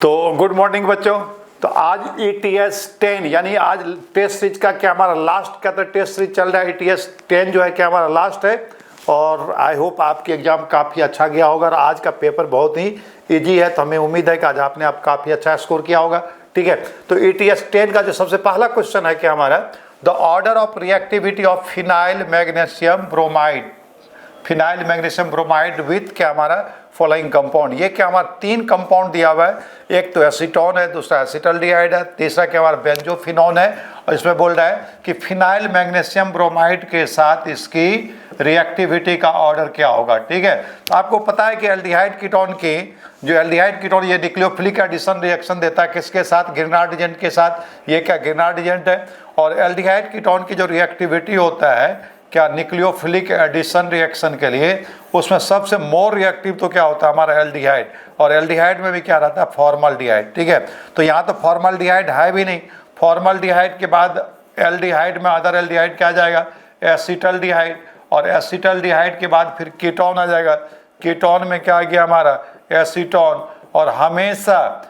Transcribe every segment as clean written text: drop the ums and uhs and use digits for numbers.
तो good morning बच्चों। तो आज ETS 10 यानी आज टेस्ट सीरीज का क्या हमारा लास्ट का तो टेस्ट सीरीज चल रहा है। ETS 10 जो है क्या हमारा लास्ट है और आई होप आपकी एग्जाम काफ़ी अच्छा गया होगा और आज का पेपर बहुत ही इजी है। तो हमें उम्मीद है कि आज आपने आप काफ़ी अच्छा स्कोर किया होगा। ठीक है, तो ETS 10 का जो सबसे पहला क्वेश्चन है क्या हमारा, the order of reactivity of phenyl magnesium bromide, phenyl magnesium bromide with क्या हमारा फॉलोइंग कंपाउंड। ये क्या हमारा तीन कंपाउंड दिया हुआ है, एक तो एसीटोन है, दूसरा एसिटल्डिहाइड है, तीसरा क्या हमारा बेंजोफिनोन है। और इसमें बोल रहा है कि फिनाइल मैग्नीशियम ब्रोमाइड के साथ इसकी रिएक्टिविटी का ऑर्डर क्या होगा। ठीक है, तो आपको पता है कि एल्डिहाइड कीटोन की जो एल्डिहाइड कीटोन ये न्यूक्लियोफिलिक एडिशन रिएक्शन देता है किसके साथ, ग्रिनार्ड एजेंट के साथ। ये क्या ग्रिनार्ड एजेंट है। और एल्डिहाइड कीटोन की जो रिएक्टिविटी होता है क्या न्यूक्लियोफिलिक एडिशन रिएक्शन के लिए, उसमें सबसे मोर रिएक्टिव तो क्या होता है हमारा एल्डिहाइड, और एल्डिहाइड में भी क्या रहता है फॉर्मल्डिहाइड। ठीक है, तो यहाँ तो फॉर्मल्डिहाइड है भी नहीं। फॉर्मल्डिहाइड के बाद एल्डिहाइड में अदर एल्डिहाइड क्या आ जाएगा, एसिटल्डिहाइड, और एसिटल्डिहाइड के बाद फिर कीटोन आ जाएगा। कीटोन में क्या आ गया हमारा एसीटोन। और हमेशा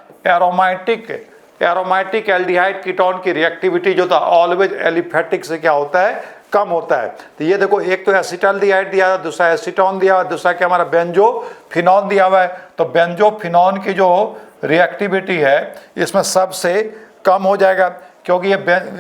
एरोमेटिक एल्डिहाइड कीटोन की रिएक्टिविटी जो था ऑलवेज एलिफेटिक से क्या होता है कम होता है। तो ये देखो, एक तो एसिटल्डिहाइड दिया, दूसरा एसीटोन दिया, दूसरा क्या हमारा बेंजोफिनोन दिया हुआ है। तो बेंजोफिनोन की जो रिएक्टिविटी है इसमें सबसे कम हो जाएगा, क्योंकि ये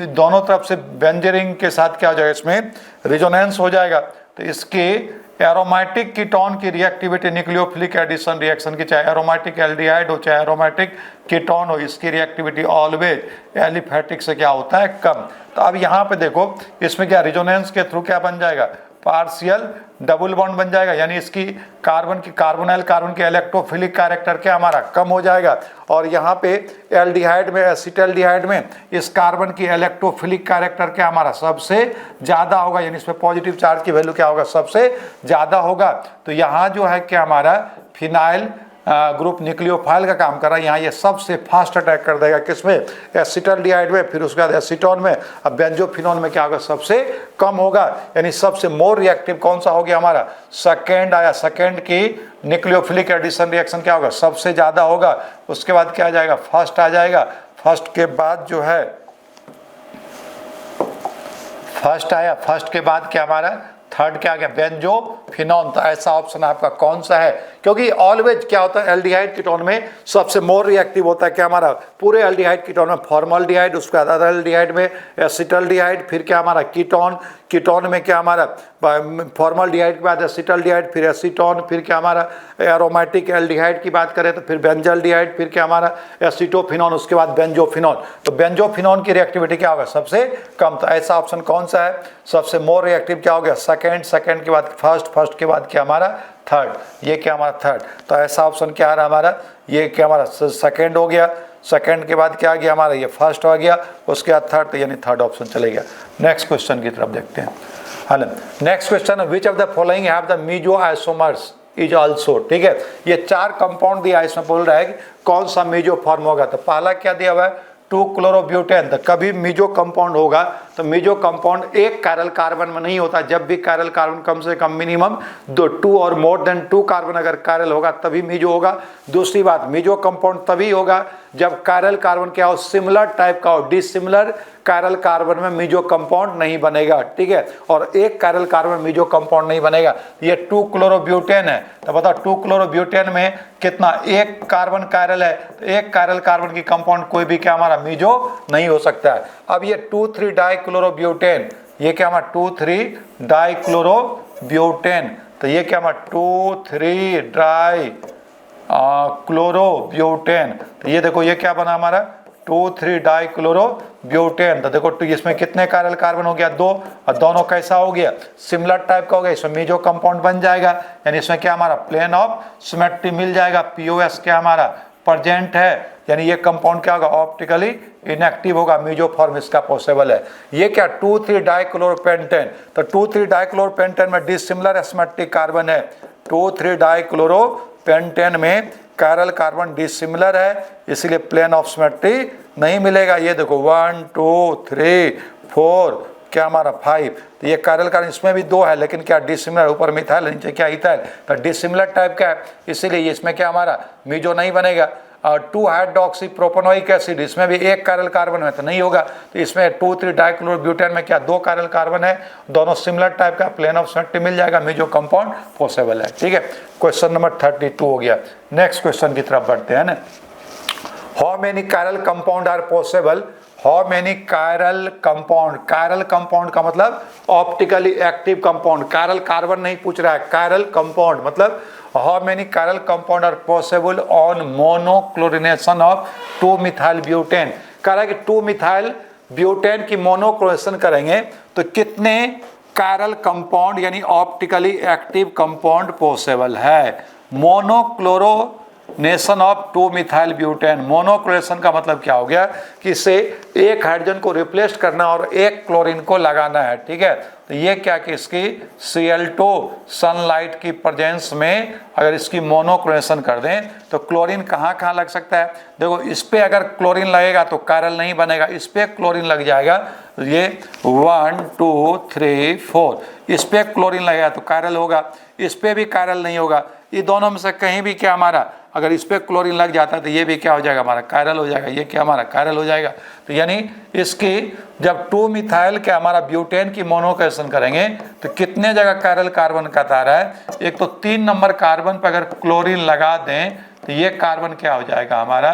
दोनों तरफ से बेंजीरिंग के साथ क्या हो जाएगा, इसमें रिजोनेंस हो जाएगा। तो इसकी एरोमेटिक कीटोन की रिएक्टिविटी न्यूक्लियोफिलिक एडिशन रिएक्शन की, चाहे एरोमेटिक एल्डिहाइड हो चाहे एरोमेटिक कीटोन हो, इसकी रिएक्टिविटी ऑलवेज एलिफेटिक से क्या होता है कम। तो अब यहाँ पे देखो, इसमें क्या रिजोनेंस के थ्रू क्या बन जाएगा, पार्शियल डबल बॉन्ड बन जाएगा, यानी इसकी कार्बन के इलेक्ट्रोफिलिक कैरेक्टर क्या हमारा कम हो जाएगा। और यहाँ पे एल्डिहाइड में एसिटल्डिहाइड में इस कार्बन की इलेक्ट्रोफिलिक कैरेक्टर क्या हमारा सबसे ज़्यादा होगा, यानी इसमें पॉजिटिव चार्ज की वैल्यू क्या होगा सबसे ज़्यादा होगा। तो यहाँ जो है क्या हमारा फिनाइल ग्रुप न्यूक्लियोफाइल का काम कर रहा है। यहाँ ये सबसे फास्ट अटैक कर देगा किसमें, एसिटल्डिहाइड में, फिर उसके बाद एसीटोन में, अब बेंजोफिनोन में क्या होगा सबसे कम होगा। यानी सबसे मोर रिएक्टिव कौन सा हो गया हमारा, सेकेंड आया। सेकेंड की न्यूक्लियोफिलिक एडिशन रिएक्शन क्या होगा सबसे ज़्यादा होगा। उसके बाद क्या आ जाएगा, फर्स्ट आ जाएगा। फर्स्ट के बाद जो है फर्स्ट आया, फर्स्ट के बाद क्या हमारा थर्ड क्या आ गया, बेंजोफिनोन। तो ऐसा ऑप्शन आपका कौन सा है, क्योंकि ऑलवेज क्या होता है एल्डिहाइड कीटोन में सबसे मोर रिएक्टिव होता है क्या हमारा, पूरे एल्डिहाइड कीटोन में फॉर्मल्डिहाइड, उसके बाद अदर एल्डिहाइड में एसिटल्डिहाइड, फिर क्या हमारा कीटोन में क्या हमारा फॉर्मल्डिहाइड के बाद एसिटल्डिहाइड, फिर एसीटोन, फिर क्या हमारा एरोमेटिक एल्डिहाइड की बात करें तो फिर बेंजल्डिहाइड, फिर क्या हमारा एसीटोफिनोन, उसके बाद बेंजोफिनोन। तो बेंजोफिनोन की रिएक्टिविटी क्या होगा सबसे कम। तो ऐसा ऑप्शन कौन सा है, सबसे मोर रिएक्टिव क्या हो गया सेकेंड के बाद फर्स्ट के बाद क्या हमारा थर्ड, ये क्या हमारा थर्ड। तो ऐसा ऑप्शन क्या आ रहा है हमारा, ये क्या हमारा सेकेंड हो गया, सेकेंड के बाद क्या आ गया हमारा ये फर्स्ट हो गया, उसके बाद थर्ड, तो यानी थर्ड ऑप्शन चलेगा। नेक्स्ट क्वेश्चन की तरफ देखते हैं। Hello, next question, which of the following have the meso isomers is also. ठीक है, ये चार कंपाउंड दिया, इसमें बोल रहा है कि कौन सा मीजो फॉर्म होगा। तो पहला क्या दिया हुआ है 2-क्लोरोब्यूटेन। तो कभी मीजो कंपाउंड होगा तो मीजो कंपाउंड एक कायरल कार्बन में नहीं होता। जब भी कायरल कार्बन कम से कम मिनिमम 2 और मोर देन 2 कार्बन अगर कायरल होगा तभी मीजो होगा। दूसरी बात, मीजो कंपाउंड तभी होगा जब कायरल कार्बन क्या हो, सिमिलर टाइप का हो। डिसिमिलर कायरल कार्बन में मीजो कंपाउंड नहीं बनेगा। ठीक है, और एक कायरल कार्बन मीजो कंपाउंड नहीं बनेगा। ये 2-क्लोरोब्यूटेन है। तो बताओ 2-क्लोरोब्यूटेन में कितना, एक कार्बन कायरल है, तो एक कायरल कार्बन की कंपाउंड कोई भी क्या हमारा मीजो नहीं हो सकता है। अब ये 2,3-डाइक्लोरोब्यूटेन, ये क्या हमारा 2,3-डाइक्लोरोब्यूटेन, तो ये क्या हमारा 2,3-डाइक्लोरोब्यूटेन। तो ये देखो ये क्या बना हमारा 2,3-डाइक्लोरोब्यूटेन। तो देखो इसमें कितने कायरल कार्बन हो गया 2, और दोनों कैसा हो गया सिमिलर टाइप का हो गया, इसमें मीजो कंपाउंड बन जाएगा। यानी इसमें क्या हमारा प्लेन ऑफ सिमेट्री मिल जाएगा, POS क्या हमारा प्रेजेंट है, यानी ये कंपाउंड क्या होगा ऑप्टिकली इनएक्टिव होगा, मीजो फॉर्म इसका पॉसिबल है। ये क्या 2,3-डाइक्लोरोपेंटेन। तो 2,3-डाइक्लोरोपेंटेन में डिसिमिलर एसिमेट्रिक कार्बन है। 2,3-डाइक्लोरोपेंटेन में कायरल कार्बन डिसिमिलर है, इसलिए प्लेन ऑफ सिमेट्री नहीं मिलेगा। ये देखो 1 2 3 4 क्या हमारा 5, तो ये कायरल कार्बन इसमें भी 2 है, लेकिन क्या डिसिमिलर, ऊपर मिथाइल नीचे क्या इथाइल, तो डिसिमिलर टाइप का है, इसीलिए इसमें क्या हमारा मीजो नहीं बनेगा। 2 हाइड्रोक्सी प्रोपेनोइक एसिड, इसमें भी एक कायरल कार्बन है तो नहीं होगा। तो इसमें 2,3 डाइक्लोरोब्यूटेन में क्या 2 कायरल कार्बन है, दोनों सिमिलर टाइप का, प्लेन ऑफ सिमेट्री मिल जाएगा, मेजो कंपाउंड पॉसिबल है। ठीक है, क्वेश्चन नंबर 32 हो गया। नेक्स्ट क्वेश्चन की तरफ बढ़ते हैं ना। How many chiral compound are possible, how many chiral compound, chiral compound का मतलब optically active compound, chiral carbon नहीं पूछ रहा है, कायरल कंपाउंड मतलब how many chiral compound are possible on monochlorination of 2 methyl butane. कह रहा है कि 2 मिथाइल ब्यूटेन की मोनोक्लोरिनेशन करेंगे तो कितने कायरल कंपाउंड यानी ऑप्टिकली एक्टिव कंपाउंड पॉसिबल है। मोनोक्लोरोनेशन ऑफ 2 मिथाइल ब्यूटेन, मोनोक्लोरेशन का मतलब क्या हो गया कि इसे एक हाइड्रोजन को रिप्लेस करना और एक क्लोरीन को लगाना है। ठीक है, तो ये क्या कि इसकी Cl2 सनलाइट की प्रेजेंस में अगर इसकी मोनोक्लोरेशन कर दें तो क्लोरीन कहाँ कहाँ लग सकता है। देखो इस पे अगर क्लोरीन लगेगा तो कायरल नहीं बनेगा, इस पे क्लोरीन लग जाएगा, ये 1 2 3 4, इस पे क्लोरीन लगेगा तो कायरल होगा, इस पे भी कायरल नहीं होगा। ये दोनों में से कहीं भी क्या हमारा अगर इस पे क्लोरीन लग जाता है तो ये भी क्या हो जाएगा हमारा कायरल हो जाएगा, ये क्या हमारा कायरल हो जाएगा। तो यानी इसकी जब 2 मिथाइल के हमारा ब्यूटेन की मोनोक्लोरेशन करेंगे तो कितने जगह कायरल कार्बन का तारा है, एक तो 3 नंबर कार्बन पर अगर क्लोरीन लगा दें तो ये कार्बन क्या हो जाएगा हमारा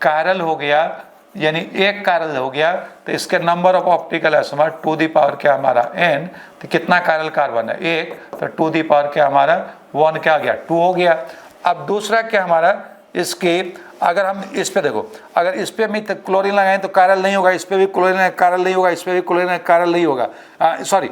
कायरल हो गया, यानी एक कायरल हो गया। तो इसके number of optical isomer to the power क्या हमारा n, तो कितना कायरल कार्बन है 1, तो टू दी पावर क्या हमारा 1 क्या आ गया 2 हो गया। अब दूसरा क्या हमारा इसके अगर हम इस पे देखो, अगर इस पे भी क्लोरीन लगाएं तो कायरल नहीं होगा, इस पे भी क्लोरीन कायरल नहीं होगा, इस पे भी क्लोरीन कायरल नहीं होगा, सॉरी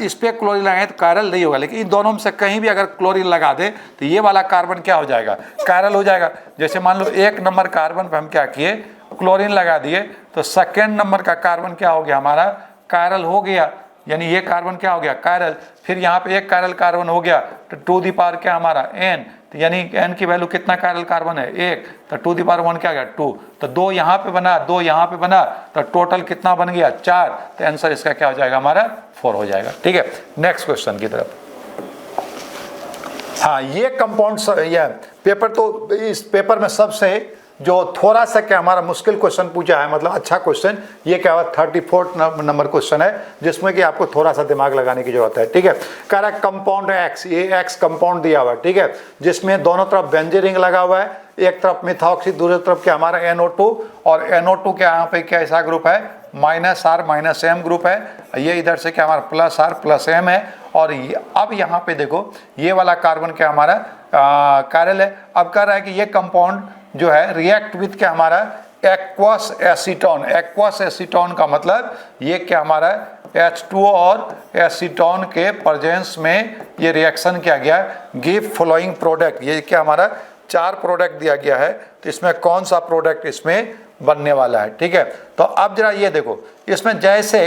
इस पे क्लोरीन लगाएं तो कायरल नहीं होगा, लेकिन इन दोनों में से कहीं भी अगर क्लोरीन लगा दे तो ये वाला कार्बन क्या हो जाएगा कायरल हो जाएगा। जैसे मान लो 1 नंबर कार्बन पे हम क्या किए क्लोरीन लगा दिए तो सेकेंड नंबर का कार्बन क्या हो गया हमारा कायरल हो गया, यानी ये कार्बन क्या हो गया कायरल। फिर यहाँ पे एक कायरल कार्बन हो गया तो टू दी पावर क्या हमारा n, तो यानी n की वैल्यू कितना कायरल कार्बन है 1, तो टू दी पावर 1 क्या गया 2, तो 2 यहाँ पे बना 2 यहाँ पे बना तो टोटल कितना बन गया 4, तो आंसर इसका क्या हो जाएगा हमारा 4 हो जाएगा। ठीक है, नेक्स्ट क्वेश्चन की तरफ। हाँ ये कंपाउंड ये पेपर तो इस पेपर में सबसे जो थोड़ा सा क्या हमारा मुश्किल क्वेश्चन पूछा है, मतलब अच्छा क्वेश्चन, ये क्या हुआ 34 नंबर क्वेश्चन है जिसमें कि आपको थोड़ा सा दिमाग लगाने की जरूरत है। ठीक है, कह रहा है कंपाउंड एक्स, ये एक्स कंपाउंड दिया हुआ है। ठीक है, जिसमें दोनों तरफ बेंजीन रिंग लगा हुआ है, एक तरफ मिथॉक्सी, दूसरी तरफ क्या हमारा NO2, और NO2 के यहाँ पे क्या ऐसा ग्रुप है -R -M ग्रुप है, ये इधर से क्या हमारा +R +M है, और अब यहाँ पे देखो ये वाला कार्बन क्या हमारा कायरल है। अब कह रहा है कि ये कंपाउंड जो है रिएक्ट विथ क्या हमारा एक्वस एसीटोन, एक्वस एसीटोन का मतलब ये क्या हमारा H2O और एसीटोन के प्रेजेंस में ये रिएक्शन किया गया, गिव फॉलोइंग प्रोडक्ट, ये क्या हमारा 4 प्रोडक्ट दिया गया है, तो इसमें कौन सा प्रोडक्ट इसमें बनने वाला है। ठीक है, तो अब जरा ये देखो इसमें जैसे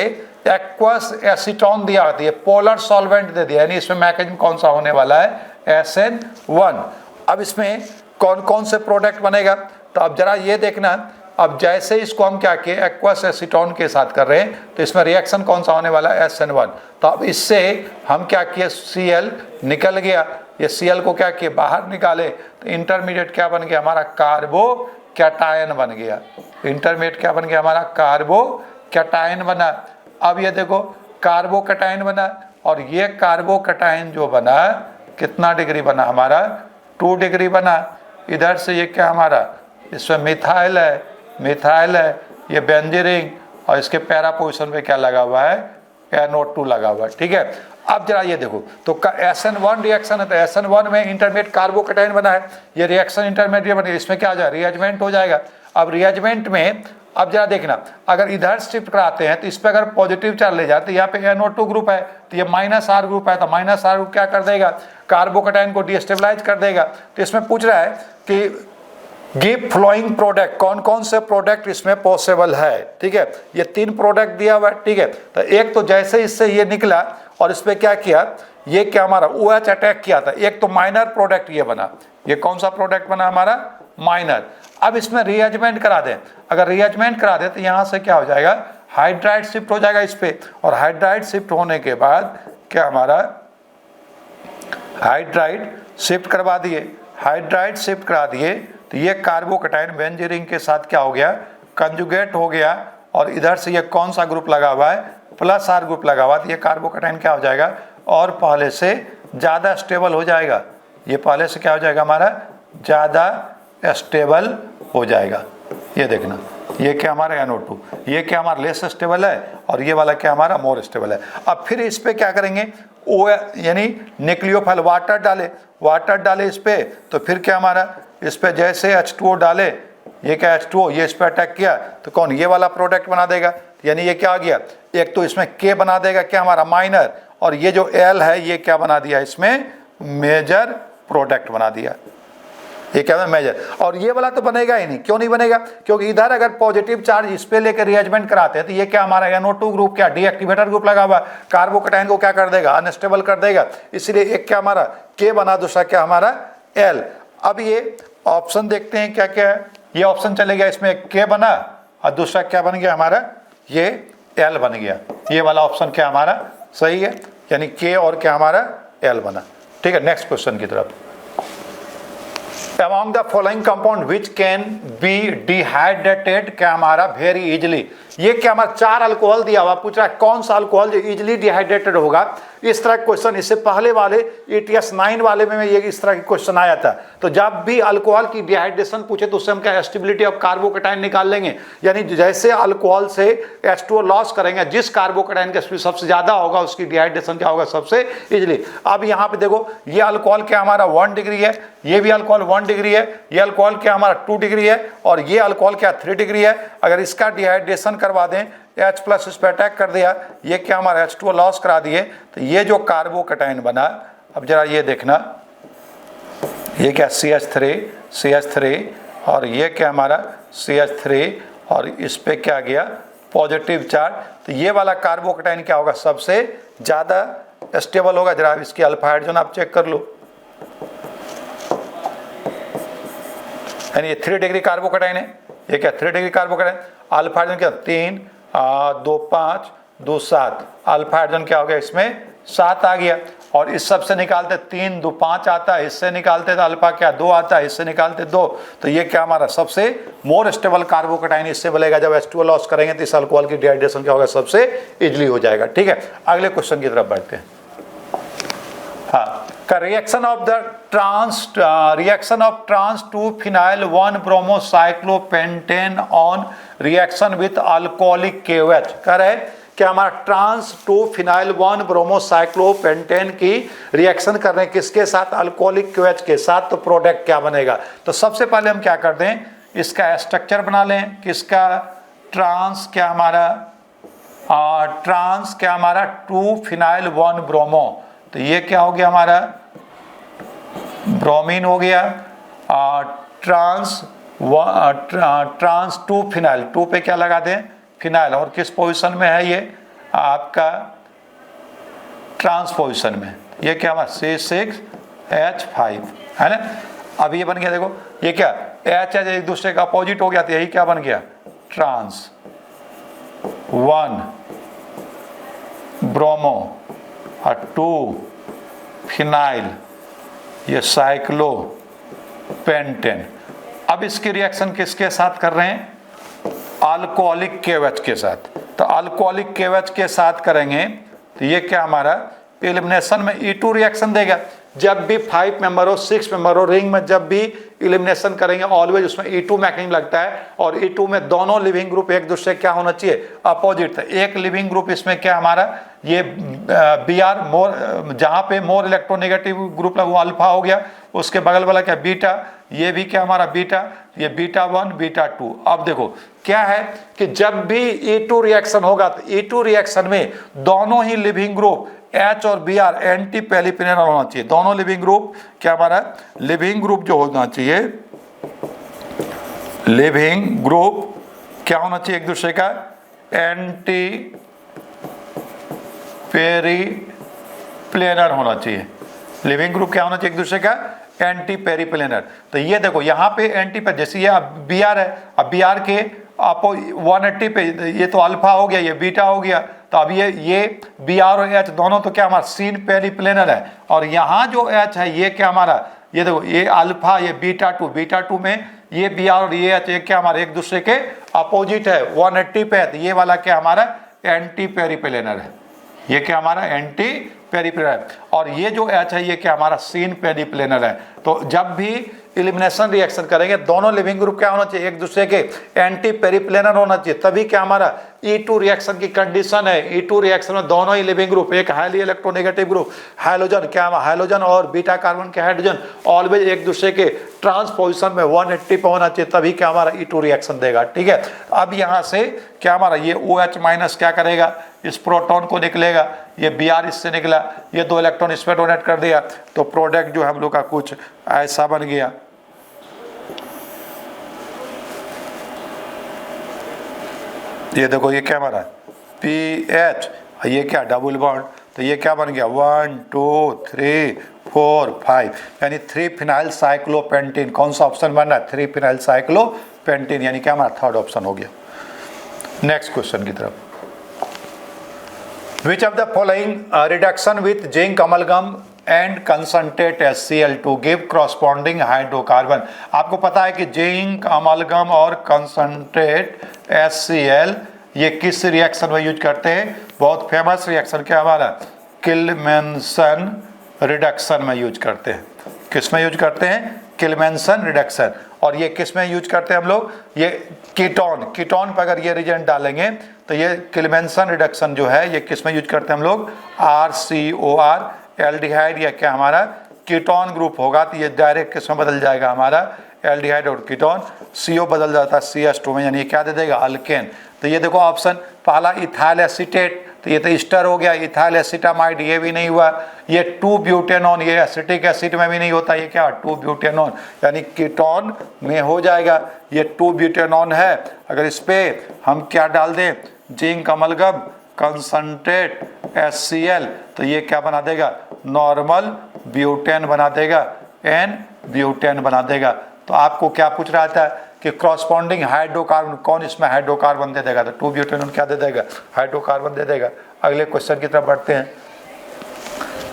एक्वस एसीटोन दिया होता है, ये पोलर सॉल्वेंट दे दिया, यानी इसमें मैकेनिज्म कौन सा होने वाला है SN1। अब इसमें कौन कौन से प्रोडक्ट बनेगा, तो अब जरा ये देखना, अब जैसे इसको हम क्या किए एक्वस एसीटोन के साथ कर रहे हैं तो इसमें रिएक्शन कौन सा होने वाला है SN1। तो अब इससे हम क्या किए Cl निकल गया, ये Cl को क्या किए बाहर निकाले तो इंटरमीडिएट क्या बन गया हमारा कार्बो कैटायन बन गया, इंटरमीडिएट क्या बन गया हमारा कार्बो कैटायन बना। अब ये देखो कार्बो कैटायन बना, और ये कार्बो कैटायन जो बना कितना डिग्री बना हमारा 2 डिग्री बना। इधर से ये क्या हमारा इसमें मिथाइल है, मिथाइल है, ये बेंजीन रिंग, और इसके पैरा पोजीशन पे क्या लगा हुआ है NO2 लगा हुआ है। ठीक है, अब जरा ये देखो तो SN1 रिएक्शन है, तो SN1 में इंटरमीडिएट कार्बोकैटायन बना है, ये रिएक्शन इंटरमीडिएट बनी, इसमें क्या हो जाएगा रिएजमेंट हो जाएगा। अब रिएजमेंट में अब जरा देखना, अगर इधर शिफ्ट कराते हैं तो इस पर अगर पॉजिटिव चार्ज ले जाते, यहाँ पे NO2 ग्रुप है तो ये -R ग्रुप है, तो -R ग्रुप क्या कर देगा कार्बोकैटायन को डिस्टेबलाइज कर देगा। तो इसमें पूछ रहा है कि गिव फ्लोइंग प्रोडक्ट, कौन कौन से प्रोडक्ट इसमें पॉसिबल है। ठीक है, ये 3 प्रोडक्ट दिया हुआ है। ठीक है, तो एक तो जैसे इससे ये निकला और इस पर क्या किया, ये क्या हमारा OH अटैक किया था, एक तो माइनर प्रोडक्ट ये बना, ये कौन सा प्रोडक्ट बना हमारा माइनर। अब इसमें रीअरेंजमेंट करा दें, अगर रीअरेंजमेंट करा दें तो यहाँ से क्या हो जाएगा हाइड्राइड शिफ्ट हो जाएगा इस पे, और हाइड्राइड शिफ्ट होने के बाद क्या हमारा हाइड्राइड शिफ्ट करवा दिए, हाइड्राइड शिफ्ट करा दिए तो ये कार्बोकैटायन बेंजीन रिंग के साथ क्या हो गया, कंजुगेट हो गया, और इधर से ये कौन सा ग्रुप लगा हुआ है, प्लस आर ग्रुप लगा हुआ है। तो ये कार्बोकैटायन क्या हो जाएगा, और पहले से ज़्यादा स्टेबल हो जाएगा। ये पहले से क्या हो जाएगा, हमारा ज़्यादा स्टेबल हो जाएगा। ये देखना, ये क्या हमारा NO2, ये क्या हमारा लेस स्टेबल है, और ये वाला क्या हमारा मोर स्टेबल है। अब फिर इस पे क्या करेंगे, ओ यानी न्यूक्लियोफाइल वाटर डाले इस पे, तो फिर क्या हमारा इस पे जैसे H2O डाले, ये क्या H2O, ये इस पे अटैक किया तो कौन, ये वाला प्रोडक्ट बना देगा। यानी ये क्या आ गया, एक तो इसमें K बना देगा क्या हमारा माइनर, और ये जो L है ये क्या बना दिया, इसमें मेजर प्रोडक्ट बना दिया। ये क्या है, मेजर। और ये वाला तो बनेगा ही नहीं। क्यों नहीं बनेगा, क्योंकि इधर अगर पॉजिटिव चार्ज इस पे लेकर रिएजमेंट कराते हैं तो ये क्या हमारा NO2 ग्रुप क्या डीएक्टिवेटर ग्रुप लगा हुआ, कार्बोकैटायन को क्या कर देगा, अनस्टेबल कर देगा। इसलिए एक क्या हमारा K बना, दूसरा क्या हमारा L। अब ये ऑप्शन देखते हैं क्या क्या है। ये ऑप्शन चले गया, इसमें एक K बना और दूसरा क्या बन गया हमारा, ये L बन गया। ये वाला ऑप्शन क्या हमारा सही है, यानी K और क्या हमारा L बना। ठीक है, नेक्स्ट क्वेश्चन की तरफ। Among the following compound which can be dehydrated क्या हमारा very easily, ये क्या हमारा 4 अल्कोहल दिया हुआ, पूछ रहा है कौन सा अल्कोहल जो इजिली डिहाइड्रेटेड होगा। इस तरह का क्वेश्चन इससे पहले वाले ETS 9 वाले में ये इस तरह की क्वेश्चन आया था। तो जब भी अल्कोहल की डिहाइड्रेशन पूछे तो उससे हम क्या स्टेबिलिटी ऑफ कार्बोकैटायन निकाल लेंगे। यानी जैसे अल्कोहल से H2O लॉस करेंगे, जिस कार्बोकैटायन का स्पीड सबसे ज्यादा होगा उसकी डिहाइड्रेशन क्या होगा सबसे इजिली। अब यहाँ पे देखो, ये अल्कोहल क्या हमारा 1 डिग्री है, ये भी अल्कोहल 1 डिग्री है, ये अल्कोहल क्या हमारा 2 डिग्री है, और ये अल्कोहल क्या 3 डिग्री है। अगर इसका डिहाइड्रेशन करवा दें, H+ इस पर अटैक कर दिया, ये क्या हमारा H2O लॉस करा दिए, तो ये जो कार्बोकैटायन बना, अब जरा ये देखना, ये क्या CH3 और ये क्या हमारा CH3, और इस पे क्या गया पॉजिटिव चार्ज। तो ये वाला कार्बोकैटायन क्या होगा, सबसे ज़्यादा स्टेबल होगा। जरा इसकी अल्फा हाइड्रोजन आप चेक कर लो, यानी ये 3 डिग्री कार्बोकैटायन है। ये क्या 3 डिग्री कार्बोकैटायन, अल्फा हाइड्रोजन क्या 3 2 5 2 7, अल्फा हाइड्रोजन क्या हो गया इसमें 7 आ गया। और इस सब से निकालते 3 2 5 आता है, इससे निकालते तो अल्फा क्या 2 आता है, इससे निकालते 2। तो ये क्या हमारा सबसे मोर स्टेबल कार्बोकैटायन इससे बनेगा। जब H2O लॉस करेंगे तो इस अल्कोहल की डिहाइड्रेशन क्या होगा सबसे इजिली हो जाएगा। ठीक है, अगले क्वेश्चन की तरफ बढ़ते हैं। हाँ, reaction of trans 2-phenyl 1-bromocyclopentane on reaction with alcoholic KOH। कह रहे कि हमारा ट्रांस 2-phenyl 1-bromocyclopentane की रिएक्शन कर रहे हैं किसके साथ, अल्कोहलिक KOH के साथ। तो प्रोडक्ट क्या बनेगा, तो सबसे पहले हम क्या करते हैं, इसका स्ट्रक्चर बना लें। किसका, ट्रांस क्या हमारा 2-phenyl 1-bromo, तो ये क्या हो गया हमारा ब्रोमीन हो गया। ट्रांस 2-phenyl, 2 पे क्या लगा दें फिनाइल, और किस पोजीशन में है ये आपका ट्रांस पोजीशन में। ये क्या हमारा C6H5 है ना। अब ये बन गया, देखो ये क्या H एक दूसरे का अपोजिट हो गया, तो यही क्या बन गया ट्रांस 1 ब्रोमो और 2 फिनाइल, ये साइक्लोपेंटेन। अब इसकी रिएक्शन किसके साथ कर रहे हैं, अल्कोहलिक KOH के साथ। तो अल्कोहलिक KOH के साथ करेंगे तो ये क्या हमारा एलिमिनेशन में E2 रिएक्शन देगा। जब भी 5 मेंबर हो 6 मेंबर हो रिंग में, जब भी एलिमिनेशन करेंगे ऑलवेज उसमें E2 मैकेनिज्म लगता है। और E2 में दोनों लिविंग ग्रुप एक दूसरे क्या होना चाहिए, अपोजिट। तो एक लिविंग ग्रुप इसमें क्या हमारा ये Br मोर, जहाँ पे मोर इलेक्ट्रोनेगेटिव ग्रुप वो अल्फा हो गया, उसके बगल वाला क्या बीटा, ये भी क्या हमारा बीटा, ये β1 β2। अब देखो क्या है कि जब भी E2 रिएक्शन होगा तो E2 रिएक्शन में दोनों ही लिविंग ग्रुप H और Br एंटी पेरिफेरल होना चाहिए। दोनों लिविंग ग्रुप क्या हमारा लिविंग ग्रुप जो होना चाहिए, लिविंग ग्रुप क्या होना चाहिए एक दूसरे का एंटी पेरिप्लेनर होना चाहिए। लिविंग ग्रुप क्या होना चाहिए एक दूसरे का एंटी पेरिप्लेनर। तो ये देखो यहाँ पे एंटी पे, जैसे ये अब Br है, अब Br के आपो 180 पे, ये तो अल्फा हो गया, ये बीटा हो गया। तो अब ये Br और H दोनों तो क्या हमारा सीन पेरिप्लेनर है। और यहाँ जो H है ये क्या हमारा, ये देखो ये अल्फा, ये β2 में ये Br और ये H क्या हमारे एक दूसरे के अपोजिट है 180 पे है, तो ये वाला क्या हमारा एंटी पेरिपेलेनर है, ये क्या हमारा एंटी पेरिपेलर है। और ये जो H है ये क्या हमारा सीन पेरिप्लेनर है। तो जब भी एलिमिनेशन रिएक्शन करेंगे दोनों लिविंग ग्रुप क्या होना चाहिए, एक दूसरे के एंटी पेरिप्लेनर होना चाहिए, तभी क्या हमारा E2 रिएक्शन की कंडीशन है। E2 रिएक्शन में दोनों ही लिविंग ग्रुप, एक हाईली इलेक्ट्रोनेगेटिव ग्रुप हाइड्रोजन क्या हाइड्रोजन और बीटा कार्बन के हाइड्रोजन ऑलवेज एक दूसरे के ट्रांसपोजिशन में 180 पे होना चाहिए, तभी क्या हमारा E2 रिएक्शन देगा। ठीक है, अब यहाँ से क्या हमारा ये OH माइनस क्या करेगा, इस प्रोटॉन को निकलेगा, ये Br इससे निकला, ये 2 इलेक्ट्रॉन इसमें डोनेट कर दिया, तो प्रोडक्ट जो हम लोग का कुछ ऐसा बन गया। ये देखो ये क्या हमारा PH, ये क्या डबल बॉन्ड, तो ये क्या बन गया 1 2 3 4 5, यानी 3 फिनाइल साइक्लोपेंटीन। कौन सा ऑप्शन बन रहा है, 3 फिनाइल साइक्लोपेंटीन, यानी क्या हमारा थर्ड ऑप्शन हो गया। नेक्स्ट क्वेश्चन की तरफ, Which of the following reduction with zinc amalgam and concentrate HCl to give corresponding hydrocarbon। आपको पता है कि जिंक अमलगम और कंसंट्रेट HCl ये किस रिएक्शन में यूज करते हैं, बहुत फेमस रिएक्शन क्या हमारा किल्मेंसन रिडक्शन में यूज करते हैं। किस में यूज करते हैं, किल्मेंसन रिडक्शन। और ये किस में यूज करते हैं हम लोग, ये कीटोन पर अगर ये रिएजेंट डालेंगे तो ये किल्मेंसन रिडक्शन जो है ये किस में यूज करते हैं हम लोग, RCOR एल्डिहाइड या क्या हमारा कीटोन ग्रुप होगा, तो ये डायरेक्ट किस में बदल जाएगा हमारा एल्डिहाइड और कीटोन, CO बदल जाता है CH2 में, यानी क्या दे देगा अल्केन। तो ये देखो ऑप्शन पहला इथाइल एसीटेट, तो ये तो ईस्टर हो गया, इथाइल एसिटामाइड ये भी नहीं हुआ, ये 2 ब्यूटेनॉन ये एसिटिक एसिड में भी नहीं होता, ये क्या 2 ब्यूटेनॉन यानी कीटोन में हो जाएगा, ये 2 ब्यूटेनॉन है। अगर इस पे हम क्या डाल दें जिंक अमलगम कंसंट्रेट HCl, तो ये क्या बना देगा नॉर्मल ब्यूटेन बना देगा, N ब्यूटेन बना देगा। तो आपको क्या पूछ रहा था कि क्रॉसपॉन्डिंग हाइड्रोकार्बन कौन इसमें हाइड्रोकार्बन दे देगा, तो 2 ब्यूटेनॉन क्या दे देगा हाइड्रोकार्बन दे देगा। अगले क्वेश्चन की तरफ बढ़ते हैं।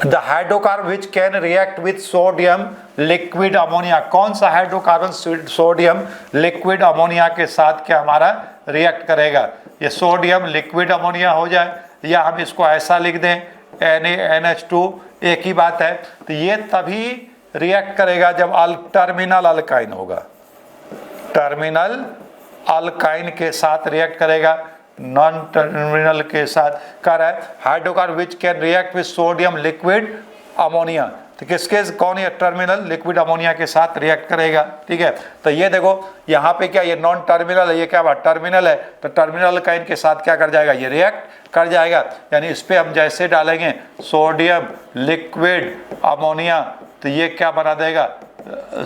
The hydrocarbon which can react with sodium liquid ammonia, कौन सा हाइड्रोकार्बन सोडियम लिक्विड अमोनिया के साथ क्या हमारा रिएक्ट करेगा, ये सोडियम लिक्विड अमोनिया हो जाए या हम इसको ऐसा लिख दें NaNH2 एक ही बात है। तो ये तभी रिएक्ट करेगा जब टर्मिनल अल्काइन होगा, टर्मिनल अल्काइन के साथ रिएक्ट करेगा, नॉन टर्मिनल के साथ कर है। Hydrocarbon which can react with sodium liquid ammonia, तो किसके कौन ये टर्मिनल लिक्विड अमोनिया के साथ रिएक्ट करेगा। ठीक है, तो ये देखो यहाँ पे क्या ये नॉन टर्मिनल है, ये क्या बात टर्मिनल है, तो टर्मिनल अल्काइन के साथ क्या कर जाएगा ये रिएक्ट कर जाएगा। यानी इस पे हम जैसे डालेंगे सोडियम लिक्विड अमोनिया, तो ये क्या बना देगा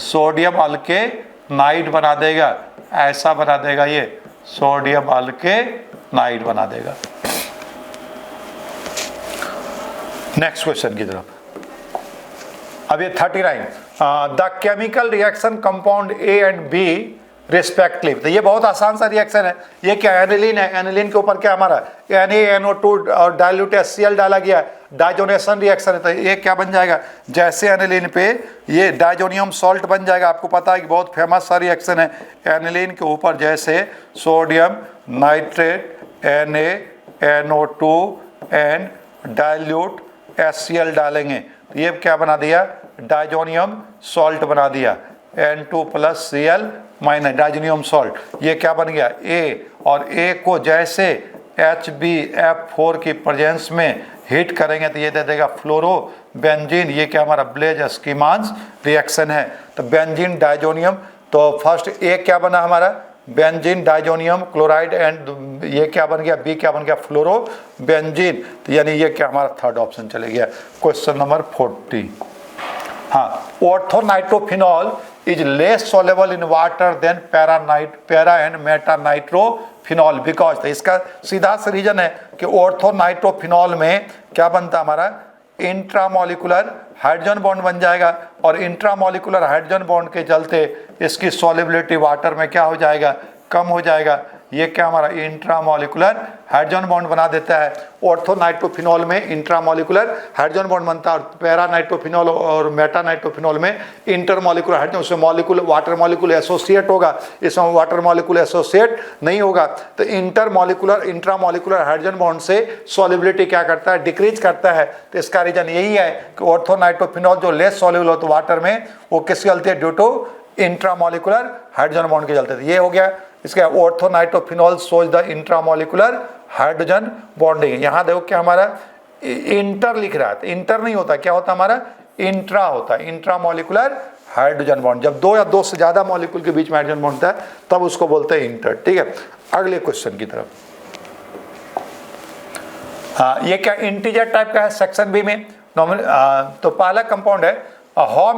सोडियम अल्केनाइड बना देगा, ऐसा बना देगा ये सोडियम अल्केनाइड बना देगा। नेक्स्ट क्वेश्चन की तरफ, अब ये 39 the chemical reaction compound A and B respectively, तो ये बहुत आसान सा रिएक्शन है। ये क्या एनिलीन है, एनिलीन के ऊपर क्या हमारा NaNO2 और डाइल्यूट HCl डाला गया है, डाइजोनेशन रिएक्शन है। तो ये क्या बन जाएगा जैसे एनिलीन पे ये डाइजोनियम सॉल्ट बन जाएगा। आपको पता है कि बहुत फेमस सा रिएक्शन है, एनिलीन के ऊपर जैसे sodium nitrate NaNO2 and dilute HCl डालेंगे, तो ये क्या बना दिया डाइजोनियम सॉल्ट बना दिया, N2 + Cl minus diazonium salt, ये क्या बन गया A, और A को जैसे HbF4 की प्रेजेंस में हीट करेंगे तो ये दे देगा फ्लोरो बेंजीन, ये क्या हमारा ब्लेज स्कीमांस रिएक्शन है। तो बेंजीन डाइजोनियम, तो फर्स्ट A क्या बना हमारा बेंजीन डाइजोनियम क्लोराइड एंड ये क्या बन गया B क्या बन गया फ्लोरो बेंजीन, तो यानी ये क्या हमारा थर्ड ऑप्शन चले गया। क्वेश्चन नंबर 40, हाँ orthonitrophenol is less soluble in water than para and metanitrophenol because, तो इसका सीधा सा रीजन है कि ऑर्थोनाइट्रोफिनॉल में क्या बनता है हमारा इंट्रामोलिकुलर हाइड्रोजन बॉन्ड बन जाएगा, और इंट्रामोलिकुलर हाइड्रोजन बॉन्ड के चलते इसकी सॉल्युबिलिटी वाटर में क्या हो जाएगा कम हो जाएगा। ये क्या हमारा इंट्रामोलिकुलर हाइड्रोजन बॉन्ड बना देता है। ऑर्थोनाइट्रोफिनॉल में इंट्रामोलिकुलर हाइड्रोजन बॉन्ड बनता है और पैरानाइट्रोफिनॉल और मेटानाइट्रोफिनॉल में इंटरमोलिकुलर हाइड्रोजन, उसमें मॉलिक्यूल वाटर मॉलिक्यूल एसोसिएट होगा, इसमें वाटर मॉलिक्यूल एसोसिएट नहीं होगा। तो इंट्रामोलिकुलर हाइड्रोजन बॉन्ड से सॉल्युबिलिटी क्या करता है, डिक्रीज करता है। तो इसका रीजन यही है कि ऑर्थोनाइट्रोफिनॉल जो लेस सॉल्युबल होता है वाटर में, वो किसके चलते है, due to intramolecular hydrogen bond के चलते। ये हो गया इसका orthonitrophenol shows the intramolecular hydrogen bonding. यहाँ देखो क्या हमारा इंटर लिख रहा है, इंटर नहीं होता, क्या होता हमारा इंट्रा होता है, इंट्रामोलिकुलर हाइड्रोजन बॉन्ड। जब दो या दो से ज्यादा मॉलिक्यूल के बीच में हाइड्रोजन बॉन्ड होता है तब उसको बोलते हैं इंटर। ठीक है, अगले क्वेश्चन की तरफ। ये क्या इंटीजर टाइप का है सेक्शन बी में। तो पहला कंपाउंड है how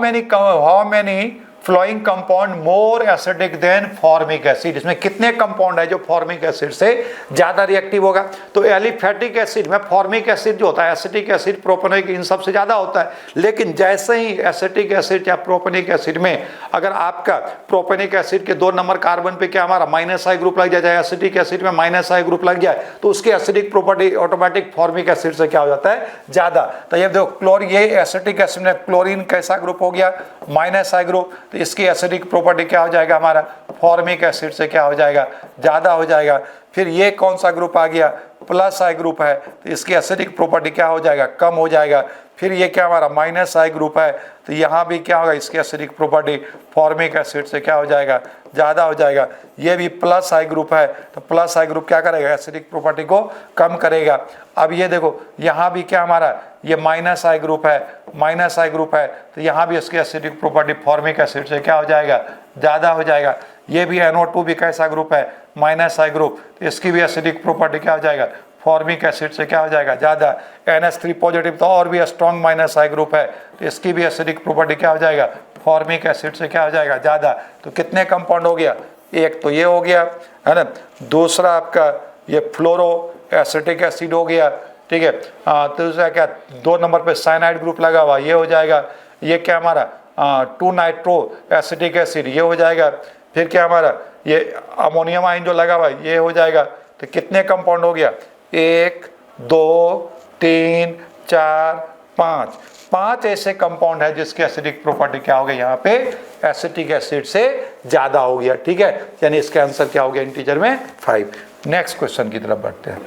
many following compound more acidic than formic acid. इसमें कितने कंपाउंड है जो फॉर्मिक एसिड से ज्यादा रिएक्टिव होगा। तो एलिफेटिक एसिड में फॉर्मिक एसिड जो होता है, एसिटिक एसिड, प्रोपेनिक, इन सब से ज्यादा होता है। लेकिन जैसे ही एसिटिक एसिड या प्रोपेनिक एसिड में अगर आपका प्रोपेनिक एसिड के 2 नंबर कार्बन पे क्या हमारा -I ग्रुप लग जाए, एसिटिक एसिड में -I ग्रुप लग जाए, तो उसकी acidic property automatic formic acid से क्या हो जाता है, ज्यादा। तो ये देखो ये एसिटिक एसिड में क्लोरीन कैसा ग्रुप हो गया, -I ग्रुप, तो इसकी एसिडिक प्रॉपर्टी क्या हो जाएगा हमारा, फॉर्मिक एसिड से क्या हो जाएगा, ज्यादा हो जाएगा। फिर ये कौन सा ग्रुप आ गया, +I ग्रुप है, तो इसकी एसिडिक प्रॉपर्टी क्या हो जाएगा, कम हो जाएगा। फिर ये क्या हमारा -I ग्रुप है, तो यहाँ भी क्या होगा, इसकी एसिडिक प्रॉपर्टी फॉर्मिक एसिड से क्या हो जाएगा, ज़्यादा हो जाएगा। ये भी +I ग्रुप है, तो +I ग्रुप क्या करेगा, एसिडिक प्रॉपर्टी को कम करेगा। अब ये देखो यहाँ भी क्या हमारा ये -I ग्रुप है, -I ग्रुप है, तो यहाँ भी इसकी एसिडिक प्रॉपर्टी फॉर्मिक एसिड से क्या हो जाएगा, ज़्यादा हो जाएगा। ये भी NO2 भी कैसा ग्रुप है, -I ग्रुप, तो इसकी भी एसिडिक प्रॉपर्टी क्या हो जाएगा, फॉर्मिक एसिड से क्या हो जाएगा, ज़्यादा। NH3 पॉजिटिव तो और भी स्ट्रॉन्ग -I ग्रुप है, तो इसकी भी एसिडिक प्रॉपर्टी क्या हो जाएगा, फॉर्मिक एसिड से क्या हो जाएगा, ज़्यादा। तो कितने कंपाउंड हो गया, एक तो ये हो गया है ना, दूसरा आपका ये फ्लोरो एसिटिक एसिड हो गया। ठीक है, तो दूसरा क्या 2 नंबर पे साइनाइड ग्रुप लगा हुआ, ये हो जाएगा। ये क्या हमारा 2 नाइट्रो एसिटिक एसिड, ये हो जाएगा। फिर क्या हमारा ये अमोनियम आयन जो लगा हुआ है, ये हो जाएगा। तो कितने कंपाउंड हो गया, 1 2 3 4 5 ऐसे कंपाउंड है जिसके एसिडिक प्रॉपर्टी क्या हो गई, यहाँ पे एसिटिक एसिड से ज्यादा हो गया। ठीक है, यानी इसका आंसर क्या हो गया इंटीजर में 5। नेक्स्ट क्वेश्चन की तरफ बढ़ते हैं।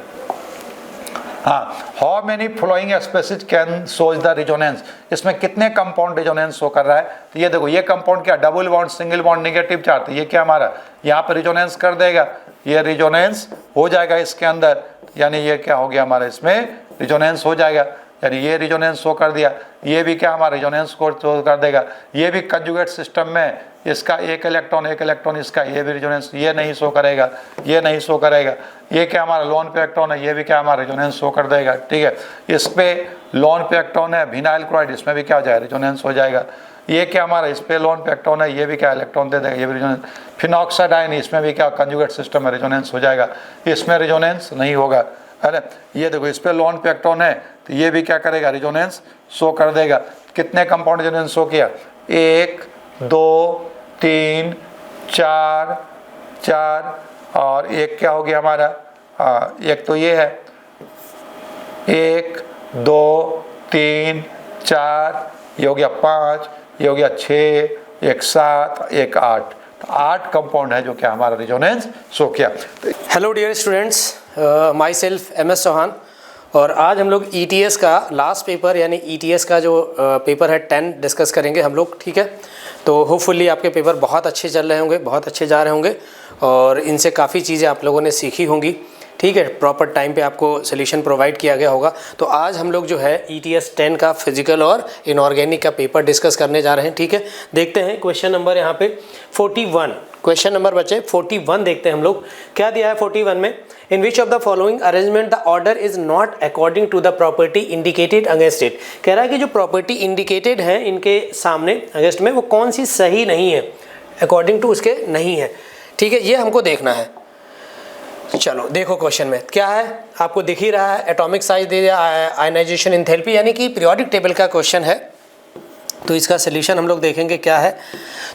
हाँ, how many following species can shows the resonance. इसमें कितने कंपाउंड रिजोनेंस शो कर रहा है। तो ये देखो ये कंपाउंड क्या, double bond, single bond, negative charge, तो ये क्या हमारा यहाँ पर रिजोनेंस कर देगा, ये रिजोनेंस हो जाएगा इसके अंदर, यानी ये क्या हो गया हमारा, इसमें रिजोनेंस हो जाएगा, यानी ये रिजोनेंस शो कर दिया। ये भी क्या हमारा रिजोनेंस को शो कर देगा। ये भी कंजुगेट सिस्टम में इसका एक इलेक्ट्रॉन इसका, ये भी रिजोनेंस, ये नहीं शो करेगा, ये नहीं शो करेगा। ये क्या हमारा लोन पे इलेक्ट्रॉन है, ये भी क्या हमारा रिजोनेंस शो कर देगा। ठीक है, इस पे लोन पे इलेक्ट्रॉन है विनाइल क्लोराइड, इसमें भी क्या हो जाएगा, रिजोनेंस हो जाएगा। ये क्या हमारा इस पे लोन पे इलेक्ट्रॉन है, ये भी क्या इलेक्ट्रॉन दे देगा, ये भी रिजोनेंस। फिनॉक्साइड आयन, इसमें भी क्या कंजुगेट सिस्टम में रिजोनेंस हो जाएगा, इसमें रिजोनेंस नहीं होगा। अरे ये देखो इस पे लोन पे इलेक्ट्रॉन है, तो ये भी क्या करेगा, रिजोनेंस शो कर देगा। कितने कंपाउंड रिजोनेंस शो किया, 1 2 3 4 और एक क्या हो गया हमारा, एक तो ये है 1 2 3 4, ये हो गया 5, ये हो गया 6, एक 7, एक 8, तो 8 कंपाउंड है जो कि हमारा रिजोनेंस शो किया। Hello dear students, myself MS Chauhan, और आज हम लोग ETS का लास्ट पेपर यानी ETS का जो पेपर है 10 डिस्कस करेंगे हम लोग। ठीक है, तो होपफुली आपके पेपर बहुत अच्छे चल रहे होंगे, बहुत अच्छे जा रहे होंगे और इनसे काफ़ी चीज़ें आप लोगों ने सीखी होंगी। ठीक है, प्रॉपर टाइम पे आपको सोल्यूशन प्रोवाइड किया गया होगा। तो आज हम लोग जो है ETS 10 का फिजिकल और इनऑर्गेनिक का पेपर डिस्कस करने जा रहे हैं। ठीक है, देखते हैं क्वेश्चन नंबर यहाँ पे 41, क्वेश्चन नंबर बचे 41 देखते हैं हम लोग क्या दिया है 41 में। In which of the following arrangement the order is not according to the property indicated against it. कह रहा है कि जो प्रॉपर्टी इंडिकेटेड है इनके सामने अगेंस्ट में, वो कौन सी सही नहीं है, अकॉर्डिंग टू उसके नहीं है। ठीक है, ये हमको देखना है। चलो देखो क्वेश्चन में क्या है, आपको दिख ही रहा है, एटॉमिक साइज दे दिया, आयनाइजेशन एंथैल्पी, यानी कि पीरियोडिक टेबल का क्वेश्चन है। तो इसका सोल्यूशन हम लोग देखेंगे क्या है।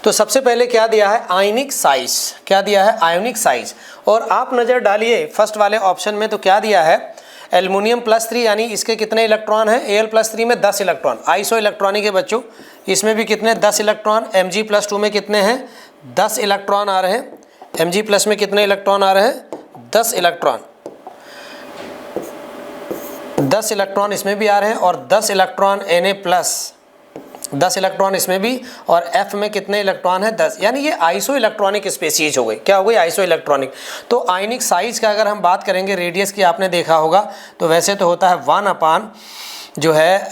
तो सबसे पहले क्या दिया है, आयनिक साइज, क्या दिया है, आयोनिक साइज। और आप नज़र डालिए फर्स्ट वाले ऑप्शन में, तो क्या दिया है, एल्युमिनियम +3 यानी इसके कितने इलेक्ट्रॉन हैं, Al+3 में 10 इलेक्ट्रॉन, आइसो इलेक्ट्रॉनिक है बच्चों, इसमें भी कितने 10 इलेक्ट्रॉन, Mg+2 में कितने हैं 10 इलेक्ट्रॉन आ रहे हैं, Mg+ में कितने इलेक्ट्रॉन आ रहे हैं 10 इलेक्ट्रॉन, 10 इलेक्ट्रॉन इसमें भी आ रहे हैं और 10 इलेक्ट्रॉन Na+, 10 इलेक्ट्रॉन इसमें भी, और F में कितने इलेक्ट्रॉन है 10, यानी ये आइसो इलेक्ट्रॉनिक स्पेसीज हो गई, क्या हो गई, आइसो इलेक्ट्रॉनिक। तो आयनिक साइज का अगर हम बात करेंगे रेडियस की, आपने देखा होगा तो वैसे तो होता है 1 जो है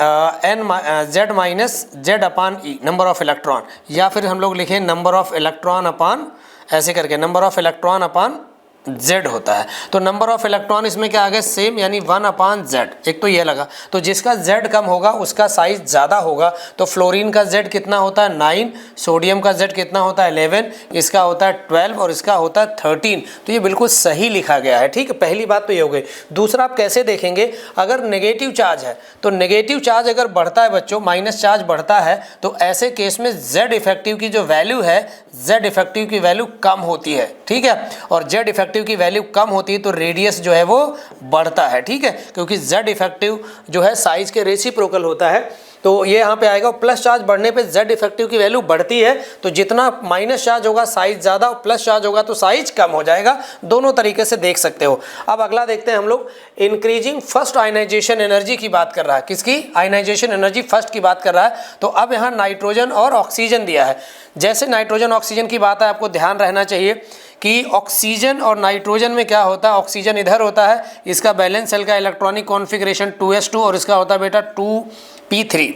Z-E नंबर ऑफ इलेक्ट्रॉन, या फिर हम लोग लिखें नंबर ऑफ इलेक्ट्रॉन अपान, ऐसे करके number of electron upon Z होता है। तो नंबर ऑफ इलेक्ट्रॉन इसमें क्या आ गया, सेम, यानी 1/Z। एक तो ये लगा, तो जिसका Z कम होगा उसका साइज ज़्यादा होगा। तो फ्लोरीन का Z कितना होता है 9, सोडियम का Z कितना होता है 11, इसका होता है 12 और इसका होता है 13। तो ये बिल्कुल सही लिखा गया है, ठीक है। पहली बात तो ये हो गई। दूसरा आप कैसे देखेंगे, अगर नेगेटिव चार्ज है तो नेगेटिव चार्ज अगर बढ़ता है बच्चों, माइनस चार्ज बढ़ता है, तो ऐसे केस में Z इफेक्टिव की जो वैल्यू है, Z इफेक्टिव की वैल्यू कम होती है, ठीक है। और Z इफेक्टिव की वैल्यू कम होती है तो रेडियस जो है वो बढ़ता है, ठीक है, क्योंकि Z इफेक्टिव जो है साइज के रेसिप्रोकल होता है। तो ये यहाँ पे आएगा, प्लस चार्ज बढ़ने पे Z इफेक्टिव की वैल्यू बढ़ती है, तो जितना माइनस चार्ज होगा साइज ज़्यादा, और प्लस चार्ज होगा तो साइज कम हो जाएगा। दोनों तरीके से देख सकते हो। अब अगला देखते हैं हम लोग, इंक्रीजिंग फर्स्ट आयनाइजेशन एनर्जी की बात कर रहा है, किसकी, आयनाइजेशन एनर्जी फर्स्ट की बात कर रहा है। तो अब यहाँ नाइट्रोजन और ऑक्सीजन दिया है। जैसे नाइट्रोजन ऑक्सीजन की बात है, आपको ध्यान रहना चाहिए कि ऑक्सीजन और नाइट्रोजन में क्या होता है, ऑक्सीजन इधर होता है, इसका बैलेंस सेल का इलेक्ट्रॉनिक कॉन्फ़िगरेशन 2s2 और इसका होता है बेटा 2p3,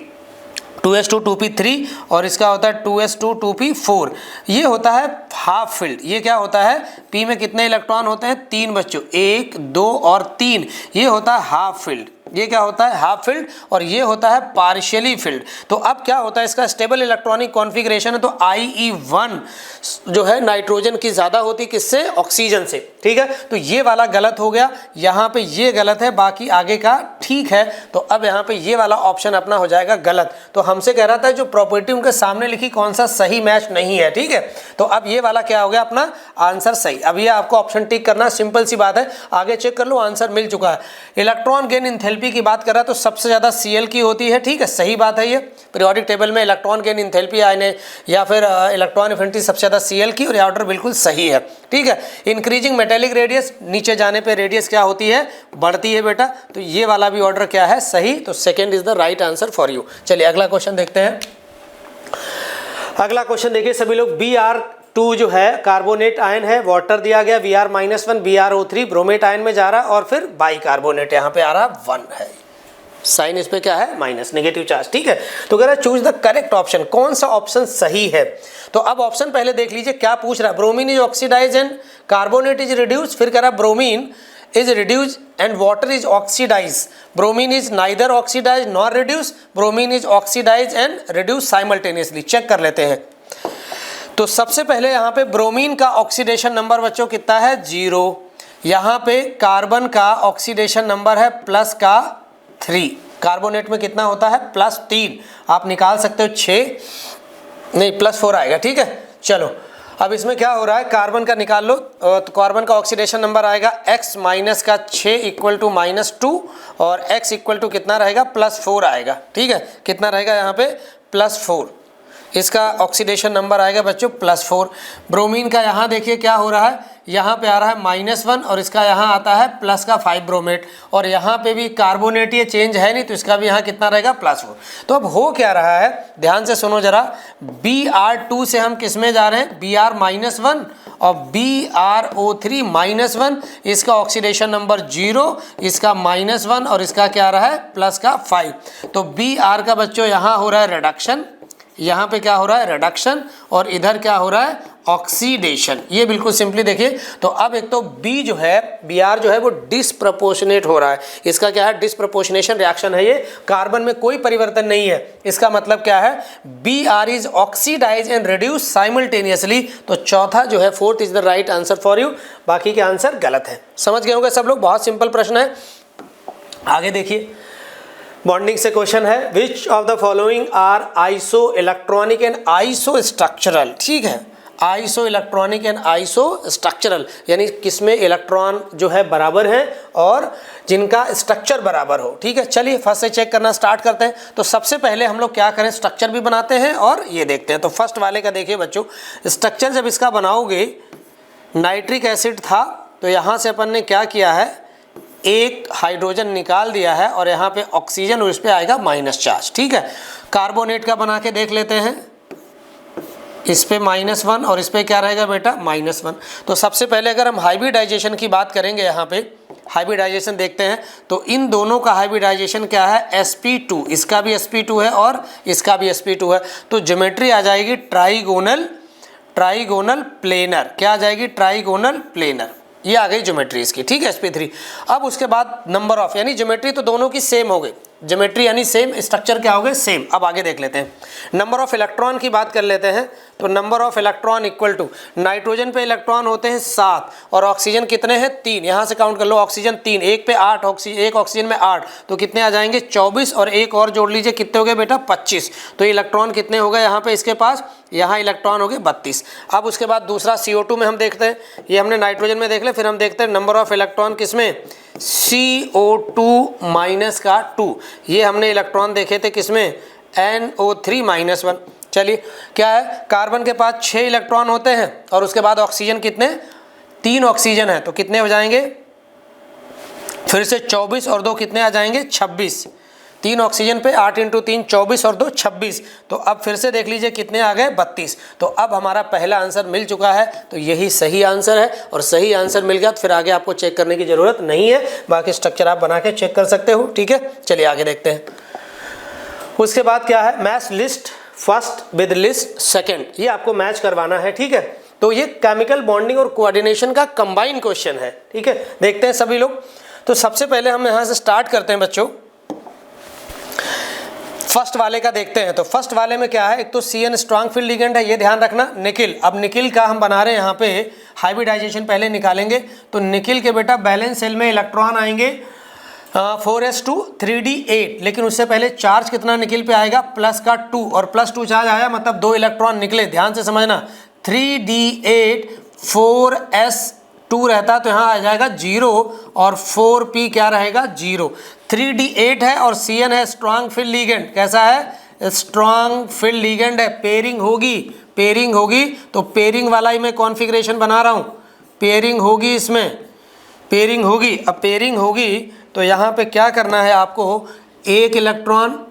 2s2 2p3 और इसका होता है 2s2 2p4। ये होता है हाफ फील्ड। ये क्या होता है, p में कितने इलेक्ट्रॉन होते हैं 3 बच्चों, 1 2 और 3। ये होता है हाफ फील्ड। ये क्या होता है, हाफ फील्ड, और ये होता है पार्शियली फील्ड। तो अब क्या होता है, इसका स्टेबल इलेक्ट्रॉनिक कॉन्फ़िगरेशन है, तो IE1 जो है नाइट्रोजन की ज़्यादा होती, किससे, ऑक्सीजन से, ठीक है। तो ये वाला गलत हो गया, यहाँ पे ये गलत है, बाकी आगे का ठीक है। तो अब यहाँ पे ये वाला ऑप्शन अपना हो जाएगा गलत। तो हमसे कह रहा था जो प्रॉपर्टी उनके सामने लिखी कौन सा सही मैच नहीं है, ठीक है। तो अब ये वाला क्या हो गया, अपना आंसर सही। अब ये आपको ऑप्शन टिक करना, सिंपल सी बात है, आगे चेक कर लो, आंसर मिल चुका है। इलेक्ट्रॉन गेन एंथैल्पी की बात कर रहा है तो सबसे ज़्यादा Cl की होती है, ठीक है, सही बात है। ये पीरियोडिक टेबल में इलेक्ट्रॉन गेन एंथैल्पी आयने या फिर इलेक्ट्रॉन एफिनिटी सबसे ज़्यादा Cl की, और ये ऑर्डर बिल्कुल सही है, ठीक है। इंक्रीजिंग मेटेलिक रेडियस, नीचे जाने पे रेडियस क्या होती है, बढ़ती है बेटा। तो ये वाला भी ऑर्डर क्या है, सही। तो second is the right answer for you. चलिए अगला क्वेश्चन देखते हैं। अगला क्वेश्चन देखिए सभी लोग, Br2 जो है कार्बोनेट आयन है, वाटर दिया गया Br-1, BrO3 ब्रोमेट आयन में जा रहा है, और फिर बाइकार्बोनेट यहाँ पे आ रहा 1 है, साइन इस पे क्या है, माइनस, नेगेटिव चार्ज, ठीक है। तो कह रहा है चूज द करेक्ट ऑप्शन, कौन सा ऑप्शन सही है। तो अब ऑप्शन पहले देख लीजिए क्या पूछ रहा है, bromine is oxidize and carbonate is reduce. फिर कह रहा है bromine is reduced and water is oxidized. Bromine is neither oxidized nor reduced. Bromine is oxidized and reduced simultaneously. Check कर लेते हैं। तो सबसे पहले यहाँ पे ब्रोमीन का ऑक्सीडेशन नंबर बच्चों कितना है, 0। यहाँ पे कार्बन का ऑक्सीडेशन नंबर है प्लस का 3। कार्बोनेट में कितना होता है, +3। आप निकाल सकते हो 6, नहीं +4 आएगा, ठीक है। चलो अब इसमें क्या हो रहा है, कार्बन का निकाल लो। तो कार्बन का ऑक्सीडेशन नंबर आएगा x माइनस का 6 इक्वल टू -2, और x इक्वल टू कितना रहेगा, +4 आएगा, ठीक है। कितना रहेगा यहाँ पे, +4। इसका ऑक्सीडेशन नंबर आएगा बच्चों +4। ब्रोमीन का यहाँ देखिए क्या हो रहा है, यहाँ पे आ रहा है -1 और इसका यहाँ आता है प्लस का 5 ब्रोमेट, और यहाँ पे भी कार्बोनेट ये चेंज है नहीं, तो इसका भी यहाँ कितना रहेगा, +4। तो अब हो क्या रहा है, ध्यान से सुनो जरा, Br2 से हम किस में जा रहे हैं, Br-1 और BrO3 -1। इसका ऑक्सीडेशन नंबर 0, इसका -1 और इसका क्या आ रहा है, प्लस का 5। तो Br का बच्चों यहाँ हो रहा है रिडक्शन, यहाँ पे क्या हो रहा है, रिडक्शन, और इधर क्या हो रहा है, ऑक्सीडेशन। ये बिल्कुल सिंपली देखिए। तो अब एक तो B जो है, Br जो है वो डिसप्रपोर्शनेट हो रहा है। इसका क्या है, डिसप्रपोर्शनेशन रिएक्शन है ये, कार्बन में कोई परिवर्तन नहीं है। इसका मतलब क्या है, Br is oxidize and reduce simultaneously. तो चौथा जो है, 4th is the right answer for you. बाकी के आंसर गलत है। समझ गए होंगे सब लोग, बहुत सिंपल प्रश्न है। आगे देखिए, बॉन्डिंग से क्वेश्चन है, which of the following are isoelectronic and isostructural. ठीक है, isoelectronic and isostructural यानी किसमें इलेक्ट्रॉन जो है बराबर है और जिनका स्ट्रक्चर बराबर हो। ठीक है, चलिए फर्स्ट से चेक करना स्टार्ट करते हैं। तो सबसे पहले हम लोग क्या करें, स्ट्रक्चर भी बनाते हैं और ये देखते हैं। तो फर्स्ट वाले का देखिए बच्चों, स्ट्रक्चर जब इसका बनाओगे, नाइट्रिक एसिड था तो यहाँ से अपन ने क्या किया है, एक हाइड्रोजन निकाल दिया है और यहाँ पे ऑक्सीजन और इस पे आएगा माइनस चार्ज। ठीक है, कार्बोनेट का बना के देख लेते हैं, इस पे -1 और इस पे क्या रहेगा बेटा, -1। तो सबसे पहले अगर हम हाइब्रिडाइजेशन की बात करेंगे, यहाँ पे हाइब्रिडाइजेशन देखते हैं तो इन दोनों का हाइब्रिडाइजेशन क्या है, sp2, इसका भी sp2 है और इसका भी sp2 है। तो ज्योमेट्री आ जाएगी ट्राइगोनल प्लेनर। क्या आ जाएगी, ट्राइगोनल प्लेनर। ये आ गई ज्योमेट्री इसकी। ठीक है, sp3। अब उसके बाद नंबर ऑफ, यानी ज्योमेट्री तो दोनों की सेम हो गई, ज्योमेट्री यानी सेम, स्ट्रक्चर क्या हो गए, सेम। अब आगे देख लेते हैं, नंबर ऑफ इलेक्ट्रॉन की बात कर लेते हैं। तो number of electron equal to, nitrogen पे इलेक्ट्रॉन होते हैं 7 और ऑक्सीजन कितने हैं, 3। यहाँ से काउंट कर लो, ऑक्सीजन 3, एक पे 8 एक ऑक्सीजन में 8, तो कितने आ जाएंगे, 24 और एक और जोड़ लीजिए, कितने हो गए बेटा, 25। तो इलेक्ट्रॉन कितने हो गए यहाँ पे इसके पास, यहाँ इलेक्ट्रॉन हो गए 32। अब उसके बाद दूसरा CO2 में हम देखते हैं, ये हमने नाइट्रोजन में देख ले, फिर हम देखते हैं नंबर ऑफ इलेक्ट्रॉन किसमें, CO2 माइनस का 2। ये हमने इलेक्ट्रॉन देखे थे किसमें, NO3 -1। चलिए क्या है, कार्बन के पास 6 इलेक्ट्रॉन होते हैं और उसके बाद ऑक्सीजन कितने, 3 ऑक्सीजन है, तो कितने हो जाएंगे, फिर से 24 और 2 कितने आ जाएंगे, 26। 3 ऑक्सीजन पे 8 × 3 24 और 2 26। तो अब फिर से देख लीजिए कितने आ गए, 32। तो अब हमारा पहला आंसर मिल चुका है, तो यही सही आंसर है। और सही आंसर मिल गया तो फिर आगे आपको चेक करने की ज़रूरत नहीं है, बाकी स्ट्रक्चर आप बना के चेक कर सकते हो। ठीक है, चलिए आगे देखते हैं। उसके बाद क्या है, match list first with list second, ये आपको मैच करवाना है। ठीक है, तो ये केमिकल बॉन्डिंग और कोऑर्डिनेशन का कंबाइन क्वेश्चन है। ठीक है, देखते हैं सभी लोग। तो सबसे पहले हम यहाँ से स्टार्ट करते हैं बच्चों, फर्स्ट वाले का देखते हैं। तो फर्स्ट वाले में क्या है, एक तो CN स्ट्रांग फील्ड लिगेंड है, ये ध्यान रखना। निकिल, अब निकिल का हम बना रहे हैं यहाँ पे हाइब्रिडाइजेशन पहले निकालेंगे। तो निकिल के बेटा बैलेंस सेल में इलेक्ट्रॉन आएंगे 4s2 3d8, लेकिन उससे पहले चार्ज कितना निकिल पे आएगा, प्लस का 2, और +2 चार्ज आया मतलब 2 इलेक्ट्रॉन निकले। ध्यान से समझना, 3d8 4s2 रहता तो यहाँ आ जाएगा 0 और 4p क्या रहेगा, 0। 3d8 है और CN है स्ट्रांग फील्ड लिगेंड। कैसा है, स्ट्रांग फील्ड लिगेंड है। पेयरिंग होगी तो पेयरिंग वाला ही मैं कॉन्फ़िगरेशन बना रहा हूँ, पेयरिंग होगी इसमें, पेयरिंग होगी। अब पेयरिंग होगी तो यहाँ पे क्या करना है आपको, एक इलेक्ट्रॉन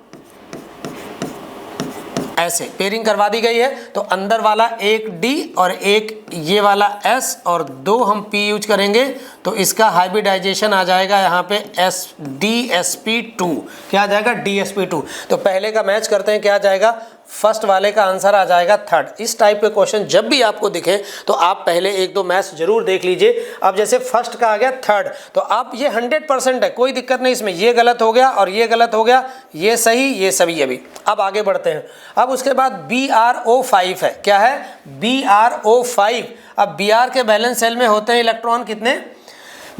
ऐसे पेयरिंग करवा दी गई है, तो अंदर वाला एक D और एक ये वाला S और 2 हम P यूज करेंगे, तो इसका हाइब्रिडाइजेशन आ जाएगा यहाँ पे DSP2। क्या आ जाएगा, DSP2। तो पहले का मैच करते हैं, क्या आ जाएगा, फर्स्ट वाले का आंसर आ जाएगा 3rd। इस टाइप के क्वेश्चन जब भी आपको दिखे तो आप पहले 1-2 मैथ्स जरूर देख लीजिए। अब जैसे फर्स्ट का आ गया 3rd, तो आप ये 100% है, कोई दिक्कत नहीं इसमें, ये गलत हो गया और ये गलत हो गया, ये सही, ये सभी। अभी अब आगे बढ़ते हैं। अब उसके बाद BrO5 है, क्या है, BrO5। अब Br के बैलेंस सेल में होते हैं इलेक्ट्रॉन कितने,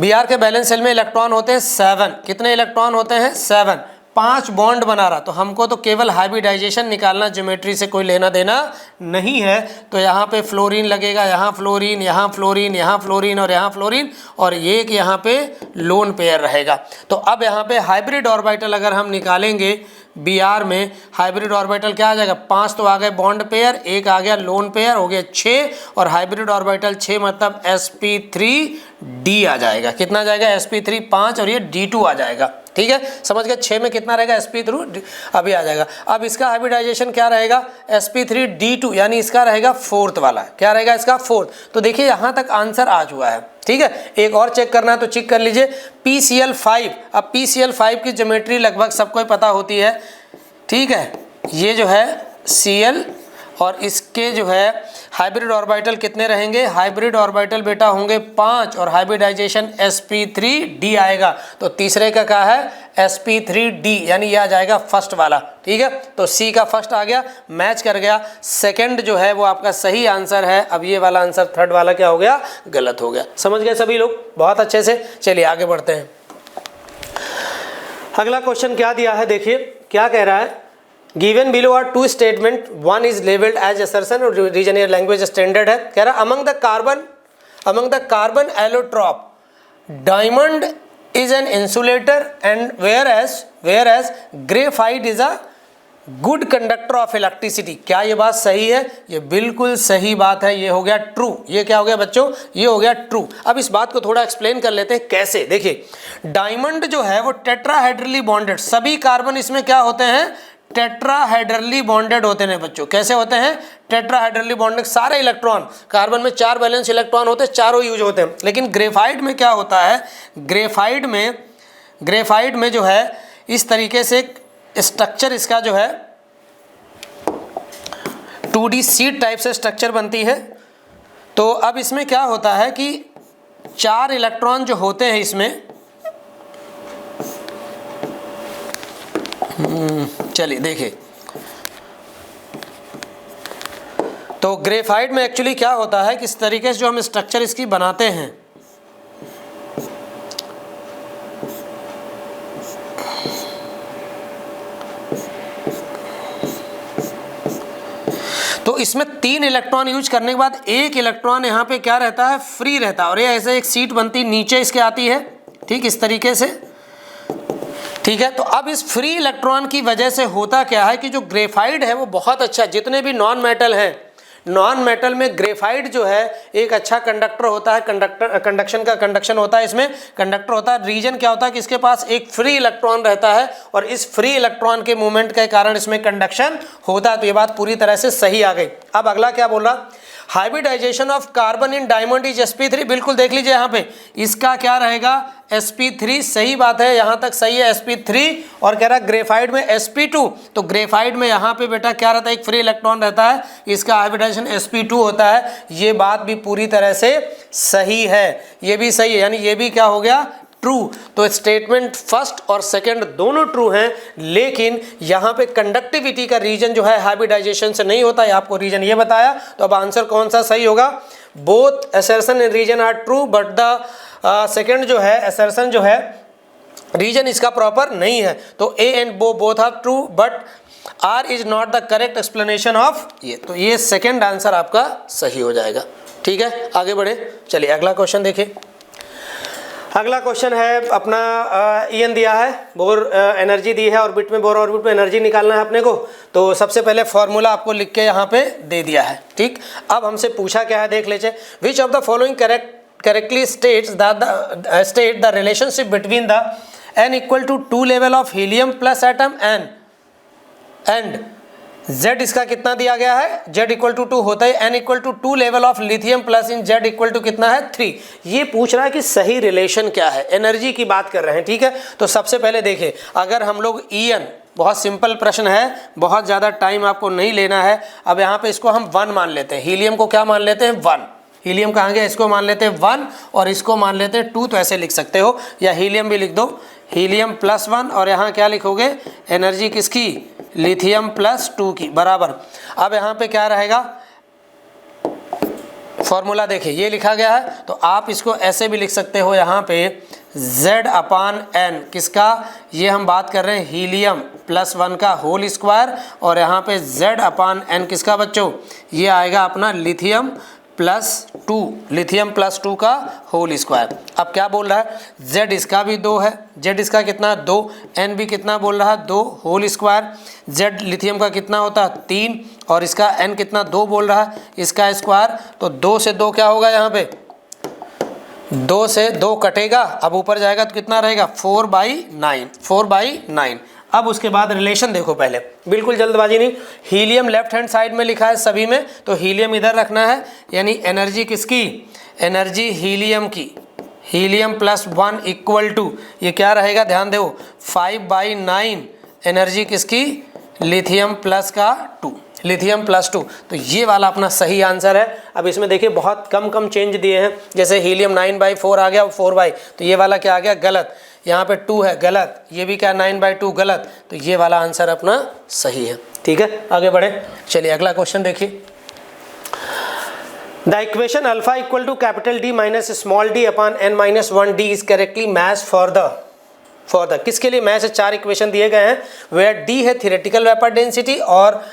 Br के बैलेंस सेल में इलेक्ट्रॉन होते हैं 7। कितने इलेक्ट्रॉन होते हैं, 7। 5 बॉन्ड बना रहा, तो हमको तो केवल हाइब्रिडाइजेशन निकालना, ज्योमेट्री से कोई लेना देना नहीं है। तो यहाँ पे फ्लोरीन लगेगा, यहाँ फ्लोरीन, यहाँ फ्लोरीन, यहाँ फ्लोरीन और यहाँ फ्लोरीन, और एक यहाँ पे लोन पेयर रहेगा। तो अब यहाँ पे हाइब्रिड ऑर्बिटल अगर हम निकालेंगे Br में, हाइब्रिड ऑर्बिटल क्या आ जाएगा, 5 तो आ गए बॉन्ड पेयर, एक आ गया लोन पेयर, हो गया 6, और हाइब्रिड ऑर्बिटल 6 मतलब sp3d आ जाएगा। कितना आ जाएगा, sp3 5 और ये d2 आ जाएगा। ठीक है, समझ गए, 6 में कितना रहेगा, sp3 अभी आ जाएगा। अब इसका हाइब्रिडाइजेशन क्या रहेगा, sp3d2, यानी इसका रहेगा 4th वाला। क्या रहेगा इसका, 4th। तो देखिए यहाँ तक आंसर आ चुका है। ठीक है, एक और चेक करना है तो चेक कर लीजिए, PCl5। अब PCl5 की ज्योमेट्री लगभग सबको ही पता होती है। ठीक है, ये जो है Cl और इसके जो है हाइब्रिड ऑर्बिटल कितने रहेंगे, हाइब्रिड ऑर्बिटल बेटा होंगे 5 और हाइब्रिडाइजेशन sp3d आएगा। तो तीसरे का क्या है, sp3d, यानी ये आ जाएगा फर्स्ट वाला। ठीक है, तो C का फर्स्ट आ गया, मैच कर गया। सेकंड जो है वो आपका सही आंसर है। अब ये वाला आंसर 3rd वाला क्या हो गया, गलत हो गया। समझ गए सभी लोग, बहुत अच्छे से। चलिए आगे बढ़ते हैं। अगला क्वेश्चन क्या दिया है, देखिए क्या कह रहा है। Given below are two statement, one is labelled as assertion और रीजन एयर लैंग्वेज स्टैंडर्ड है। कह रहा among the carbon allotrope diamond is an insulator and whereas graphite is a good conductor of electricity. क्या ये बात सही है? ये बिल्कुल सही बात है, ये हो गया ट्रू। ये क्या हो गया बच्चों? ये हो गया ट्रू। अब इस बात को थोड़ा एक्सप्लेन कर लेते हैं कैसे। देखिए डायमंड जो है वो टेट्राहेड्रली बॉन्डेड, सभी कार्बन इसमें क्या होते हैं? टेट्राहेड्रली बॉन्डेड होते हैं बच्चों। कैसे होते हैं? Tetrahedrally bonded. सारे इलेक्ट्रॉन, कार्बन में 4 वैलेंस इलेक्ट्रॉन होते हैं, चारों यूज होते हैं। लेकिन ग्रेफाइट में क्या होता है? ग्रेफाइट में जो है इस तरीके से स्ट्रक्चर इसका जो है 2D सीट टाइप से स्ट्रक्चर बनती है। तो अब इसमें क्या होता है कि 4 इलेक्ट्रॉन जो होते हैं इसमें, चलिए देखिए, तो ग्रेफाइट में एक्चुअली क्या होता है कि इस तरीके से जो हम स्ट्रक्चर इसकी बनाते हैं, तो इसमें 3 इलेक्ट्रॉन यूज करने के बाद 1 इलेक्ट्रॉन यहाँ पे क्या रहता है? फ्री रहता है। और ये ऐसे एक सीट बनती नीचे इसके आती है, ठीक इस तरीके से, ठीक है। तो अब इस फ्री इलेक्ट्रॉन की वजह से होता क्या है कि जो ग्रेफाइट है वो बहुत अच्छा, जितने भी नॉन मेटल हैं, नॉन मेटल में ग्रेफाइट जो है एक अच्छा कंडक्टर होता है। कंडक्शन होता है, इसमें कंडक्टर होता है। रीजन क्या होता है कि इसके पास एक फ्री इलेक्ट्रॉन रहता है और इस फ्री इलेक्ट्रॉन के मूवमेंट के कारण इसमें कंडक्शन होता है। तो ये बात पूरी तरह से सही आ गई। अब अगला क्या बोल रहा? Hybridisation of carbon in diamond is sp3। बिल्कुल देख लीजिए यहाँ पे इसका क्या रहेगा? sp3। सही बात है, यहाँ तक सही है sp3। और कह रहा ग्रेफाइट में sp2। तो ग्रेफाइट में यहाँ पे बेटा क्या रहता है? एक फ्री इलेक्ट्रॉन रहता है, इसका हाइब्रिडाइजेशन sp2 होता है। ये बात भी पूरी तरह से सही है, ये भी सही है, यानी ये भी क्या हो गया? ट्रू। तो स्टेटमेंट फर्स्ट और सेकंड दोनों ट्रू हैं, लेकिन यहाँ पे कंडक्टिविटी का रीजन जो है हाइब्रिडाइजेशन से नहीं होता है, आपको रीजन ये बताया। तो अब आंसर कौन सा सही होगा? Both assertion in reason are true, but the second जो है असर्शन जो है रीजन इसका प्रॉपर नहीं है। तो A and both are true, but R is not the correct explanation of ये। तो ये सेकेंड आंसर आपका सही हो जाएगा। ठीक है, आगे बढ़े। चलिए अगला क्वेश्चन देखिए। अगला क्वेश्चन है अपना ईएन दिया है, बोर एनर्जी दी है, ऑर्बिट में बोर ऑर्बिट में एनर्जी निकालना है अपने को। तो सबसे पहले फॉर्मूला आपको लिख के यहाँ पे दे दिया है, ठीक। अब हमसे पूछा क्या है देख लीजिए। Which of the following correctly state the relationship between the n equal to 2 level of helium plus atom and Z इसका कितना दिया गया है? Z इक्वल टू 2 होता है, n equal to 2 level of lithium plus in Z equal to कितना है? 3। ये पूछ रहा है कि सही रिलेशन क्या है, एनर्जी की बात कर रहे हैं, ठीक है। तो सबसे पहले देखिए, अगर हम लोग En, बहुत सिंपल प्रश्न है, बहुत ज़्यादा टाइम आपको नहीं लेना है। अब यहाँ पे इसको हम 1 मान लेते हैं, हीलियम को क्या मान लेते हैं? 1। हीलियम कहाँ गया? इसको मान लेते हैं 1 और इसको मान लेते हैं 2। तो ऐसे लिख सकते हो, या हीलियम भी लिख दो, हीलियम प्लस 1 और यहाँ क्या लिखोगे? एनर्जी किसकी? लिथियम प्लस 2 की, बराबर। अब यहाँ पे क्या रहेगा? फॉर्मूला देखिए ये लिखा गया है, तो आप इसको ऐसे भी लिख सकते हो यहाँ पे Z अपान n किसका? ये हम बात कर रहे हैं हीलियम प्लस 1 का होल स्क्वायर, और यहाँ पे Z अपान n किसका बच्चों? ये आएगा अपना लिथियम प्लस 2, लिथियम प्लस 2 का होल स्क्वायर। अब क्या बोल रहा है? Z इसका भी 2 है, Z इसका कितना? 2, n भी कितना बोल रहा है? 2 होल स्क्वायर। Z लिथियम का कितना होता है? 3, और इसका n कितना? 2 बोल रहा है, इसका स्क्वायर। तो 2 से 2 क्या होगा? यहाँ पे 2 से 2 कटेगा, अब ऊपर जाएगा तो कितना रहेगा? 4/9, 4/9। अब उसके बाद रिलेशन देखो पहले, बिल्कुल जल्दबाजी नहीं। हीलियम लेफ्ट हैंड साइड में लिखा है सभी में, तो हीलियम इधर रखना है, यानी एनर्जी किसकी? एनर्जी हीलियम की, हीलियम प्लस 1 इक्वल टू, ये क्या रहेगा? ध्यान दो, 5/9 एनर्जी किसकी? लिथियम प्लस का 2, लिथियम प्लस 2। तो ये वाला अपना सही आंसर है। अब इसमें देखिए बहुत कम चेंज दिए हैं, जैसे हीलियम 9/4 आ गया, 4/, तो ये वाला क्या आ गया? गलत। यहाँ पे 2 है, गलत। ये भी क्या? 9/2, गलत। तो ये वाला आंसर अपना सही है, ठीक है। आगे बढ़े, चलिए अगला क्वेश्चन देखिए। The equation alpha equal to capital D minus small d upon n minus 1 d is correctly match for the, for the, किसके लिए मैच 4 इक्वेशन दिए गए हैं, वेयर डी है थियोरेटिकल वेपर डेंसिटी और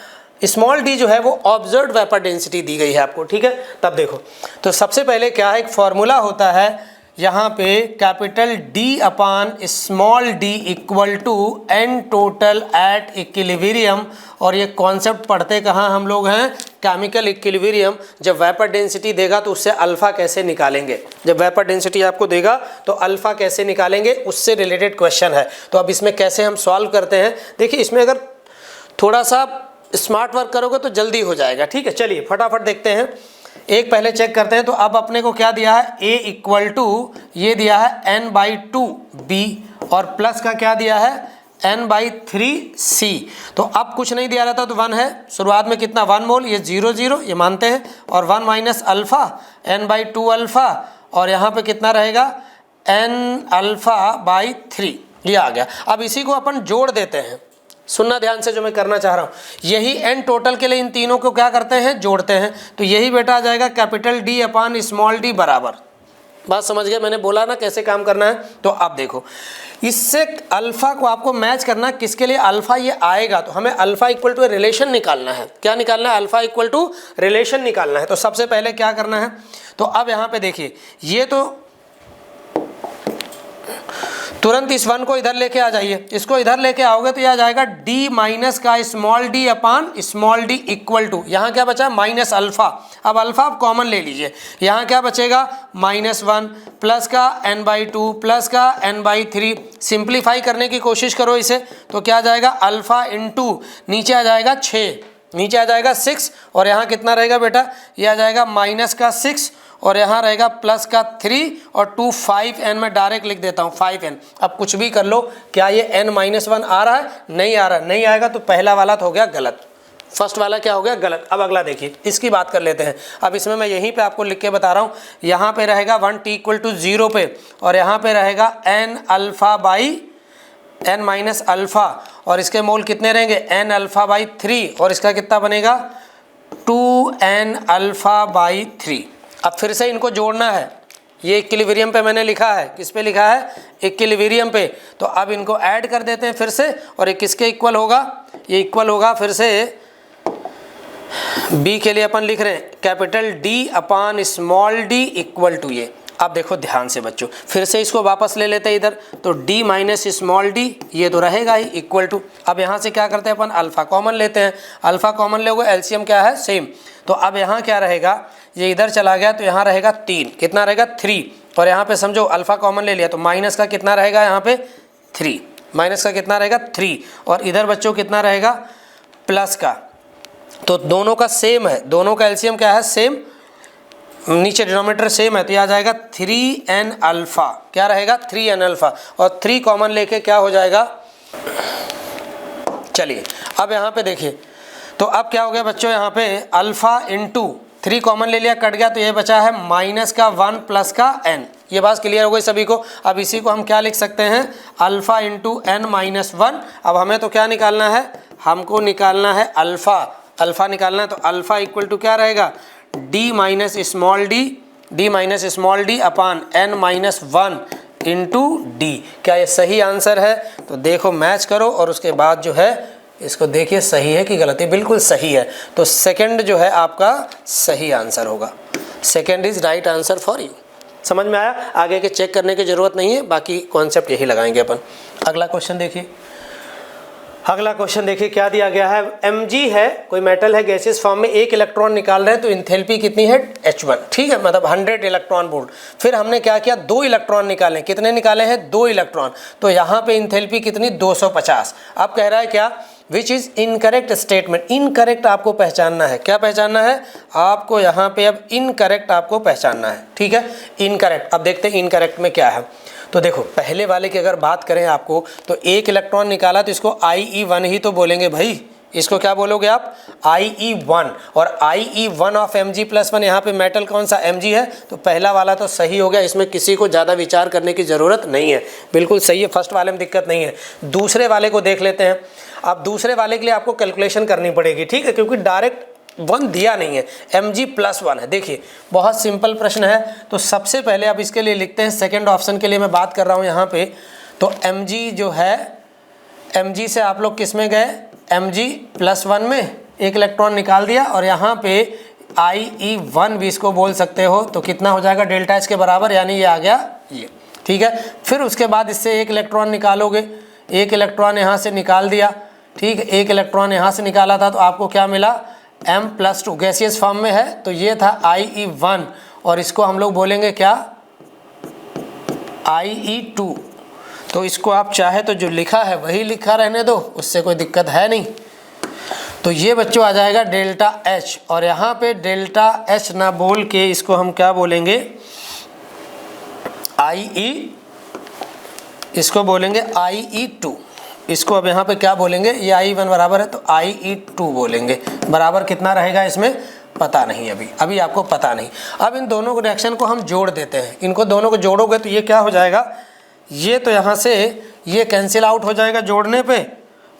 स्मॉल डी जो है वो ऑब्जर्व्ड वेपर डेंसिटी दी गई है आपको, ठीक है। तब देखो, तो सबसे पहले क्या है, एक फॉर्मूला होता है यहाँ पे capital D upon small d equal to n total at equilibrium, और ये कॉन्सेप्ट पढ़ते कहाँ हम लोग हैं, केमिकल इक्विलिब्रियम। जब वेपर डेंसिटी देगा तो उससे अल्फा कैसे निकालेंगे, जब वेपर डेंसिटी आपको देगा तो अल्फा कैसे निकालेंगे, उससे रिलेटेड क्वेश्चन है। तो अब इसमें कैसे हम सॉल्व करते हैं, देखिए इसमें अगर थोड़ा सा स्मार्ट वर्क करोगे तो जल्दी हो जाएगा, ठीक है। चलिए फटाफट देखते हैं, एक पहले चेक करते हैं। तो अब अपने को क्या दिया है, a इक्वल टू ये दिया है n/2 b और प्लस का क्या दिया है n/3 c। तो अब कुछ नहीं दिया रहता तो 1 है, शुरुआत में कितना 1 मोल, ये 0 0 ये मानते हैं, और 1 माइनस अल्फ़ा n/2 अल्फ़ा, और यहाँ पे कितना रहेगा n(α/3), ये आ गया। अब इसी को अपन जोड़ देते हैं, सुनना ध्यान से जो मैं करना चाह रहा हूँ, यही n टोटल के लिए इन तीनों को क्या करते हैं, जोड़ते हैं। तो यही बेटा आ जाएगा capital D upon small d बराबर, बात समझ गए, मैंने बोला ना कैसे काम करना है। तो अब देखो, इससे अल्फ़ा को आपको मैच करना, किसके लिए अल्फ़ा ये आएगा, तो हमें अल्फ़ा इक्वल टू रिलेशन निकालना है। क्या निकालना है, अल्फ़ा इक्वल टू रिलेशन निकालना है। तो सबसे पहले क्या करना है, तो अब यहाँ पे देखिए, ये तो तुरंत इस 1 को इधर लेके आ जाइए, इसको इधर लेके आओगे तो यह आ जाएगा d माइनस का small d upon small d equal to, यहाँ क्या बचा माइनस अल्फ़ा। अब अल्फ़ा आप कॉमन ले लीजिए, यहाँ क्या बचेगा -1 प्लस का n/2 प्लस का n/3। सिंप्लीफाई करने की कोशिश करो इसे, तो क्या आ जाएगा अल्फ़ा इंटू नीचे आ जाएगा 6, नीचे आ जाएगा 6, और यहाँ कितना रहेगा बेटा, ये आ जाएगा माइनस का 6 और यहाँ रहेगा प्लस का 3 और 2 5n, में डायरेक्ट लिख देता हूँ 5n। अब कुछ भी कर लो, क्या ये n-1 आ रहा है, नहीं आ रहा, नहीं आएगा तो पहला वाला तो हो गया गलत, फर्स्ट वाला क्या हो गया गलत। अब अगला देखिए, इसकी बात कर लेते हैं। अब इसमें मैं यहीं पे आपको लिख के बता रहा हूँ, यहाँ पे रहेगा 1t इक्वल टू 0 पे, और यहाँ पे रहेगा n(α/n-α), और इसके मोल कितने रहेंगे n(α/3), और इसका कितना बनेगा 2n(α/3). अब फिर से इनको जोड़ना है, ये इक्विलिब्रियम पे मैंने लिखा है, किस पे लिखा है इक्विलिब्रियम पे। तो अब इनको ऐड कर देते हैं फिर से, और ये किसके इक्वल होगा, ये इक्वल होगा फिर से b के लिए अपन लिख रहे हैं capital D upon small d equal to ये। अब देखो ध्यान से बच्चों, फिर से इसको वापस ले लेते हैं इधर, तो d माइनस स्मॉल d ये तो रहेगा ही इक्वल टू। अब यहाँ से क्या करते हैं अपन, अल्फ़ा कॉमन लेते हैं, अल्फ़ा कॉमन लोगे एलसीएम क्या है सेम। तो अब यहाँ क्या रहेगा, ये इधर चला गया तो यहाँ रहेगा 3, कितना रहेगा 3, और यहाँ पे समझो अल्फ़ा कॉमन ले लिया तो माइनस का कितना रहेगा यहाँ पे 3, माइनस का कितना रहेगा 3, और इधर बच्चों कितना रहेगा प्लस का। तो दोनों का सेम है, दोनों का एलसीएम क्या है सेम, नीचे डिनोमिनेटर सेम है, तो यह आ जाएगा 3n अल्फ़ा, क्या रहेगा 3n अल्फ़ा, और 3 कॉमन लेके क्या हो जाएगा। चलिए अब यहाँ पे देखिए, तो अब क्या हो गया बच्चों, यहाँ पे अल्फ़ा इंटू 3 कॉमन ले लिया, कट गया, तो ये बचा है माइनस का 1 प्लस का n। ये बात क्लियर हो गई सभी को। अब इसी को हम क्या लिख सकते हैं, अल्फ़ा इंटू n-1। अब हमें तो क्या निकालना है, हमको निकालना है अल्फ़ा, अल्फ़ा निकालना है। तो अल्फ़ा इक्वल टू क्या रहेगा d माइनस स्मॉल d अपान n-1 इंटू d। क्या ये सही आंसर है, तो देखो मैच करो और उसके बाद जो है इसको देखिए सही है कि गलत है, बिल्कुल सही है। तो सेकंड जो है आपका सही आंसर होगा, second is right answer for you. समझ में आया, आगे के चेक करने की ज़रूरत नहीं है, बाकी कॉन्सेप्ट यही लगाएंगे अपन। अगला क्वेश्चन देखिए, अगला क्वेश्चन देखिए क्या दिया गया है, Mg है, कोई मेटल है गैसियस फॉर्म में, 1 इलेक्ट्रॉन निकाल रहे हैं, तो इंथैल्पी कितनी है H1, ठीक है, मतलब 100 इलेक्ट्रॉन वोल्ट। फिर हमने क्या किया, 2 इलेक्ट्रॉन निकाले, कितने निकाले हैं 2 इलेक्ट्रॉन, तो यहाँ पे इंथैल्पी कितनी 250। अब कह रहा है क्या, which is incorrect statement, incorrect आपको पहचानना है, क्या पहचानना है आपको, यहाँ पे अब इनकरेक्ट आपको पहचानना है, ठीक है, इनकरेक्ट। अब देखते हैं इनकरेक्ट में क्या है। तो देखो पहले वाले की अगर बात करें आपको, तो 1 इलेक्ट्रॉन निकाला तो इसको IE1 ही तो बोलेंगे भाई, इसको क्या बोलोगे आप IE1, और IE1 ऑफ Mg+1, यहाँ पे मेटल कौन सा Mg है, तो पहला वाला तो सही हो गया, इसमें किसी को ज़्यादा विचार करने की ज़रूरत नहीं है, बिल्कुल सही है, फर्स्ट वाले में दिक्कत नहीं है। दूसरे वाले को देख लेते हैं। अब दूसरे वाले के लिए आपको कैलकुलेशन करनी पड़ेगी, ठीक है, क्योंकि डायरेक्ट 1 दिया नहीं है, Mg+1 है। देखिए बहुत सिंपल प्रश्न है, तो सबसे पहले अब इसके लिए लिखते हैं, सेकेंड ऑप्शन के लिए मैं बात कर रहा हूँ यहाँ पे, तो Mg जो है, Mg से आप लोग किस में गए, Mg+1 में एक इलेक्ट्रॉन निकाल दिया, और यहाँ पे IE1 भी इसको बोल सकते हो, तो कितना हो जाएगा डेल्टा H के बराबर, यानी ये आ गया ये, ठीक है। फिर उसके बाद इससे एक इलेक्ट्रॉन निकालोगे, एक इलेक्ट्रॉन यहाँ से निकाल दिया, ठीक है, एक इलेक्ट्रॉन यहाँ से निकाला था, तो आपको क्या मिला, M+2 गैसियस फॉर्म में है, तो ये था IE1, और इसको हम लोग बोलेंगे क्या, IE2। तो इसको आप चाहे तो जो लिखा है वही लिखा रहने दो, उससे कोई दिक्कत है नहीं। तो ये बच्चों आ जाएगा डेल्टा H, और यहाँ पे डेल्टा H ना बोल के इसको हम क्या बोलेंगे, IE, इसको बोलेंगे IE2। इसको अब यहाँ पे क्या बोलेंगे, ये IE1 बराबर है तो IE2 बोलेंगे। बराबर कितना रहेगा इसमें पता नहीं, अभी आपको पता नहीं। अब इन दोनों रिएक्शन को हम जोड़ देते हैं, इनको दोनों को जोड़ोगे तो ये क्या हो जाएगा, ये तो यहाँ से ये कैंसिल आउट हो जाएगा जोड़ने पे,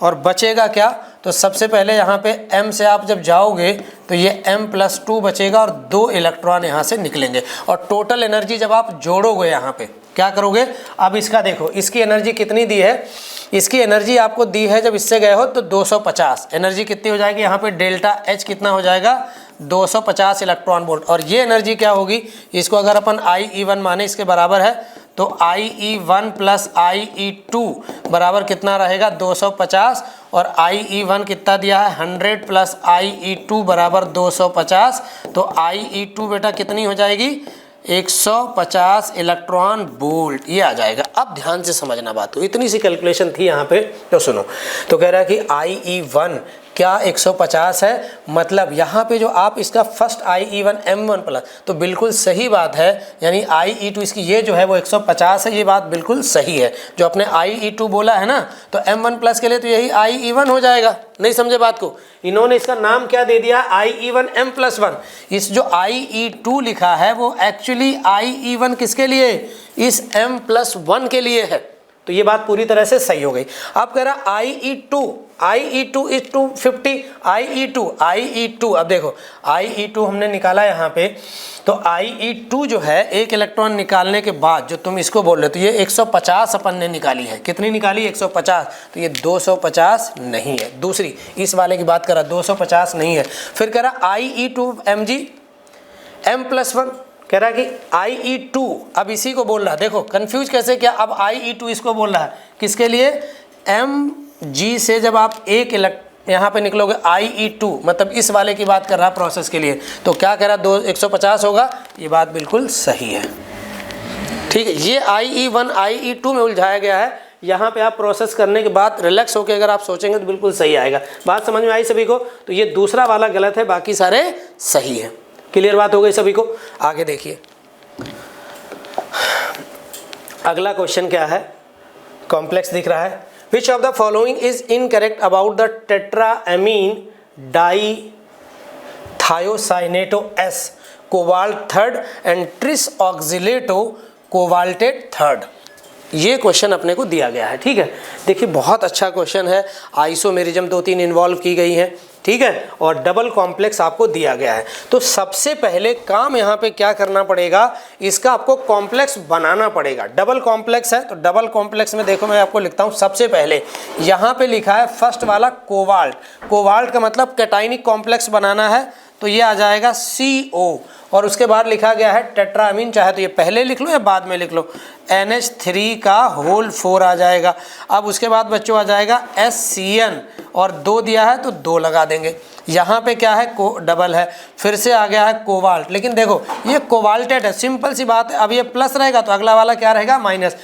और बचेगा क्या, तो सबसे पहले यहाँ पे M से आप जब जाओगे तो ये M+2 बचेगा, और 2 इलेक्ट्रॉन यहाँ से निकलेंगे, और टोटल एनर्जी जब आप जोड़ोगे यहाँ पे क्या करोगे, अब इसका देखो, इसकी एनर्जी कितनी दी है, इसकी एनर्जी आपको दी है जब इससे गए हो तो 250, एनर्जी कितनी हो जाएगी, यहाँ पे डेल्टा H कितना हो जाएगा, 250 इलेक्ट्रॉन वोल्ट, और ये एनर्जी क्या होगी, इसको अगर अपन IE1 माने इसके बराबर है, तो IE1 प्लस IE2 बराबर कितना रहेगा 250, और IE1 कितना दिया है 100 प्लस IE2 बराबर 250, तो IE2 बेटा कितनी हो जाएगी 150 इलेक्ट्रॉन वोल्ट, ये आ जाएगा। अब ध्यान से समझना बात को, इतनी सी कैलकुलेशन थी यहाँ पे, तो सुनो, तो कह रहा है कि IE1 क्या 150 है, मतलब यहाँ पे जो आप इसका फर्स्ट IE1 M1 प्लस, तो बिल्कुल सही बात है, यानी IE2 इसकी ये जो है वो 150 है, ये बात बिल्कुल सही है। जो आपने IE2 बोला है ना, तो M1 प्लस के लिए तो यही IE1 हो जाएगा। नहीं समझे बात को, इन्होंने इसका नाम क्या दे दिया, IE1 M+1। इस जो IE2 लिखा है वो एक्चुअली IE1 किसके लिए, इस M+1 के लिए है। तो ये बात पूरी तरह से सही हो गई। अब कह रहा IE2 इज 250, IE2 अब देखो IE2 हमने निकाला यहाँ पे, तो IE2 जो है एक इलेक्ट्रॉन निकालने के बाद जो तुम इसको बोल रहे हो, तो ये 150 अपन ने निकाली है, कितनी निकाली 150, तो ये 250 नहीं है। दूसरी इस वाले की बात करा, 250 नहीं है। फिर कह रहा IE2 Mg M+1, कह रहा है कि IE2, अब इसी को बोल रहा है, देखो कंफ्यूज कैसे किया, अब IE2 इसको बोल रहा है किसके लिए, Mg से जब आप एक यहाँ पे निकलोगे IE2, मतलब इस वाले की बात कर रहा प्रोसेस के लिए, तो क्या कह रहा 150 होगा, ये बात बिल्कुल सही है। ठीक है, ये IE1 IE2 में उलझाया गया है। यहाँ पे आप प्रोसेस करने के बाद रिलैक्स होकर अगर आप सोचेंगे तो बिल्कुल सही आएगा। बात समझ में आई सभी को, तो ये दूसरा वाला गलत है, बाकी सारे सही है। क्लियर बात हो गई सभी को। आगे देखिए अगला क्वेश्चन क्या है, कॉम्प्लेक्स दिख रहा है। Which of the following is incorrect about the tetraamine dithiocyanato S cobalt third and trisoxylato cobaltate third? ये क्वेश्चन अपने को दिया गया है। ठीक है, देखिए बहुत अच्छा क्वेश्चन है, आइसोमेरिज्म 2-3 इन्वॉल्व की गई है। ठीक है, और डबल कॉम्प्लेक्स आपको दिया गया है। तो सबसे पहले काम यहाँ पे क्या करना पड़ेगा, इसका आपको कॉम्प्लेक्स बनाना पड़ेगा। डबल कॉम्प्लेक्स है, तो डबल कॉम्प्लेक्स में देखो मैं आपको लिखता हूँ। सबसे पहले यहाँ पे लिखा है फर्स्ट वाला कोबाल्ट, कोबाल्ट का मतलब कैटाइनिक कॉम्प्लेक्स बनाना है, तो ये आ जाएगा CO, और उसके बाद लिखा गया है टेट्रामीन, चाहे तो ये पहले लिख लो या बाद में लिख लो, NH3 का होल 4 आ जाएगा। अब उसके बाद बच्चों आ जाएगा SCN, और 2 दिया है तो 2 लगा देंगे। यहाँ पे क्या है, डबल है, फिर से आ गया है कोबाल्ट, लेकिन देखो ये कोबाल्टेट है, सिंपल सी बात है। अब ये प्लस रहेगा तो अगला वाला क्या रहेगा, माइनस।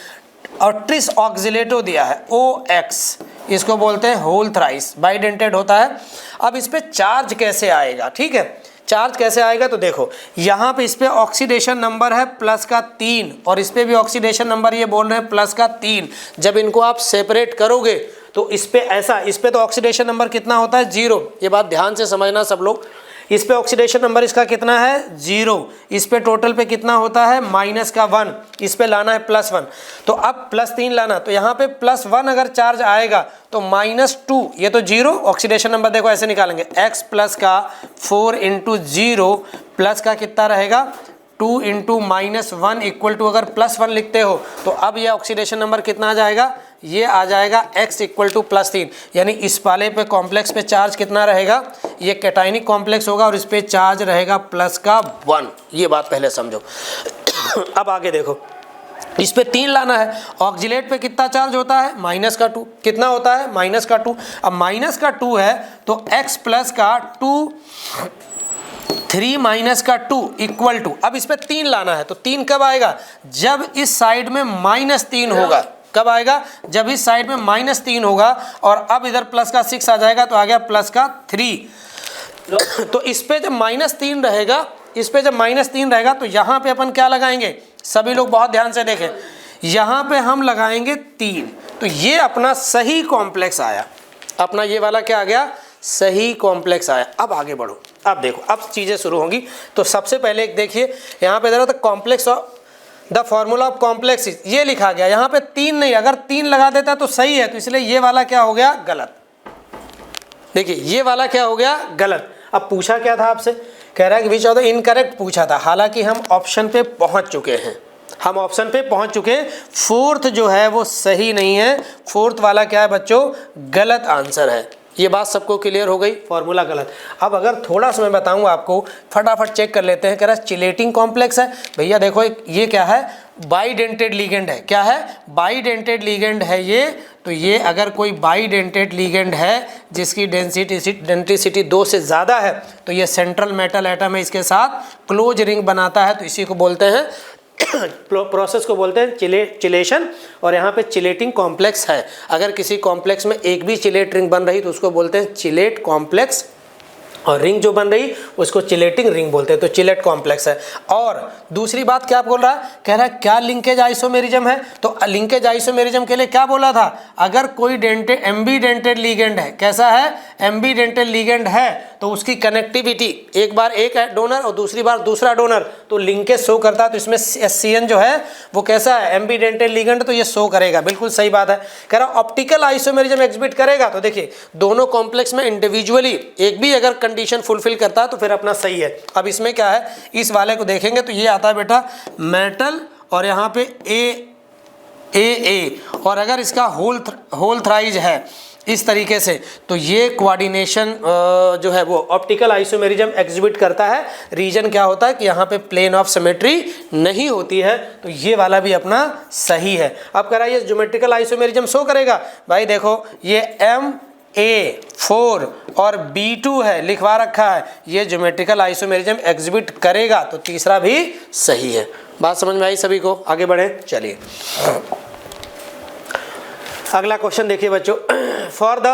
और ट्रिस ऑक्सिलेटो दिया है OX, इसको बोलते हैं होल थ्राइस, बाइडेंटेड होता है। अब इस पे चार्ज कैसे आएगा, ठीक है, चार्ज कैसे आएगा, तो देखो यहाँ पे इस पे ऑक्सीडेशन नंबर है +3, और इस पे भी ऑक्सीडेशन नंबर ये बोल रहे हैं +3। जब इनको आप सेपरेट करोगे तो इस पे ऐसा, इस पे तो ऑक्सीडेशन नंबर कितना होता है 0, ये बात ध्यान से समझना सब लोग। इस पे ऑक्सीडेशन नंबर इसका कितना है 0, इस पे टोटल पे कितना होता है -1, इस पे लाना है +1, तो अब +3 लाना, तो यहाँ पे +1 अगर चार्ज आएगा तो -2, ये तो 0, ऑक्सीडेशन नंबर देखो ऐसे निकालेंगे, x प्लस का 4 × 0 प्लस का कितना रहेगा 2 इंटू -1 इक्वल टू अगर +1 लिखते हो तो अब ये ऑक्सीडेशन नंबर कितना आ जाएगा, ये आ जाएगा x इक्वल टू +3, यानी इस वाले पे कॉम्प्लेक्स पे चार्ज कितना रहेगा, ये कैटायनिक कॉम्प्लेक्स होगा और इस पे चार्ज रहेगा +1। ये बात पहले समझो। अब आगे देखो, इस पे 3 लाना है, ऑक्जिलेट पे कितना चार्ज होता है, -2, कितना होता है, -2। अब -2 है तो x प्लस का 2 3 माइनस का 2 इक्वल टू, अब इस पे 3 लाना है तो 3 कब आएगा, जब इस साइड में -3 होगा। कब आएगा, जब इस साइड में -3 होगा और अब इधर प्लस का 6 आ जाएगा तो आ गया प्लस का 3। तो इस पे जब -3 रहेगा, इस पे जब -3 रहेगा तो यहाँ पे अपन क्या लगाएंगे, सभी लोग बहुत ध्यान से देखें, यहाँ पे हम लगाएंगे 3। तो ये अपना सही कॉम्प्लेक्स आया, अपना ये वाला क्या आ गया, सही कॉम्प्लेक्स आया। अब आगे बढ़ो, अब देखो अब चीज़ें शुरू होंगी। तो सबसे पहले एक देखिए यहाँ पे देखो, तो complex of the formula of complex ये लिखा गया, यहाँ पे 3 नहीं, अगर 3 लगा देता तो सही है, तो इसलिए ये वाला क्या हो गया, गलत। देखिए ये वाला क्या हो गया, गलत। अब पूछा क्या था आपसे, कह रहा है कि विच ऑफ द इनकरेक्ट पूछा था, हालांकि हम ऑप्शन पे पहुंच चुके हैं, हम ऑप्शन पे पहुंच चुके हैं। फोर्थ जो है वो सही नहीं है, फोर्थ वाला क्या है बच्चों, गलत आंसर है। ये बात सबको क्लियर हो गई, फॉर्मूला गलत। अब अगर थोड़ा सा मैं बताऊं आपको, फटाफट चेक कर लेते हैं। कह रहा है चिलेटिंग कॉम्प्लेक्स है, भैया देखो ये क्या है, बाईडेंटेड लिगेंड है। क्या है, बाईडेंटेड लिगेंड है ये। तो ये अगर कोई बाईडेंटेड लिगेंड है जिसकी डेंसिटी 2 से ज़्यादा है तो ये सेंट्रल मेटल एटम है, इसके साथ क्लोज रिंग बनाता है, तो इसी को बोलते हैं प्रोसेस को बोलते हैं चिलेशन। और यहाँ पे चिलेटिंग कॉम्प्लेक्स है। अगर किसी कॉम्प्लेक्स में एक भी चिलेट रिंग बन रही तो उसको बोलते हैं चिलेट कॉम्प्लेक्स, और रिंग जो बन रही उसको चिलेटिंग रिंग बोलते हैं, तो चिलेट कॉम्प्लेक्स है। और दूसरी बात क्या बोल रहा है, कह रहा है क्या लिंकेज आइसोमेरिज्म है, तो लिंकेज आइसोमेरिज्म के लिए क्या बोला था, अगर कोई एम्बीडेंटेड लिगेंड है, कैसा है, एम्बीडेंटेड लिगेंड है, तो उसकी कनेक्टिविटी एक बार एक है डोनर और दूसरी बार दूसरा डोनर, तो लिंकेज शो करता है। तो इसमें SCN जो है वो कैसा है, एम्बीडेंटेड लिगेंड, तो ये शो करेगा, बिल्कुल सही बात है। कह रहा ऑप्टिकल आइसोमेरिज्म एग्जिबिट करेगा, तो देखिए दोनों कॉम्प्लेक्स में इंडिविजुअली एक भी अगर कंडीशन फुलफिल करता है तो फिर अपना सही है। अब इसमें क्या है, इस वाले को देखेंगे तो ये आता है बेटा मेटल और यहाँ पे ए, और अगर इसका होल थ्राइज है इस तरीके से, तो ये कोऑर्डिनेशन जो है वो ऑप्टिकल आइसोमेरिज्म एग्जिबिट करता है। रीजन क्या होता है कि यहाँ पे प्लेन ऑफ सिमेट्री नहीं होती है, तो ये वाला भी अपना सही है। अब कह रहा है ये ज्योमेट्रिकल आइसोमेरिज्म शो करेगा, भाई देखो ये MA4 और B2 है, लिखवा रखा है, ये ज्योमेट्रिकल आइसोमेरिज्म एग्जिबिट करेगा, तो तीसरा भी सही है। बात समझ में आई सभी को, आगे बढ़े चलिए। अगला क्वेश्चन देखिए बच्चों, for the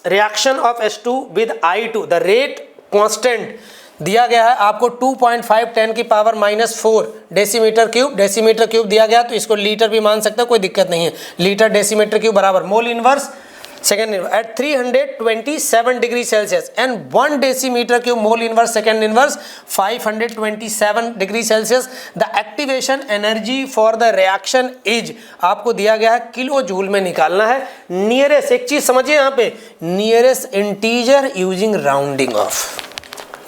reaction of H2 with I2 the rate constant दिया गया है आपको 2.5 10 की पावर -4 डेसीमीटर क्यूब दिया गया, तो इसको लीटर भी मान सकते हो, कोई दिक्कत नहीं है। लीटर डेसीमीटर क्यूब बराबर mole inverse second inverse at 327 degree Celsius and 1 decimetre cube mole inverse second inverse 527 degree Celsius. The activation energy for the reaction is, आपको दिया गया है किलो जूल में निकालना है। नियरेस्ट, एक चीज समझिए यहाँ पे, nearest integer using rounding off,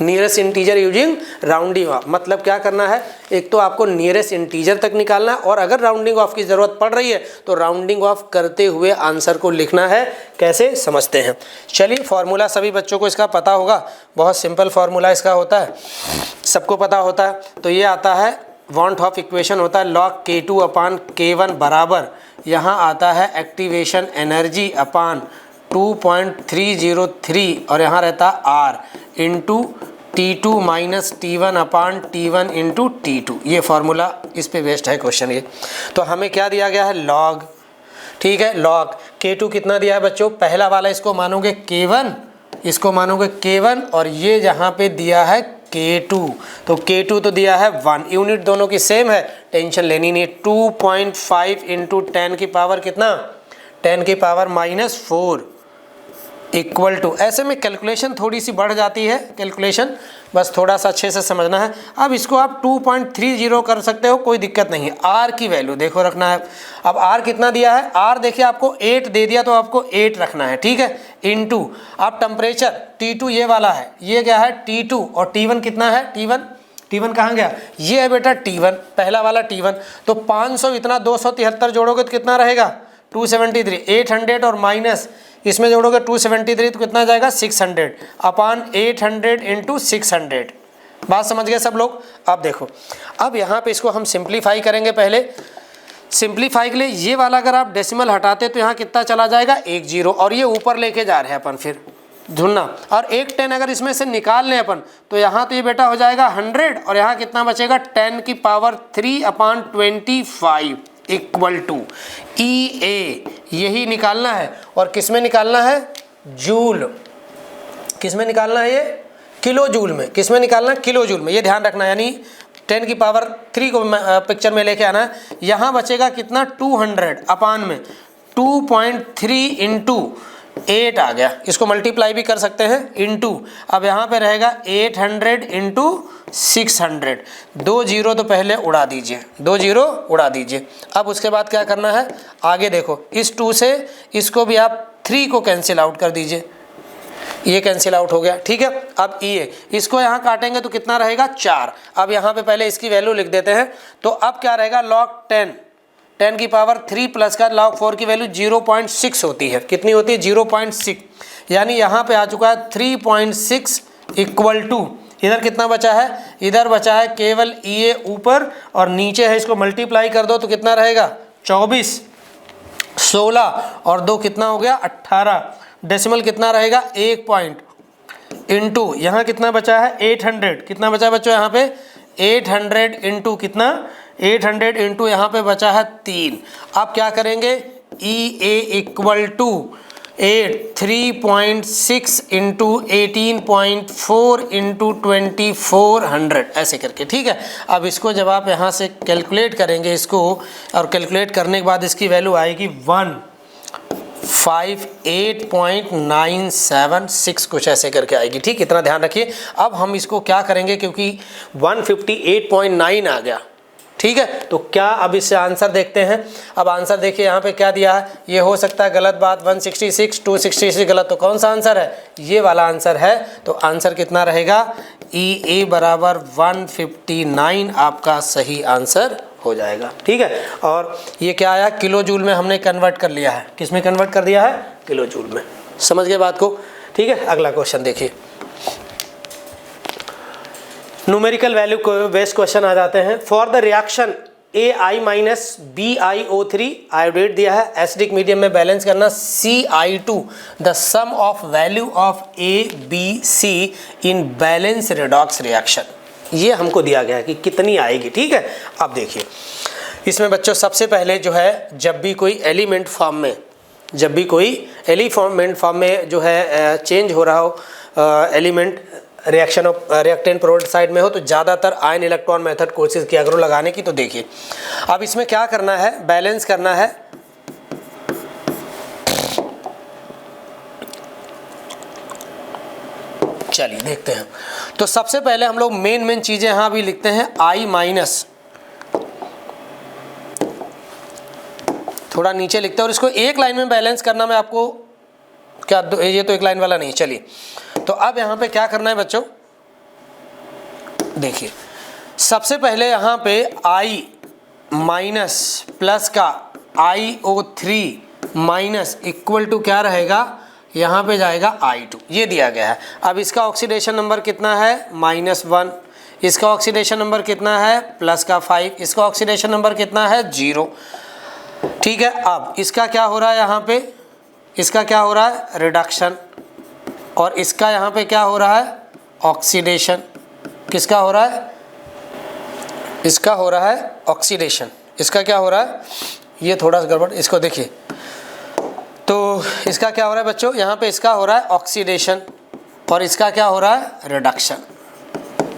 nearest integer using rounding off, मतलब क्या करना है, एक तो आपको नियरेस्ट इंटीजर तक निकालना है, और अगर राउंडिंग ऑफ की ज़रूरत पड़ रही है तो राउंडिंग ऑफ करते हुए आंसर को लिखना है। कैसे समझते हैं, चलिए फॉर्मूला सभी बच्चों को इसका पता होगा, बहुत सिंपल फार्मूला इसका होता है, सबको पता होता है। तो ये आता है वांट ऑफ इक्वेशन होता है log K2 अपान K1 बराबर, यहाँ आता है एक्टिवेशन एनर्जी अपान 2.303 और यहाँ रहता R into T2 minus T1 अपान T1 इंटू T2। ये फार्मूला इस पे बेस्ड है क्वेश्चन ये। तो हमें क्या दिया गया है, लॉग, ठीक है, लॉग K2 कितना दिया है बच्चों, पहला वाला इसको मानोगे K1, इसको मानोगे K1, और ये जहाँ पे दिया है K2, तो K2 तो दिया है 1, यूनिट दोनों की सेम है, टेंशन लेनी नहीं। 2.5 इंटू 10 की पावर कितना, 10 की पावर -4 इक्वल टू, ऐसे में कैलकुलेशन थोड़ी सी बढ़ जाती है, कैलकुलेशन बस थोड़ा सा अच्छे से समझना है। अब इसको आप 2.30 कर सकते हो, कोई दिक्कत नहीं है। आर की वैल्यू देखो रखना है, अब आर कितना दिया है, आर देखिए आपको 8 दे दिया तो आपको 8 रखना है, ठीक है, इनटू आप टेम्परेचर T2 ये वाला है, ये क्या है T2, और T1 कितना है, T1 T1 कहाँ गया, ये है बेटा T1, पहला वाला T1। तो 500 इतना 273 जोड़ोगे तो कितना रहेगा 273, 800 और माइनस इसमें जोड़ोगे 273 तो कितना जाएगा 600 अपॉन 800 इंटू 600। बात समझ गए सब लोग। अब देखो, अब यहाँ पे इसको हम सिंप्लीफाई करेंगे। पहले सिंप्लीफाई के लिए ये वाला अगर आप डेसिमल हटाते तो यहाँ कितना चला जाएगा 1 0, और ये ऊपर लेके जा रहे हैं अपन फिर ढूंढना, और एक 10 अगर इसमें से निकाल लें अपन तो यहाँ तो ये बेटा हो जाएगा 100, और यहाँ कितना बचेगा 10 की power 3 upon 25 equal to EA, यही निकालना है। और किस में निकालना है, जूल, किस में निकालना है, ये किलो जूल में, किस में निकालना है, किलो जूल में, ये ध्यान रखना। यानी 10 की पावर 3 को पिक्चर में लेके आना है। यहाँ बचेगा कितना 200 अपान में 2.3 इंटू 8 आ गया, इसको मल्टीप्लाई भी कर सकते हैं इंटू, अब यहाँ पे रहेगा 800 इंटू 600, 2 0 तो पहले उड़ा दीजिए, 2 0 उड़ा दीजिए। अब उसके बाद क्या करना है, आगे देखो, इस 2 से इसको भी आप 3 को कैंसिल आउट कर दीजिए, ये कैंसिल आउट हो गया, ठीक है। अब ये इसको यहाँ काटेंगे तो कितना रहेगा 4। अब यहाँ पे पहले इसकी वैल्यू लिख देते हैं, तो अब क्या रहेगा log 10 की पावर 3 प्लस का log 4 की वैल्यू 0.6 होती है, कितनी होती है 0.6, यानी यहाँ पे आ चुका है 3.6 इक्वल टू, इधर कितना बचा है, इधर बचा है केवल EA ऊपर और नीचे है, इसको मल्टीप्लाई कर दो तो कितना रहेगा 24, 16 और 2 कितना हो गया 18, डेसिमल कितना रहेगा 1 पॉइंट इंटू यहाँ कितना बचा है 800, कितना बचा है बच्चों यहाँ पे 800 इंटू कितना 800 इंटू यहाँ पे बचा है 3। अब क्या करेंगे EA equal to 3.6 into 18.4 into 2400 ऐसे करके, ठीक है। अब इसको जब आप यहाँ से कैलकुलेट करेंगे इसको, और कैलकुलेट करने के बाद इसकी वैल्यू आएगी 158.976 कुछ ऐसे करके आएगी, ठीक, इतना ध्यान रखिए। अब हम इसको क्या करेंगे, क्योंकि 158.9 आ गया, ठीक है, तो क्या अब इससे आंसर देखते हैं। अब आंसर देखिए यहाँ पे क्या दिया है, ये हो सकता है गलत बात, 166 266 गलत, तो कौन सा आंसर है, ये वाला आंसर है। तो आंसर कितना रहेगा EA बराबर 159 आपका सही आंसर हो जाएगा, ठीक है। और ये क्या आया, किलो जूल में हमने कन्वर्ट कर लिया है, किस में कन्वर्ट कर दिया है, किलो जूल में। समझ गए बात को, ठीक है। अगला क्वेश्चन देखिए, न्यूमेरिकल वैल्यू बेस्ड क्वेश्चन आ जाते हैं। For the reaction AI minus BiO3 iodate दिया है, एसिडिक मीडियम में बैलेंस करना CI2, the sum of value of ABC in balance redox reaction, ये हमको दिया गया है कि कितनी आएगी, ठीक है। अब देखिए इसमें बच्चों सबसे पहले जो है, जब भी कोई एलिमेंट फॉर्म में, जब भी कोई एलिमेंट फॉर्म में जो है चेंज हो रहा हो element, reaction of reactant product side में हो, तो ज़्यादातर आयन इलेक्ट्रॉन मेथड कोशिश किया करो लगाने की। तो देखिए अब इसमें क्या करना है, बैलेंस करना है। चलिए देखते हैं। तो सबसे पहले हम लोग मेन चीज़ें यहाँ भी लिखते हैं I माइनस, थोड़ा नीचे लिखते हैं, और इसको एक लाइन में बैलेंस करना मैं आपको क्या, ये तो एक लाइन वाला नहीं, चलिए। तो अब यहाँ पे क्या करना है बच्चों, देखिए सबसे पहले यहाँ पे I माइनस प्लस का IO3 माइनस इक्वल टू क्या रहेगा, यहाँ पे जाएगा I2, ये दिया गया है। अब इसका ऑक्सीडेशन नंबर कितना है -1, इसका ऑक्सीडेशन नंबर कितना है प्लस का 5, इसका ऑक्सीडेशन नंबर कितना है 0, ठीक है। अब इसका क्या हो रहा है, यहाँ पे इसका क्या हो रहा है रिडक्शन, और इसका यहाँ पे क्या हो रहा है ऑक्सीडेशन, किसका हो रहा है, इसका हो रहा है ऑक्सीडेशन, इसका क्या हो रहा है, ये थोड़ा सा गड़बड़, इसको देखिए। तो इसका क्या हो रहा है बच्चों, यहाँ पे इसका हो रहा है ऑक्सीडेशन और इसका क्या हो रहा है रिडक्शन,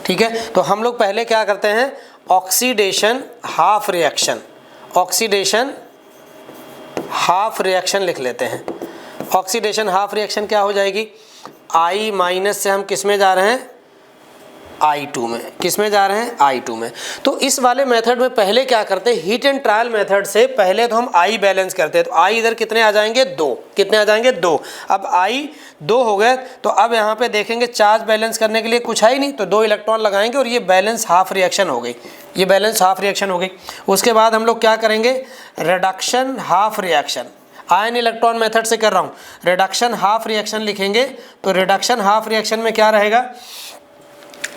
ठीक है। तो हम लोग पहले क्या करते हैं, oxidation half reaction, oxidation half reaction लिख लेते हैं। ऑक्सीडेशन हाफ रिएक्शन क्या हो जाएगी, I माइनस से हम किस में जा रहे हैं I2 में। किस में जा रहे हैं? I2 में। तो इस वाले मेथड में पहले क्या करते हैं, हीट एंड ट्रायल मेथड से पहले तो हम I बैलेंस करते हैं। तो I इधर कितने आ जाएंगे? 2। कितने आ जाएंगे? 2। अब I 2 हो गए तो अब यहाँ पे देखेंगे चार्ज बैलेंस करने के लिए कुछ है ही नहीं, तो 2 इलेक्ट्रॉन लगाएंगे और ये बैलेंस हाफ रिएक्शन हो गई। ये बैलेंस हाफ रिएक्शन हो गई। उसके बाद हम लोग क्या करेंगे? Reduction half reaction, ion electron method से कर रहा हूँ। रिडक्शन हाफ रिएक्शन लिखेंगे तो रिडक्शन हाफ रिएक्शन में क्या रहेगा?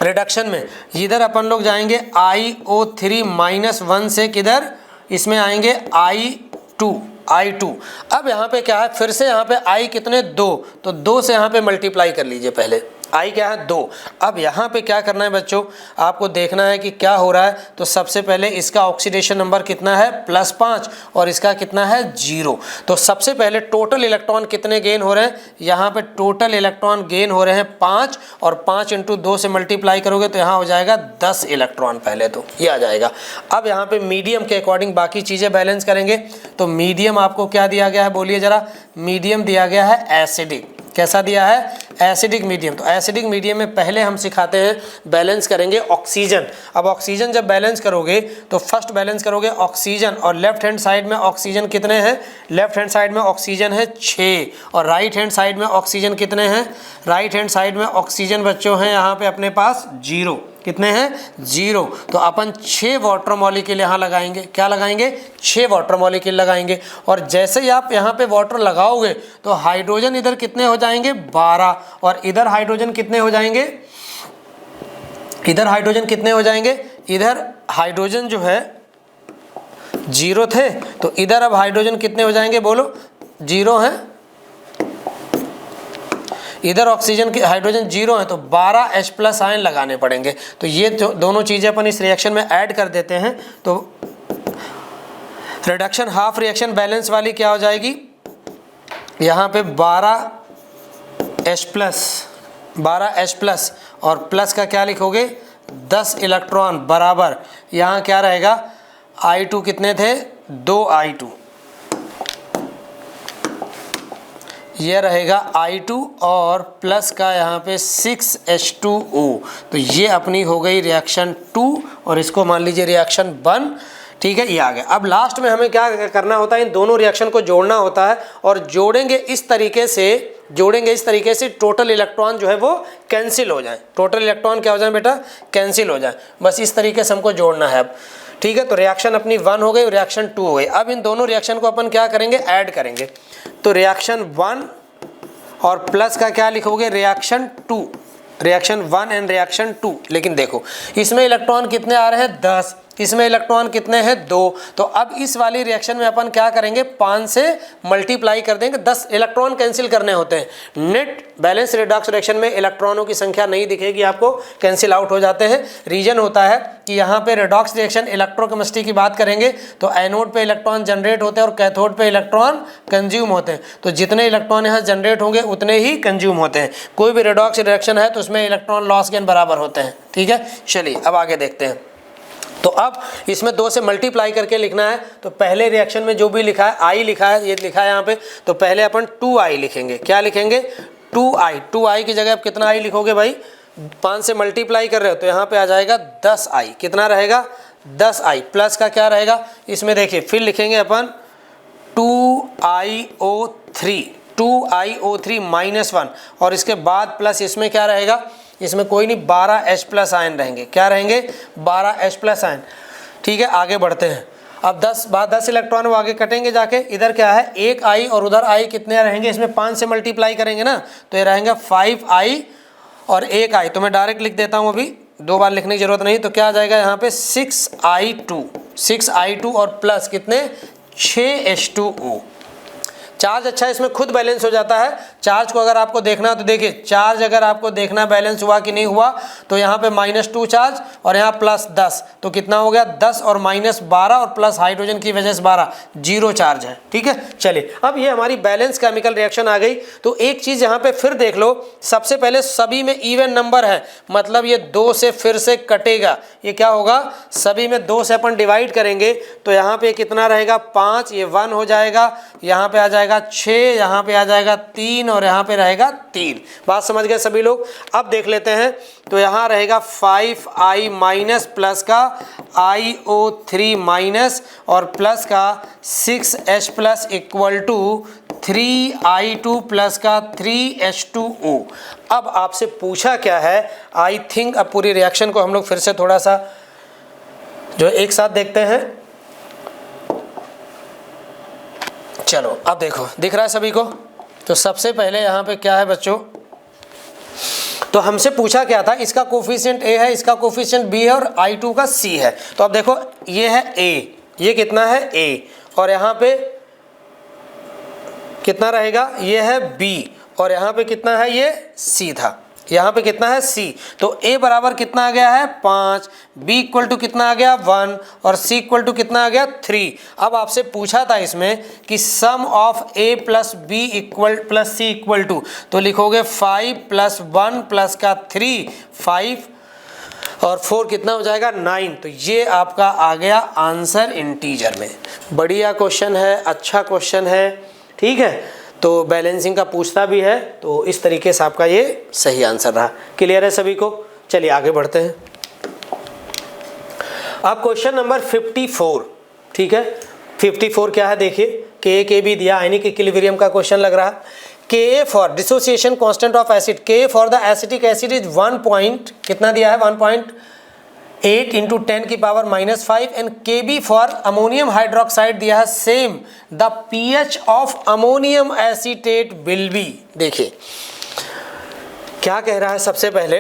रिडक्शन में इधर अपन लोग जाएंगे IO3-1 से किधर? इसमें आएंगे I2। अब यहाँ पे क्या है? फिर से यहाँ पे I कितने? 2। तो 2 से यहाँ पे मल्टीप्लाई कर लीजिए पहले। I क्या है? 2। अब यहाँ पे क्या करना है बच्चों? आपको देखना है कि क्या हो रहा है। तो सबसे पहले इसका ऑक्सीडेशन नंबर कितना है? +5 और इसका कितना है? 0। तो सबसे पहले टोटल इलेक्ट्रॉन कितने गेन हो रहे हैं? यहाँ पे टोटल इलेक्ट्रॉन गेन हो रहे हैं 5 और 5 × 2 से मल्टीप्लाई करोगे तो यहाँ हो जाएगा 10 इलेक्ट्रॉन पहले तो ये आ जाएगा। अब यहाँ पे मीडियम के अकॉर्डिंग बाकी चीज़ें बैलेंस करेंगे। तो मीडियम आपको क्या दिया गया है? बोलिए ज़रा। मीडियम दिया गया है एसिडिक। कैसा दिया है? Acidic medium. तो एसिडिक मीडियम में पहले हम सिखाते हैं बैलेंस करेंगे ऑक्सीजन। अब ऑक्सीजन जब बैलेंस करोगे तो फर्स्ट बैलेंस करोगे ऑक्सीजन, और लेफ्ट हैंड साइड में ऑक्सीजन कितने हैं? लेफ्ट हैंड साइड में ऑक्सीजन है 6 और राइट हैंड साइड में ऑक्सीजन कितने हैं? राइट हैंड साइड में ऑक्सीजन बच्चों हैं यहाँ पे अपने पास 0। कितने हैं? 0। तो अपन 6 वाटर मॉलिक्यूल यहाँ लगाएंगे। क्या लगाएंगे? 6 वाटर मॉलिक्यूल लगाएंगे। और जैसे ही आप यहाँ पे वाटर लगाओगे तो हाइड्रोजन इधर कितने हो जाएंगे? 12 और इधर हाइड्रोजन कितने हो जाएंगे? इधर हाइड्रोजन कितने हो जाएंगे? इधर हाइड्रोजन जो है 0 थे तो इधर अब हाइड्रोजन कितने हो जाएंगे? बोलो। 0 हैं। इधर ऑक्सीजन के हाइड्रोजन 0 है तो 12 H+ आयन लगाने पड़ेंगे। तो ये दोनों चीज़ें अपन इस रिएक्शन में ऐड कर देते हैं। तो रिडक्शन हाफ रिएक्शन बैलेंस वाली क्या हो जाएगी? यहाँ पे 12 H+ और प्लस का क्या लिखोगे? 10 इलेक्ट्रॉन बराबर यहाँ क्या रहेगा? I2 कितने थे? 2 I2। ये रहेगा I2 और प्लस का यहाँ पे 6H2O। तो ये अपनी हो गई रिएक्शन 2 और इसको मान लीजिए रिएक्शन 1। ठीक है, ये आ गया। अब लास्ट में हमें क्या करना होता है? इन दोनों रिएक्शन को जोड़ना होता है और जोड़ेंगे इस तरीके से टोटल इलेक्ट्रॉन जो है वो कैंसिल हो जाए। टोटल इलेक्ट्रॉन क्या हो जाए बेटा? कैंसिल हो जाए। बस इस तरीके से हमको जोड़ना है अब। ठीक है, तो रिएक्शन अपनी 1 हो गई, रिएक्शन 2 हो गई। अब इन दोनों रिएक्शन को अपन क्या करेंगे? ऐड करेंगे। तो रिएक्शन 1 और प्लस का क्या लिखोगे? रिएक्शन 2। Reaction 1 and reaction 2। लेकिन देखो इसमें इलेक्ट्रॉन कितने आ रहे हैं? 10। इसमें इलेक्ट्रॉन कितने हैं? 2। तो अब इस वाली रिएक्शन में अपन क्या करेंगे? 5 से मल्टीप्लाई कर देंगे। 10 इलेक्ट्रॉन कैंसिल करने होते हैं। नेट बैलेंस रिडॉक्स रिएक्शन में इलेक्ट्रॉनों की संख्या नहीं दिखेगी आपको, कैंसिल आउट हो जाते हैं। रीजन होता है कि यहाँ पे रिडॉक्स रिएक्शन इलेक्ट्रोकेमिस्ट्री की बात करेंगे तो एनोड पे इलेक्ट्रॉन जनरेट होते हैं और कैथोड पे इलेक्ट्रॉन कंज्यूम होते हैं। तो जितने इलेक्ट्रॉन यहाँ जनरेट होंगे उतने ही कंज्यूम होते हैं। कोई भी रिडॉक्स रिएक्शन है तो उसमें इलेक्ट्रॉन लॉस गेन बराबर होते हैं। ठीक है, चलिए अब आगे देखते हैं। तो अब इसमें 2 से मल्टीप्लाई करके लिखना है। तो पहले रिएक्शन में जो भी लिखा है I लिखा है, ये लिखा है यहाँ पे, तो पहले अपन 2I लिखेंगे। क्या लिखेंगे? 2I की जगह आप कितना I लिखोगे भाई? 5 से मल्टीप्लाई कर रहे हो तो यहाँ पे आ जाएगा 10I। कितना रहेगा? 10I। प्लस का क्या रहेगा? इसमें देखिए फिर लिखेंगे अपन 2iO3 और इसके बाद प्लस इसमें क्या रहेगा? इसमें कोई नहीं, 12 H+ आयन रहेंगे। क्या रहेंगे? 12 H+ आयन। ठीक है, आगे बढ़ते हैं। अब 10 इलेक्ट्रॉन वो आगे कटेंगे जाके। इधर क्या है? 1I और उधर I कितने रहेंगे? इसमें 5 से मल्टीप्लाई करेंगे ना तो ये रहेंगे 5I और 1I। तो मैं डायरेक्ट लिख देता हूँ, अभी 2 बार लिखने की जरूरत नहीं। तो क्या आ जाएगा यहाँ पे? 6I2 और प्लस कितने? 6H2O। चार्ज अच्छा इसमें खुद बैलेंस हो जाता है। चार्ज को अगर आपको देखना है तो देखिए, चार्ज अगर आपको देखना बैलेंस हुआ कि नहीं हुआ तो यहाँ पे -2 चार्ज और यहाँ +10 तो कितना हो गया? 10 और -12 और प्लस हाइड्रोजन की वजह से 12, 0 चार्ज है। ठीक है, चलिए अब ये हमारी बैलेंस केमिकल रिएक्शन आ गई। तो एक चीज़ यहाँ पे फिर देख लो, सबसे पहले सभी में इवन नंबर है, मतलब ये 2 से फिर से कटेगा। ये क्या होगा? सभी में 2 से अपन डिवाइड करेंगे तो यहाँ पे कितना रहेगा? 5, ये 1 हो जाएगा, यहाँ पे आ जाएगा जाएगा 6, यहाँ पे आ जाएगा 3 और यहाँ पे रहेगा 3। बात समझ गए सभी लोग। अब देख लेते हैं, तो यहाँ रहेगा 5i माइनस प्लस का iO3 माइनस और प्लस का 6H plus equal to 3i2 plus का 3H2O। अब आपसे पूछा क्या है, आई थिंक अब पूरी रिएक्शन को हम लोग फिर से थोड़ा सा जो एक साथ देखते हैं। चलो अब देखो, दिख रहा है सभी को। तो सबसे पहले यहाँ पे क्या है बच्चों, तो हमसे पूछा क्या था, इसका कोफिशिएंट a है, इसका कोफिशिएंट b है और i2 का c है। तो अब देखो ये है a, ये कितना है a और यहाँ पे कितना रहेगा, ये है b और यहाँ पे कितना है, ये c था, यहाँ पे कितना है c। तो a बराबर कितना आ गया है 5, b इक्वल टू कितना आ गया 1 और c इक्वल टू कितना आ गया 3। अब आपसे पूछा था इसमें कि sum of a plus b equal plus c equal to, तो लिखोगे 5 प्लस 1 प्लस का 3, 5 और 4 कितना हो जाएगा 9। तो ये आपका आ गया आंसर इंटीजर में। बढ़िया क्वेश्चन है, अच्छा क्वेश्चन है, ठीक है। तो बैलेंसिंग का पूछता भी है, तो इस तरीके से आपका ये सही आंसर रहा। क्लियर है सभी को? चलिए आगे बढ़ते हैं। अब क्वेश्चन नंबर 54, ठीक है। 54 क्या है देखिए, के भी दिया, आयनिक इक्विलिब्रियम का क्वेश्चन लग रहा। K for dissociation constant of acid, K for the acetic acid is 1 point कितना दिया है 1.8 इंटू 10 की power -5 and Kb for ammonium hydroxide दिया है same, the pH of ammonium acetate will be. देखिए क्या कह रहा है सबसे पहले।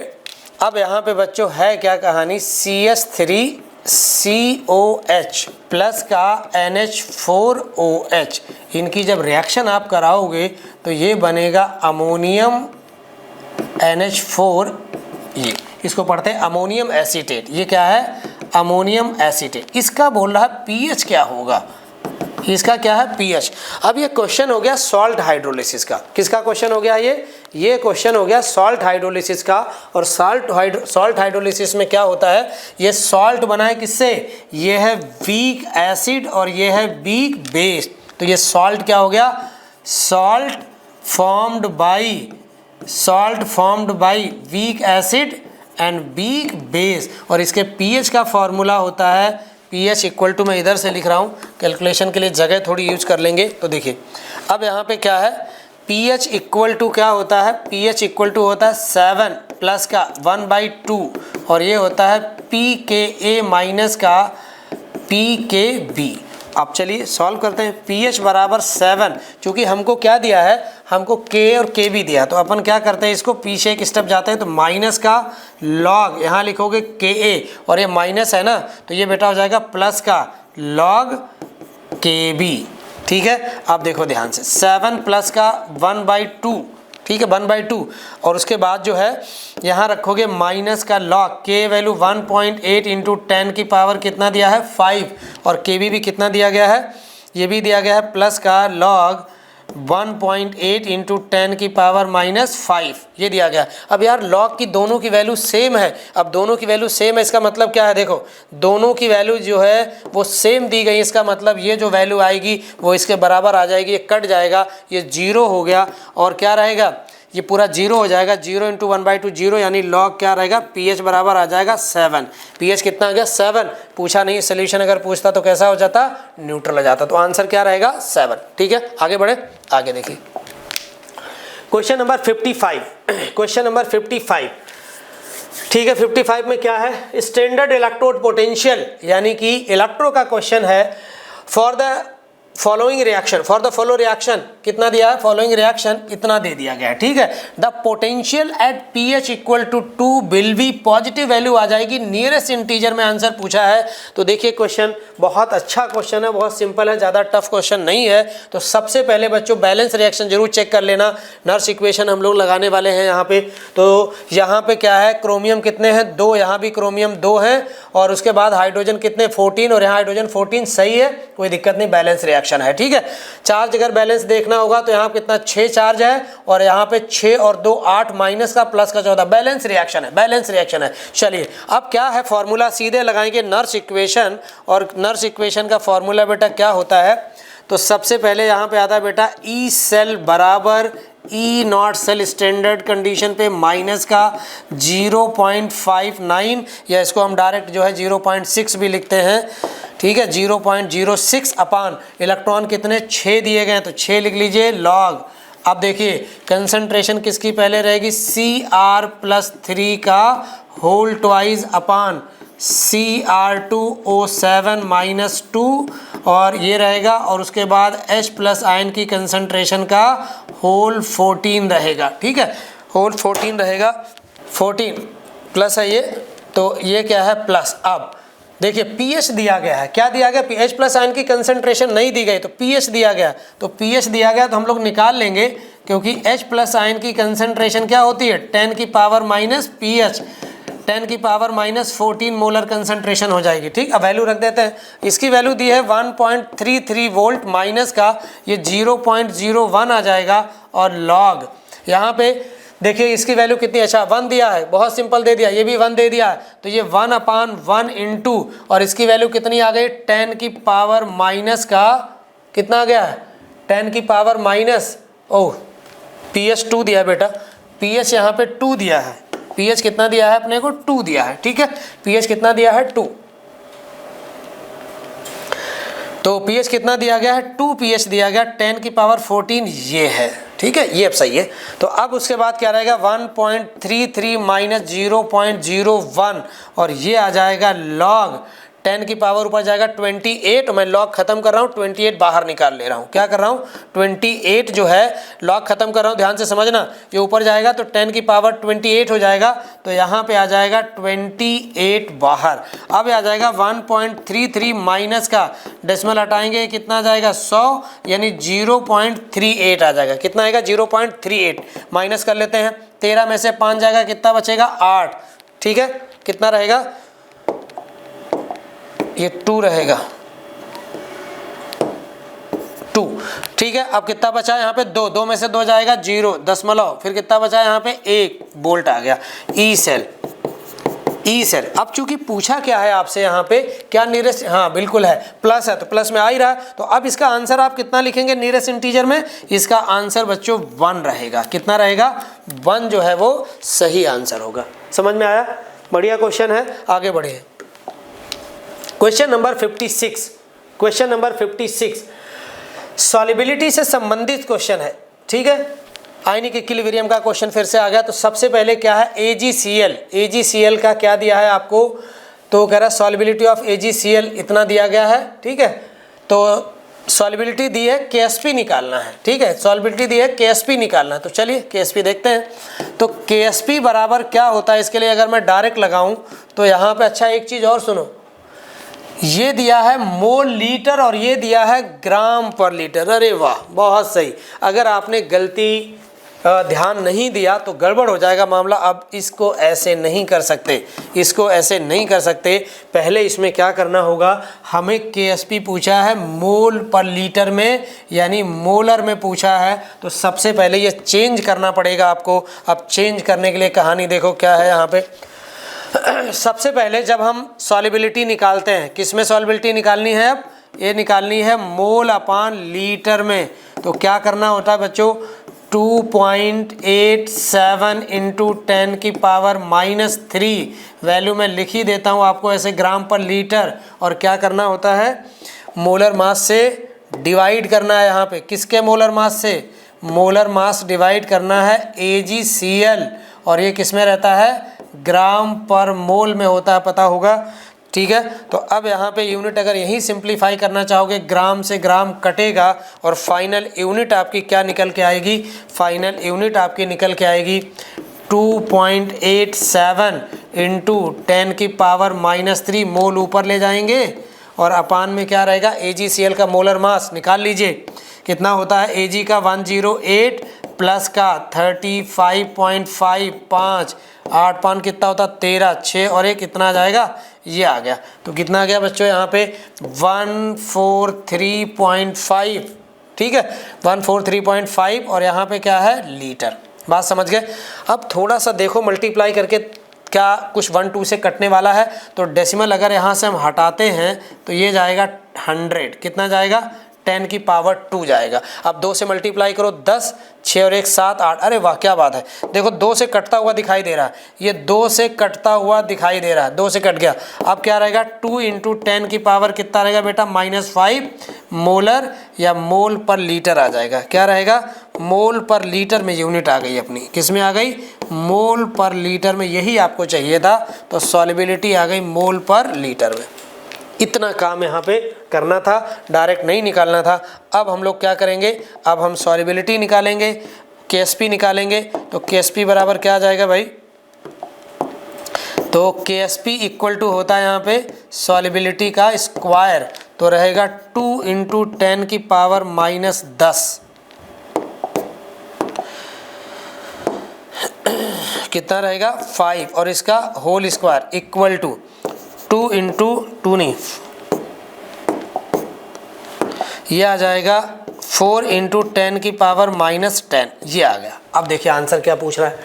अब यहाँ पे बच्चों है क्या कहानी, CH3COH प्लस का NH4OH, इनकी जब रिएक्शन आप कराओगे तो ये बनेगा अमोनियम NH4, ये इसको पढ़ते हैं अमोनियम एसीटेट। ये क्या है, अमोनियम एसीटेट। इसका बोल रहा है पीएच क्या होगा, इसका क्या है पीएच। अब ये क्वेश्चन हो गया सॉल्ट हाइड्रोलिसिस का। किसका क्वेश्चन हो गया ये क्वेश्चन हो गया सॉल्ट हाइड्रोलिसिस का। और सॉल्ट हाइड्रोलिसिस में क्या होता है, ये सॉल्ट बना है किससे, ये है वीक एसिड और ये है वीक बेस। तो ये सॉल्ट क्या हो गया, salt formed by weak acid and weak base. और इसके पीएच का फॉर्मूला होता है, पीएच इक्वल टू, मैं इधर से लिख रहा हूँ कैलकुलेशन के लिए जगह थोड़ी यूज कर लेंगे। तो देखिए अब यहाँ पे क्या है, पीएच इक्वल टू क्या होता है, पीएच इक्वल टू होता है 7 प्लस का 1/2 और ये होता है pKa माइनस का pKb। अब चलिए सॉल्व करते हैं। pH बराबर 7, चूँकि हमको क्या दिया है, हमको K और Kb दिया, तो अपन क्या करते हैं, इसको पीछे एक स्टेप जाते हैं। तो माइनस का लॉग, यहाँ लिखोगे Ka और ये माइनस है ना, तो ये बेटा हो जाएगा प्लस का लॉग Kb। ठीक है, अब देखो ध्यान से, 7 प्लस का 1/2, ठीक है 1/2 और उसके बाद जो है यहाँ रखोगे माइनस का लॉग, के वैल्यू 1.8 इंटू 10 की पावर कितना दिया है 5 और के भी कितना दिया गया है, ये भी दिया गया है प्लस का लॉग 1.8 इंटू 10 की पावर -5, ये दिया गया। अब यार लॉग की दोनों की वैल्यू सेम है। अब दोनों की वैल्यू सेम है, इसका मतलब क्या है, देखो दोनों की वैल्यू जो है वो सेम दी गई, इसका मतलब ये जो वैल्यू आएगी वो इसके बराबर आ जाएगी, ये कट जाएगा, ये 0 हो गया और क्या रहेगा, ये पूरा 0 हो जाएगा। 0 इंटू 1/2 0, यानी लॉग क्या रहेगा, पीएच बराबर आ जाएगा 7। पीएच कितना आ गया 7, पूछा नहीं, सोल्यूशन अगर पूछता तो कैसा हो जाता, न्यूट्रल हो जाता। तो आंसर क्या रहेगा 7। ठीक है, आगे बढ़े, आगे देखिए क्वेश्चन नंबर 55। क्वेश्चन नंबर 55, ठीक है। 55 में क्या है, स्टैंडर्ड इलेक्ट्रोड पोटेंशियल, यानी कि इलेक्ट्रो का क्वेश्चन है। For the following reaction, for the follow reaction कितना दिया है, फॉलोइंग रिएक्शन इतना दे दिया गया है। ठीक है, the potential at pH equal to 2 will be, positive value आ जाएगी, नियरेस्ट इंटीजर में आंसर पूछा है। तो देखिए क्वेश्चन बहुत अच्छा क्वेश्चन है, बहुत सिंपल है, ज़्यादा टफ क्वेश्चन नहीं है। तो सबसे पहले बच्चों बैलेंस रिएक्शन जरूर चेक कर लेना। नर्स इक्वेशन हम लोग लगाने वाले हैं यहाँ पे। तो यहाँ पे क्या है, क्रोमियम कितने हैं 2, यहाँ भी क्रोमियम 2 हैं और उसके बाद हाइड्रोजन कितने 14 और यहाँ हाइड्रोजन 14, सही है, कोई दिक्कत नहीं, बैलेंस रिएक्शन है। ठीक है, चार्ज अगर बैलेंस देखना होगा तो यहाँ कितना 6 चार्ज है और यहाँ पे 6 और 2 8 माइनस का प्लस का 14, बैलेंस रिएक्शन है, बैलेंस रिएक्शन है। चलिए अब क्या है, फॉर्मूला सीधे लगाएंगे नर्स इक्वेशन, और नर्स इक्वेशन का फॉर्मूला बेटा क्या होता है, तो सबसे पहले यहाँ पे आता है बेटा ई सेल बराबर ई नॉट सेल स्टैंडर्ड कंडीशन पे माइनस का 0.59 या इसको हम डायरेक्ट जो है 0.6 भी लिखते हैं, ठीक है, 0.06 अपान इलेक्ट्रॉन कितने 6 दिए गए हैं तो 6 लिख लीजिए लॉग। अब देखिए कंसंट्रेशन किसकी पहले रहेगी Cr+3 का होल ट्वाइस अपान Cr2O7 -2 और ये रहेगा, और उसके बाद H+ आयन की कंसंट्रेशन का होल 14 रहेगा, ठीक है, होल 14 रहेगा, 14 प्लस है ये, तो ये क्या है प्लस। अब देखिए पीएच दिया गया है, क्या दिया गया, H+ आयन की कंसंट्रेशन नहीं दी गई तो पीएच दिया गया, तो पीएच दिया गया तो हम लोग निकाल लेंगे, क्योंकि H+ आयन की कंसंट्रेशन क्या होती है 10 की पावर माइनस pH 10 की पावर -14 मोलर कंसंट्रेशन हो जाएगी, ठीक। अब वैल्यू रख देते हैं, इसकी वैल्यू दी है 1.33 वोल्ट, माइनस का ये 0.01 आ जाएगा, और लॉग यहाँ पे देखिए इसकी वैल्यू कितनी, अच्छा 1 दिया है, बहुत सिंपल दे दिया, ये भी 1 दे दिया है, तो ये 1/1 इंटू, और इसकी वैल्यू कितनी आ गई 10 की पावर माइनस का कितना आ गया है 10 की पावर माइनस, ओह pH 2 दिया है बेटा, pH यहाँ पे 2 दिया है, pH कितना दिया है अपने को 2 दिया है, ठीक है, pH कितना दिया है 2, तो pH कितना दिया गया है 2 pH दिया गया, 10 की पावर 14 ये है, ठीक है, ये अब सही है। तो अब उसके बाद क्या रहेगा 1.33 माइनस 0.01 और ये आ जाएगा लॉग 10 की पावर ऊपर जाएगा 28, मैं लॉग खत्म कर रहा हूँ 28 बाहर निकाल ले रहा हूँ, क्या कर रहा हूँ 28 जो है लॉग खत्म कर रहा हूँ, ध्यान से समझना, ये ऊपर जाएगा तो 10 की पावर 28 हो जाएगा, तो यहाँ पे आ जाएगा 28 बाहर। अब आ जाएगा 1.33 माइनस का डेसिमल हटाएंगे कितना आ जाएगा 100 यानी 0.38 आ जाएगा, कितना आएगा 0.38, माइनस कर लेते हैं, 13 में से 5 जाएगा, कितना बचेगा 8, ठीक है, कितना रहेगा ये 2 रहेगा 2, ठीक है। अब कितना बचा यहाँ पे 2 में से 2 जाएगा 0 दशमलव, फिर कितना बचा यहाँ पे 1 वोल्ट आ गया, ई सेल। अब चूंकि पूछा क्या है आपसे यहाँ पे क्या नियरेस्ट, हाँ बिल्कुल है प्लस है तो प्लस में आ ही रहा है, तो अब इसका आंसर आप कितना लिखेंगे नियरेस्ट इंटीजर में, इसका आंसर बच्चों 1 रहेगा, कितना रहेगा 1 जो है वो सही आंसर होगा। समझ में आया, बढ़िया क्वेश्चन है, आगे बढ़े। क्वेश्चन नंबर 56 सॉल्युबिलिटी से संबंधित क्वेश्चन है, ठीक है, आयनिक इक्विलिब्रियम का क्वेश्चन फिर से आ गया। तो सबसे पहले क्या है AgCl का क्या दिया है आपको, तो कह रहा है सॉल्युबिलिटी ऑफ AgCl इतना दिया गया है, ठीक है, तो सॉल्युबिलिटी दी है KSP निकालना है, ठीक है, सॉल्युबिलिटी दी है KSP निकालना है, तो चलिए KSP देखते हैं। तो KSP बराबर क्या होता है, इसके लिए अगर मैं डायरेक्ट लगाऊं तो यहाँ पे अच्छा एक चीज़ और सुनो, ये दिया है मोल लीटर और ये दिया है ग्राम पर लीटर, अरे वाह बहुत सही। अगर आपने गलती ध्यान नहीं दिया तो गड़बड़ हो जाएगा मामला। अब इसको ऐसे नहीं कर सकते, पहले इसमें क्या करना होगा, हमें KSP पूछा है मोल पर लीटर में यानी मोलर में पूछा है, तो सबसे पहले ये चेंज करना पड़ेगा आपको। अब चेंज करने के लिए कहानी देखो क्या है यहाँ पे। सबसे पहले जब हम सॉल्युबिलिटी निकालते हैं, किस में सॉल्युबिलिटी निकालनी है, अब ये निकालनी है मोल अपान लीटर में, तो क्या करना होता है बच्चों 2.87 इंटू 10 की पावर -3, वैल्यू मैं लिख ही देता हूँ आपको ऐसे ग्राम पर लीटर, और क्या करना होता है मोलर मास से डिवाइड करना है, यहाँ पे किसके मोलर मास से, मोलर मास डिवाइड करना है AgCl, और ये किस में रहता है ग्राम पर मोल में होता है, पता होगा, ठीक है। तो अब यहाँ पे यूनिट अगर यही सिंप्लीफाई करना चाहोगे, ग्राम से ग्राम कटेगा और फाइनल यूनिट आपकी क्या निकल के आएगी, फाइनल यूनिट आपकी निकल के आएगी 2.87 इंटू 10 की पावर -3, मोल ऊपर ले जाएंगे और अपान में क्या रहेगा AgCl का मोलर मास निकाल लीजिए, कितना होता है Ag का 108 प्लस का 35.55, 8 पान कितना होता 13, 6 और 1 कितना आ जाएगा, ये आ गया। तो कितना आ गया बच्चों यहाँ पे 143.5, ठीक है 143.5, और यहाँ पे क्या है लीटर। बात समझ गए। अब थोड़ा सा देखो मल्टीप्लाई करके क्या कुछ 1 2 से कटने वाला है, तो डेसिमल अगर यहाँ से हम हटाते हैं तो ये जाएगा 100, कितना जाएगा 10 की पावर 2 जाएगा। अब 2 से मल्टीप्लाई करो 10, 6 और 1 7 8। अरे वाह क्या बात है, देखो 2 से कटता हुआ दिखाई दे रहा है, ये 2 से कटता हुआ दिखाई दे रहा है, 2 से कट गया। अब क्या रहेगा 2 इंटू 10 की पावर कितना रहेगा बेटा -5 मोलर या मोल पर लीटर आ जाएगा। क्या रहेगा, मोल पर लीटर में यूनिट आ गई अपनी, किस में आ गई, मोल पर लीटर में। यही आपको चाहिए था, तो सॉल्युबिलिटी आ गई मोल पर लीटर में। इतना काम यहाँ पे करना था, डायरेक्ट नहीं निकालना था। अब हम लोग क्या करेंगे, अब हम सॉल्युबिलिटी निकालेंगे, KSP निकालेंगे। तो KSP बराबर क्या आ जाएगा भाई, तो KSP इक्वल टू होता है यहाँ पे सॉल्युबिलिटी का स्क्वायर, तो रहेगा 2 इंटू 10 की पावर -10 कितना रहेगा 5, और इसका whole square equal to 2 into 2 नहीं, ये आ जाएगा 4 इंटू 10 की पावर -10, ये आ गया। अब देखिए आंसर क्या पूछ रहा है,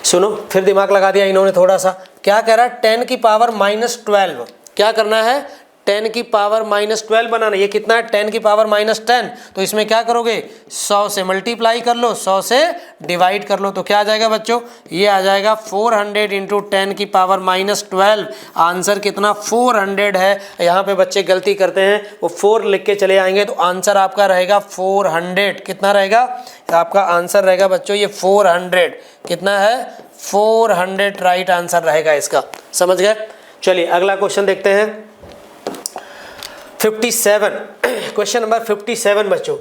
सुनो, फिर दिमाग लगा दिया इन्होंने थोड़ा सा। क्या कह रहा है, 10 की पावर -12, क्या करना है, 10 की पावर -12 बनाना। ये कितना है, 10 की पावर -10, तो इसमें क्या करोगे, 100 से मल्टीप्लाई कर लो, 100 से डिवाइड कर लो, तो क्या आ जाएगा बच्चों, ये आ जाएगा 400 इंटू 10 की पावर -12। आंसर कितना 400 है। यहाँ पे बच्चे गलती करते हैं, वो 4 लिख के चले आएंगे, तो आंसर आपका रहेगा 400। कितना रहेगा आपका आंसर रहेगा बच्चों, ये 400 कितना है, 400 राइट आंसर रहेगा इसका। समझ गए। चलिए अगला क्वेश्चन देखते हैं 57, क्वेश्चन नंबर 57 बच्चों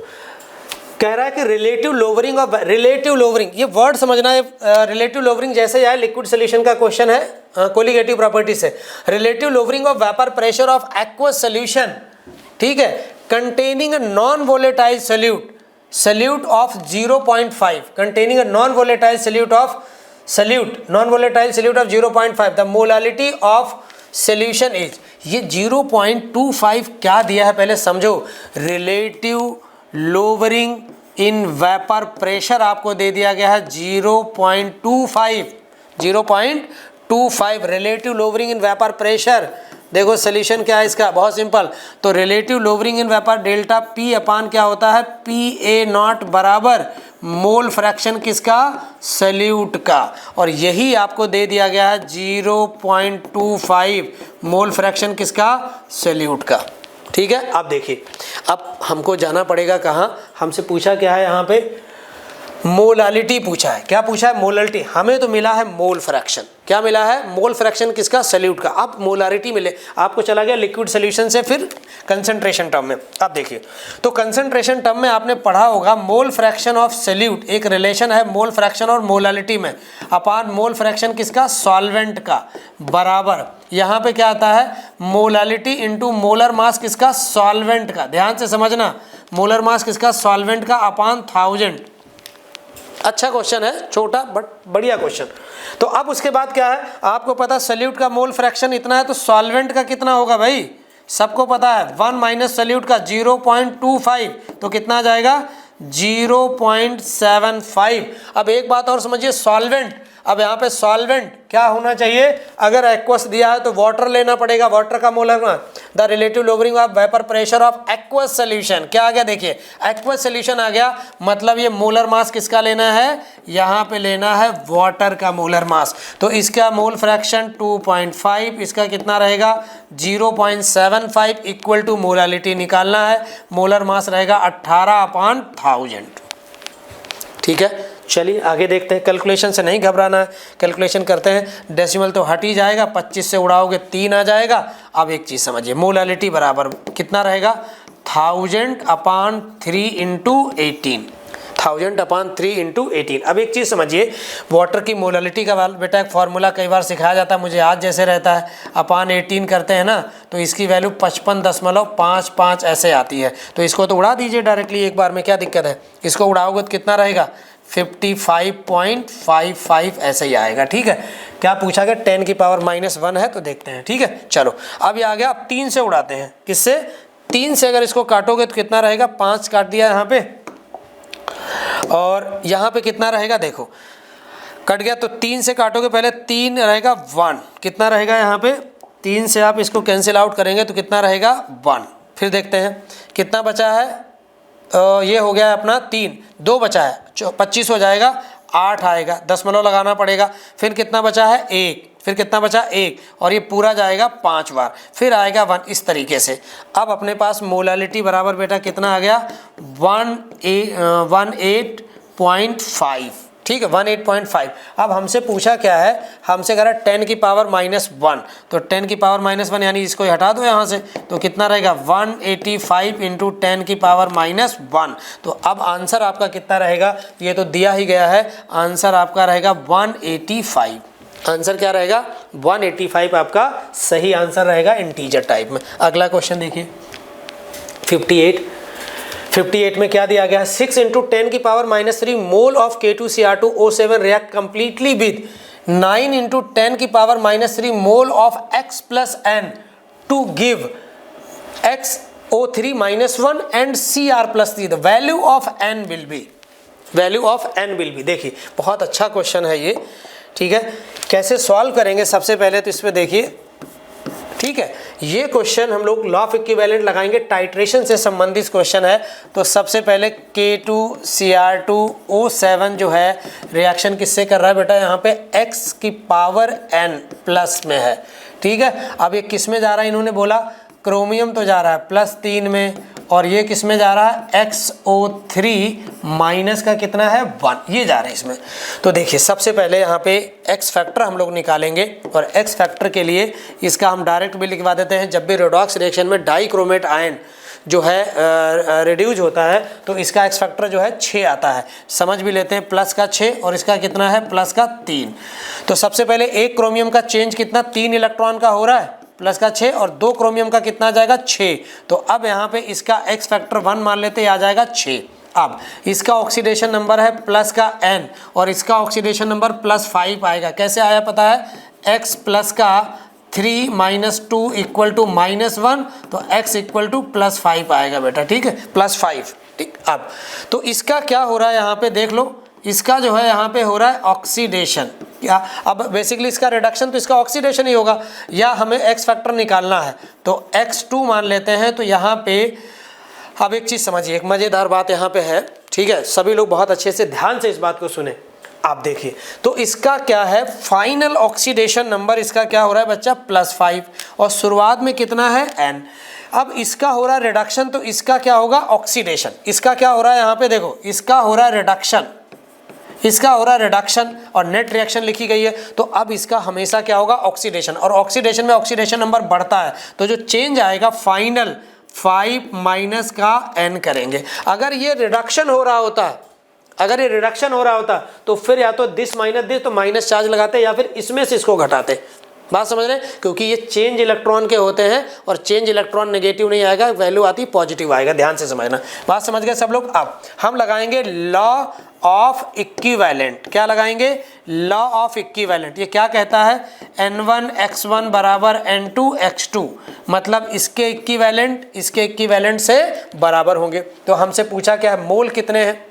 कह रहा है कि relative lowering of, relative lowering ये वर्ड समझना है, रिलेटिव लोवरिंग जैसे आए लिक्विड सोल्यूशन का क्वेश्चन है, कोलिगेटिव प्रॉपर्टी से। Relative lowering of vapour pressure of aqueous solution, ठीक है, containing non volatile solute of 0.5, containing non volatile solute of 0.5, the molality of solution is, ये 0.25 क्या दिया है पहले समझो। Relative lowering in vapour pressure आपको दे दिया गया है 0.25 relative lowering in vapour pressure. देखो सोल्यूशन क्या है इसका, बहुत सिंपल। तो relative lowering in vapour delta P अपान क्या होता है, PA0 बराबर मोल फ्रैक्शन किसका, सल्यूट का, और यही आपको दे दिया गया है 0.25 मोल फ्रैक्शन किसका, सल्यूट का। ठीक है, अब देखिए, अब हमको जाना पड़ेगा कहाँ, हमसे पूछा क्या है यहाँ पे, मोलालिटी पूछा है। क्या पूछा है, मोलालिटी। हमें तो मिला है मोल फ्रैक्शन, क्या मिला है, मोल फ्रैक्शन किसका, सल्यूट का। अब मोलारिटी मिले, आपको चला गया लिक्विड सोल्यूशन से फिर कंसंट्रेशन टर्म में। अब देखिए, तो कंसंट्रेशन टर्म में आपने पढ़ा होगा मोल फ्रैक्शन ऑफ सल्यूट, एक रिलेशन है मोल फ्रैक्शन और मोलालिटी में, अपान मोल फ्रैक्शन किसका, सॉल्वेंट का, बराबर यहाँ पे क्या आता है, मोलालिटी इंटू मोलर मास किसका, सॉल्वेंट का। ध्यान से समझना, मोलर मास किसका, सॉल्वेंट का, अपान 1000। अच्छा क्वेश्चन है, छोटा बट बढ़िया क्वेश्चन। तो अब उसके बाद क्या है, आपको पता सल्यूट का मोल फ्रैक्शन इतना है, तो सॉल्वेंट का कितना होगा भाई, सबको पता है 1 माइनस सल्यूट का 0.25, तो कितना आ जाएगा 0.75। अब एक बात और समझिए, सॉल्वेंट, अब यहाँ पे सॉल्वेंट क्या होना चाहिए, अगर एक्वस दिया है तो वाटर लेना पड़ेगा, वाटर का molar mass, the relative lowering of vapour pressure of aqueous solution. क्या आ गया, देखिए एक्वस सोल्यूशन आ गया, मतलब ये मोलर मास किसका लेना है, यहाँ पे लेना है वाटर का मोलर मास। तो इसका मोल फ्रैक्शन 2.5, इसका कितना रहेगा 0.75 इक्वल टू मोलालिटी निकालना है, मोलर मास रहेगा 18/1000। ठीक है, चलिए आगे देखते हैं। कैलकुलेशन से नहीं घबराना है, कैलकुलेशन करते हैं। डेसिमल तो हट ही जाएगा, 25 से उड़ाओगे 3 आ जाएगा। अब एक चीज़ समझिए, मोलालिटी बराबर कितना रहेगा, 1000/3 इंटू 18, 1000/3 इंटू 18। अब एक चीज़ समझिए, वाटर की मोलालिटी का बेटा एक फार्मूला कई बार सिखाया जाता है, मुझे आज जैसे रहता है, अपान 18 करते हैं ना, तो इसकी वैल्यू 55.55 ऐसे आती है। तो इसको तो उड़ा दीजिए डायरेक्टली एक बार में, क्या दिक्कत है, इसको उड़ाओगे तो कितना रहेगा 55.55 ऐसे ही आएगा। ठीक है, क्या पूछा गया, 10 की पावर -1 है, तो देखते हैं। ठीक है, चलो अब ये आ गया, अब 3 से उड़ाते हैं। किससे, 3 से अगर इसको काटोगे तो कितना रहेगा, 5 काट दिया यहाँ पे, और यहाँ पे कितना रहेगा, देखो कट गया, तो 3 से काटोगे, पहले 3 रहेगा 1, कितना रहेगा यहाँ पे, 3 से आप इसको कैंसिल आउट करेंगे तो कितना रहेगा 1। फिर देखते हैं कितना बचा है, ये हो गया अपना 3, 2 बचा है, 25 हो जाएगा, 8 आएगा, दशमलव लगाना पड़ेगा, फिर कितना बचा है 1, फिर कितना बचा 1, और ये पूरा जाएगा 5 बार, फिर आएगा 1, इस तरीके से। अब अपने पास मोलालिटी बराबर बेटा कितना आ गया 18.5, ठीक है 18.5। अब हमसे पूछा क्या है, हमसे कह रहा है 10 की पावर -1, तो 10 की पावर -1 यानी इसको हटा दो यहाँ से, तो कितना रहेगा 185 इंटू 10 की पावर -1। तो अब आंसर आपका कितना रहेगा, ये तो दिया ही गया है, आंसर आपका रहेगा 185। आंसर क्या रहेगा 185 आपका सही आंसर रहेगा इंटीजर टाइप में। अगला क्वेश्चन देखिए 58 में क्या दिया गया है, 6 इंटू 10 की power -3 mole of K2Cr2O7 react completely with 9 into 10 की power -3 mole of X plus N to give XO3 -1 and Cr plus 3। The value of N will be, देखिए बहुत अच्छा क्वेश्चन है ये, ठीक है। कैसे सॉल्व करेंगे, सबसे पहले तो इसमें देखिए, ठीक है, ये क्वेश्चन हम लोग लॉ ऑफ इक्विवेलेंट लगाएंगे, टाइट्रेशन से संबंधित क्वेश्चन है। तो सबसे पहले K2Cr2O7 जो है रिएक्शन किससे कर रहा है बेटा, यहाँ पे X की पावर N प्लस में है, ठीक है। अब ये किस में जा रहा है, इन्होंने बोला क्रोमियम तो जा रहा है +3 में, और ये किस में जा रहा है XO3 माइनस का कितना है 1, ये जा रहा है इसमें। तो देखिए सबसे पहले यहाँ पे X फैक्टर हम लोग निकालेंगे, और X फैक्टर के लिए इसका हम डायरेक्ट भी लिखवा देते हैं। जब भी रेडॉक्स रिएक्शन में डाइक्रोमेट आयन जो है रिड्यूज होता है तो इसका X फैक्टर जो है 6 आता है, समझ भी लेते हैं, प्लस का 6 और इसका कितना है प्लस का 3। तो सबसे पहले एक क्रोमियम का चेंज कितना 3 इलेक्ट्रॉन का हो रहा है, प्लस का 6, और 2 क्रोमियम का कितना आ जाएगा 6। तो अब यहाँ पे इसका X फैक्टर 1 मान लेते हैं, आ जाएगा 6। अब इसका ऑक्सीडेशन नंबर है प्लस का n, और इसका ऑक्सीडेशन नंबर +5 आएगा। कैसे आया पता है, x प्लस का 3 - 2 इक्वल टू -1, तो x इक्वल टू +5 आएगा बेटा, ठीक है, +5, ठीक। अब तो इसका क्या हो रहा है यहाँ पे देख लो, इसका जो है यहाँ पे हो रहा है ऑक्सीडेशन, क्या अब बेसिकली इसका रिडक्शन तो इसका ऑक्सीडेशन ही होगा, या हमें X फैक्टर निकालना है तो X2 मान लेते हैं। तो यहाँ पे अब एक चीज़ समझिए, एक मज़ेदार बात यहाँ पे है, ठीक है, सभी लोग बहुत अच्छे से ध्यान से इस बात को सुने। आप देखिए तो इसका क्या है, फाइनल ऑक्सीडेशन नंबर इसका क्या हो रहा है बच्चा +5, और शुरुआत में कितना है n। अब इसका हो रहा है रिडक्शन, तो इसका क्या होगा ऑक्सीडेशन, इसका क्या हो रहा है यहाँ पे देखो, इसका हो रहा है रिडक्शन, इसका हो रहा है रिडक्शन, और नेट रिएक्शन लिखी गई है। तो अब इसका हमेशा क्या होगा ऑक्सीडेशन, और ऑक्सीडेशन में ऑक्सीडेशन नंबर बढ़ता है, तो जो चेंज आएगा फाइनल 5 माइनस का n करेंगे। अगर ये रिडक्शन हो रहा होता, तो फिर या तो दिस माइनस दिस, तो माइनस चार्ज लगाते, या फिर इसमें से इसको घटाते। बात समझ रहे हैं, क्योंकि ये चेंज इलेक्ट्रॉन के होते हैं, और चेंज इलेक्ट्रॉन नेगेटिव नहीं आएगा, वैल्यू आती पॉजिटिव आएगा, ध्यान से समझना। बात समझ गए सब लोग। अब हम लगाएंगे लॉ ऑफ इक्विवेलेंट, क्या लगाएंगे, लॉ ऑफ इक्विवेलेंट। ये क्या कहता है, n1 x1 बराबर n2 x2, मतलब इसके इक्विवेलेंट से बराबर होंगे। तो हमसे पूछा क्या है, मोल कितने हैं,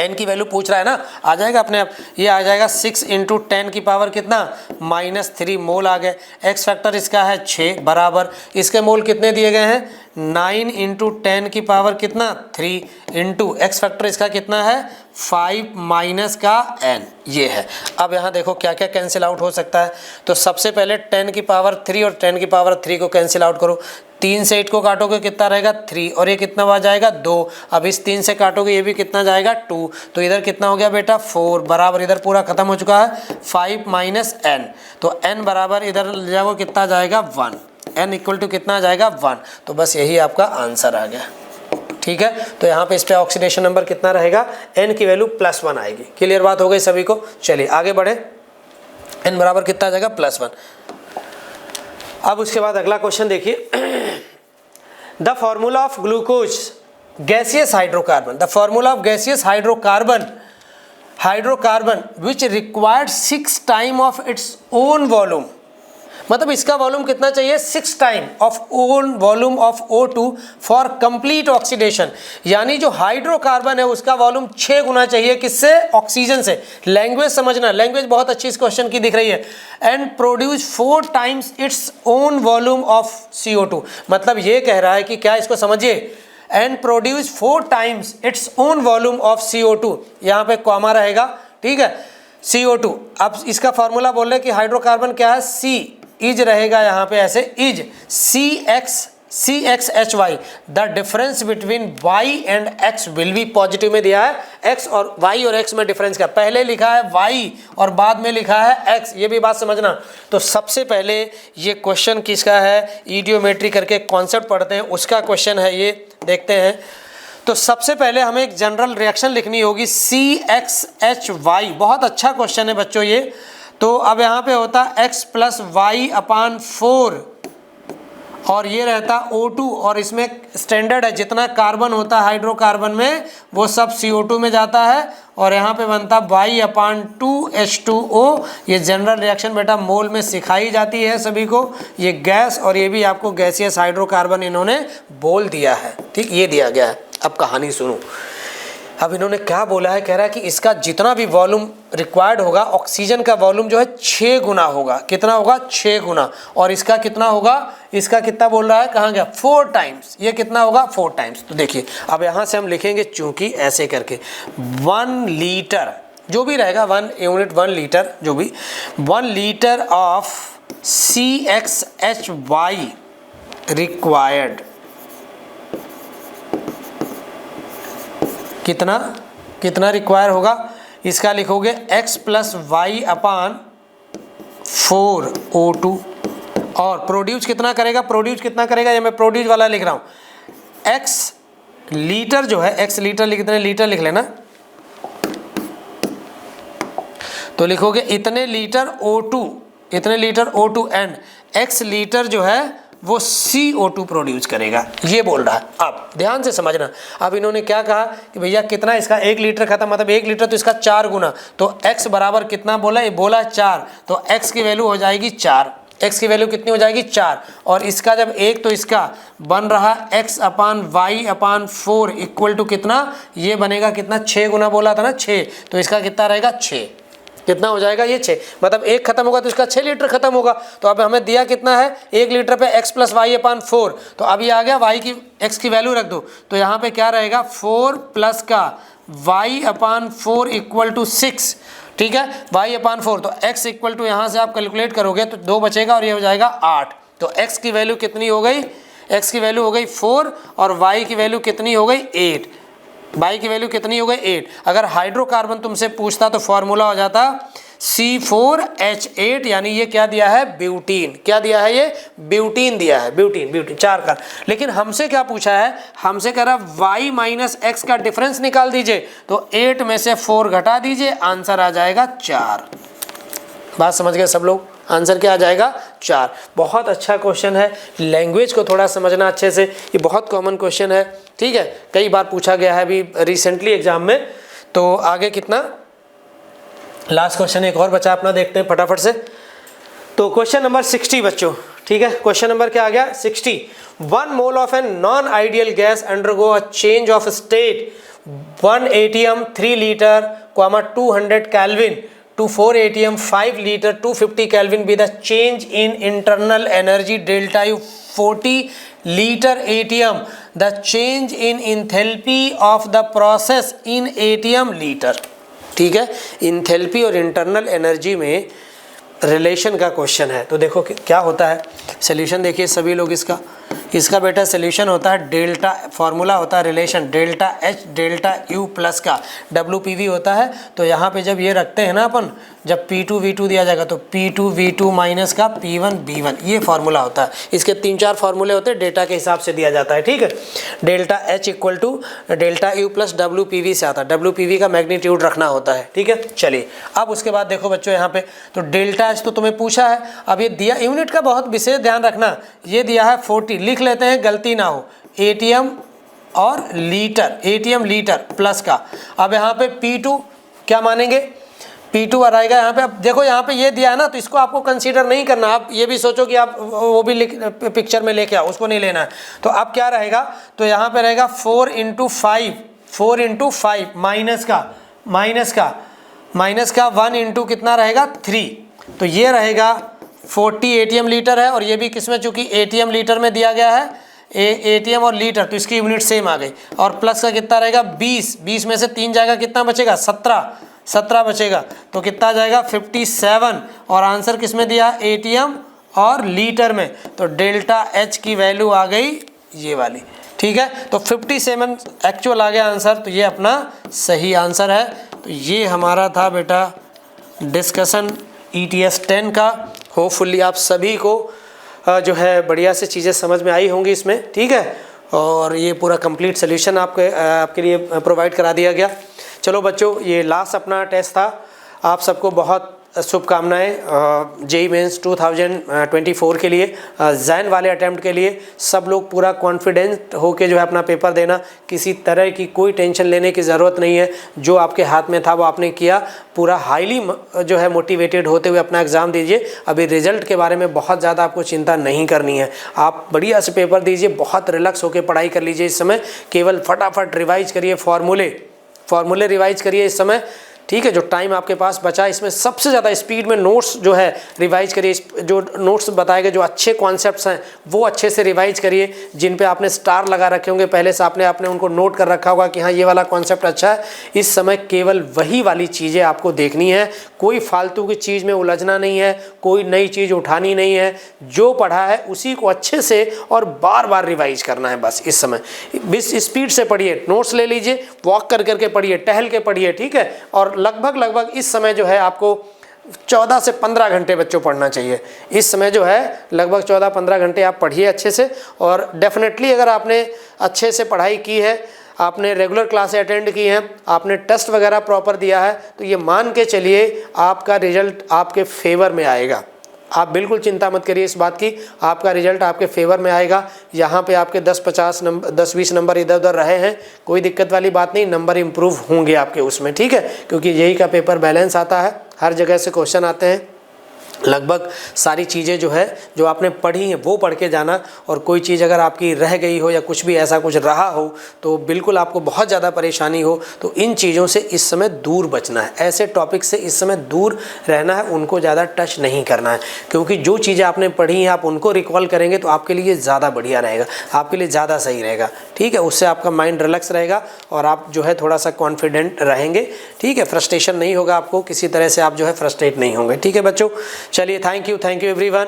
n की वैल्यू पूछ रहा है ना, आ जाएगा अपने आप, ये आ जाएगा 6 इंटू 10 की पावर कितना -3 मोल आ गए। X फैक्टर इसका है 6 बराबर, इसके मोल कितने दिए गए हैं 9 इंटू 10 की पावर कितना 3 इंटू X फैक्टर इसका कितना है 5 माइनस का n, ये है। अब यहाँ देखो क्या क्या कैंसिल आउट हो सकता है। तो सबसे पहले 10 की पावर 3 और 10 की पावर 3 को कैंसिल आउट करो, 3 से 8 को काटोगे कितना रहेगा 3, और ये कितना आ जाएगा 2। अब इस 3 से काटोगे ये भी कितना जाएगा 2, तो इधर कितना हो गया बेटा 4 बराबर, इधर पूरा खत्म हो चुका है 5 माइनस n, तो n बराबर इधर ले जाओ कितना जाएगा 1, n इक्वल टू कितना जाएगा 1। तो बस यही आपका आंसर आ गया, ठीक है। तो यहाँ पे इस पे ऑक्सीडेशन नंबर कितना रहेगा, n की वैल्यू +1 आएगी। क्लियर बात हो गई सभी को। चलिए आगे बढ़े, n बराबर कितना आ जाएगा +1। अब उसके बाद अगला क्वेश्चन देखिए, the formula of glucose gaseous hydrocarbon, the formula of gaseous hydrocarbon which required 6 time of its own volume, मतलब इसका वॉल्यूम कितना चाहिए 6 time of own volume of O2 for complete oxidation. यानी जो हाइड्रोकार्बन है उसका वॉल्यूम 6 गुना चाहिए, किससे, ऑक्सीजन से। लैंग्वेज समझना, लैंग्वेज बहुत अच्छी इस क्वेश्चन की दिख रही है। And produce 4 times its own volume of CO2, मतलब ये कह रहा है कि क्या, इसको समझिए, and produce 4 times its own volume of CO2, यहाँ पे कॉमा रहेगा, ठीक है, CO2। अब इसका फॉर्मूला बोल रहे कि हाइड्रोकार्बन क्या है, C इज रहेगा यहाँ पे ऐसे, is CXHY, the difference between Y and X will be, positive में दिया है, X और Y और X में डिफरेंस क्या, पहले लिखा है Y और बाद में लिखा है X, ये भी बात समझना। तो सबसे पहले ये क्वेश्चन किसका है, ईडियोमेट्री करके कॉन्सेप्ट पढ़ते हैं, उसका क्वेश्चन है, ये देखते हैं। तो सबसे पहले हमें एक जनरल रिएक्शन लिखनी होगी, CXHY, बहुत अच्छा क्वेश्चन है बच्चों ये। तो अब यहाँ पे होता X + Y/4 और ये रहता O2, और इसमें स्टैंडर्ड है जितना कार्बन होता है हाइड्रोकार्बन में वो सब CO2 में जाता है, और यहाँ पे बनता Y/2H2O। ये जनरल रिएक्शन बेटा मोल में सिखाई जाती है सभी को, ये गैस और ये भी आपको गैसियस हाइड्रोकार्बन इन्होंने बोल दिया है, ठीक, ये दिया गया है। अब कहानी सुनो, अब इन्होंने क्या बोला है, कह रहा है कि इसका जितना भी वॉल्यूम रिक्वायर्ड होगा, ऑक्सीजन का वॉल्यूम जो है 6 गुना होगा, कितना होगा, 6 गुना, और इसका कितना होगा, इसका कितना बोल रहा है, कहाँ गया, 4 टाइम्स, ये कितना होगा, 4 टाइम्स। तो देखिए अब यहाँ से हम लिखेंगे, चूंकि ऐसे करके 1 लीटर जो भी रहेगा, 1 यूनिट 1 लीटर जो भी, 1 लीटर ऑफ CXHY रिक्वायर्ड, कितना कितना रिक्वायर होगा, इसका लिखोगे X + Y/4 O2, और प्रोड्यूस कितना करेगा, प्रोड्यूस कितना करेगा, ये मैं प्रोड्यूस वाला लिख रहा हूँ, X लीटर जो है, X लीटर कितने लीटर लिख लेना, तो लिखोगे इतने लीटर O2, इतने litre O2, and X litre जो है वो CO2 प्रोड्यूस करेगा, ये बोल रहा है। अब ध्यान से समझना, अब इन्होंने क्या कहा कि भैया कितना, इसका 1 लीटर खत्म, मतलब 1 लीटर तो इसका 4 गुना, तो X बराबर कितना बोला, ये बोला 4, तो X की वैल्यू हो जाएगी 4, X की वैल्यू कितनी हो जाएगी 4, और इसका जब 1 तो इसका बन रहा X/Y/4 इक्वल टू कितना, ये बनेगा कितना, 6 गुना बोला था ना, 6, तो इसका कितना रहेगा 6, कितना हो जाएगा ये 6, मतलब 1 खत्म होगा तो इसका 6 लीटर खत्म होगा। तो अब हमें दिया कितना है, 1 लीटर पे X + Y/4, तो अब ये आ गया Y की, X की वैल्यू रख दो, तो यहाँ पे क्या रहेगा, 4 प्लस का Y/4 इक्वल टू 6, ठीक है, Y/4, तो X इक्वल टू यहाँ से आप कैलकुलेट करोगे तो 2 बचेगा और ये हो जाएगा 8, तो X की वैल्यू कितनी हो गई, X की वैल्यू हो गई 4, और Y की वैल्यू कितनी हो गई 8, Y की वैल्यू कितनी हो गई 8। अगर हाइड्रोकार्बन तुमसे पूछता तो फॉर्मूला हो जाता C4H8, यानी ये क्या दिया है, ब्यूटीन, क्या दिया है, ये ब्यूटीन दिया है, ब्यूटीन 4 का। लेकिन हमसे क्या पूछा है, हमसे कह रहा Y - X का डिफरेंस निकाल दीजिए, तो 8 में से 4 घटा दीजिए, आंसर आ जाएगा 4। बात समझ गए सब लोग, आंसर क्या आ जाएगा 4। बहुत अच्छा क्वेश्चन है, लैंग्वेज को थोड़ा समझना अच्छे से, ये बहुत कॉमन क्वेश्चन है, ठीक है, कई बार पूछा गया है अभी रिसेंटली एग्जाम में। तो आगे कितना, लास्ट क्वेश्चन एक और बचा अपना, देखते हैं फटाफट से। तो क्वेश्चन नंबर 60 बच्चों, ठीक है, क्वेश्चन नंबर क्या आ गया 60। 1 mole of an non ideal gas undergo a change of state 1 ATM 3 litre, 200 Kelvin to 4 ATM 5 liter 250 Kelvin be the change in internal energy delta U 40 liter ATM, the change in enthalpy of the process in ATM liter, ठीक है, enthalpy और internal energy में relation का question है। तो देखो क्या होता है, सोल्यूशन देखिए सभी लोग, इसका बेटा सोल्यूशन होता है डेल्टा, फार्मूला होता है relation delta H delta U plus का WPV होता है। तो यहाँ पे जब ये रखते हैं ना अपन, जब P2 V2 दिया जाएगा तो P2 V2 माइनस का P1 B1, ये फार्मूला होता है। इसके 3-4 फार्मूले होते हैं, डेटा के हिसाब से दिया जाता है, ठीक है। Delta H equal to delta U plus WPV से आता है, WPV का मैग्नीट्यूड रखना होता है, ठीक है। चलिए अब उसके बाद देखो बच्चों यहाँ पे, तो डेल्टा H तो तुम्हें पूछा है, अब ये दिया, यूनिट का बहुत विशेष ध्यान रखना, ये दिया है 40, लिख लेते हैं गलती ना हो, ATM और लीटर, ATM लीटर प्लस का। अब यहाँ पे P2 क्या मानेंगे, P2 आ जाएगा यहाँ पे। अब देखो यहाँ पे ये दिया है ना, तो इसको आपको कंसीडर नहीं करना, आप ये भी सोचो कि आप वो भी पिक्चर में लेके आओ, उसको नहीं लेना है। तो अब क्या रहेगा, तो यहाँ पे रहेगा 4 × 5 माइनस का 1 × कितना रहेगा 3, तो ये रहेगा 40 ATM लीटर है, और ये भी किसमें, चूंकि ATM लीटर में दिया गया है, ATM और लीटर, तो इसकी यूनिट सेम आ गई। और प्लस का कितना रहेगा 20, 20 में से 3 जाएगा, कितना बचेगा 17 बचेगा, तो कितना जाएगा 57। और आंसर किस में दिया, ATM और लीटर में, तो डेल्टा H की वैल्यू आ गई ये वाली, ठीक है। तो 57 एक्चुअल आ गया आंसर, तो ये अपना सही आंसर है। तो ये हमारा था बेटा डिस्कशन ETS 10 का। होपफुली आप सभी को जो है बढ़िया से चीज़ें समझ में आई होंगी इसमें, ठीक है। और ये पूरा कंप्लीट सोल्यूशन आपके लिए प्रोवाइड करा दिया गया। चलो बच्चों, ये लास्ट अपना टेस्ट था। आप सबको बहुत शुभकामनाएं जेईई मेंस 2024 के लिए, जैन वाले अटैम्प्ट के लिए। सब लोग पूरा कॉन्फिडेंट होके जो है अपना पेपर देना, किसी तरह की कोई टेंशन लेने की ज़रूरत नहीं है। जो आपके हाथ में था वो आपने किया, पूरा हाईली जो है मोटिवेटेड होते हुए अपना एग्ज़ाम दीजिए। अभी रिजल्ट के बारे में बहुत ज़्यादा आपको चिंता नहीं करनी है, आप बढ़िया से पेपर दीजिए, बहुत रिलैक्स होकर पढ़ाई कर लीजिए इस समय। केवल फटाफट रिवाइज करिए, फॉर्मूले रिवाइज करिए इस समय, ठीक है। जो टाइम आपके पास बचा है इसमें सबसे ज़्यादा स्पीड में नोट्स जो है रिवाइज करिए। जो नोट्स बताए गए, जो अच्छे कॉन्सेप्ट्स हैं वो अच्छे से रिवाइज करिए। जिन पे आपने स्टार लगा रखे होंगे पहले से, आपने उनको नोट कर रखा होगा कि हाँ ये वाला कॉन्सेप्ट अच्छा है। इस समय केवल वही वाली चीज़ें आपको देखनी है, कोई फालतू की चीज़ में उलझना नहीं है, कोई नई चीज़ उठानी नहीं है। जो पढ़ा है उसी को अच्छे से और बार बार रिवाइज करना है बस। इस समय स्पीड से पढ़िए, नोट्स ले लीजिए, वॉक कर करके पढ़िए, टहल के पढ़िए, ठीक है। और लगभग इस समय जो है आपको 14 से 15 घंटे बच्चों पढ़ना चाहिए। इस समय जो है लगभग 14-15 घंटे आप पढ़िए अच्छे से। और डेफिनेटली अगर आपने अच्छे से पढ़ाई की है, आपने रेगुलर क्लासें अटेंड की हैं, आपने टेस्ट वगैरह प्रॉपर दिया है, तो ये मान के चलिए आपका रिजल्ट आपके फेवर में आएगा। आप बिल्कुल चिंता मत करिए इस बात की, आपका रिजल्ट आपके फेवर में आएगा। यहाँ पे आपके 10-20 नंबर इधर उधर रहे हैं, कोई दिक्कत वाली बात नहीं, नंबर इम्प्रूव होंगे आपके उसमें, ठीक है। क्योंकि जेईई का पेपर बैलेंस आता है, हर जगह से क्वेश्चन आते हैं। लगभग सारी चीज़ें जो है जो आपने पढ़ी हैं वो पढ़ के जाना। और कोई चीज़ अगर आपकी रह गई हो या कुछ भी ऐसा कुछ रहा हो तो बिल्कुल आपको बहुत ज़्यादा परेशानी हो, तो इन चीज़ों से इस समय दूर बचना है। ऐसे टॉपिक से इस समय दूर रहना है, उनको ज़्यादा टच नहीं करना है। क्योंकि जो चीज़ें आपने पढ़ी हैं आप उनको रिकॉल करेंगे तो आपके लिए ज़्यादा बढ़िया रहेगा, आपके लिए ज़्यादा सही रहेगा, ठीक है। उससे आपका माइंड रिलैक्स रहेगा और आप जो है थोड़ा सा कॉन्फिडेंट रहेंगे, ठीक है। फ्रस्ट्रेशन नहीं होगा आपको, किसी तरह से आप जो है फ्रस्ट्रेट नहीं होंगे, ठीक है बच्चों। चलिए, थैंक यू एवरीवन।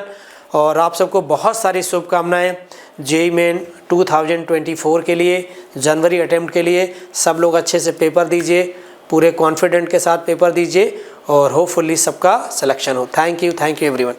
और आप सबको बहुत सारी शुभकामनाएं जेईई मेन 2024 के लिए, जनवरी अटेम्प्ट के लिए। सब लोग अच्छे से पेपर दीजिए, पूरे कॉन्फिडेंट के साथ पेपर दीजिए और होपफुली सबका सिलेक्शन हो। Thank you everyone.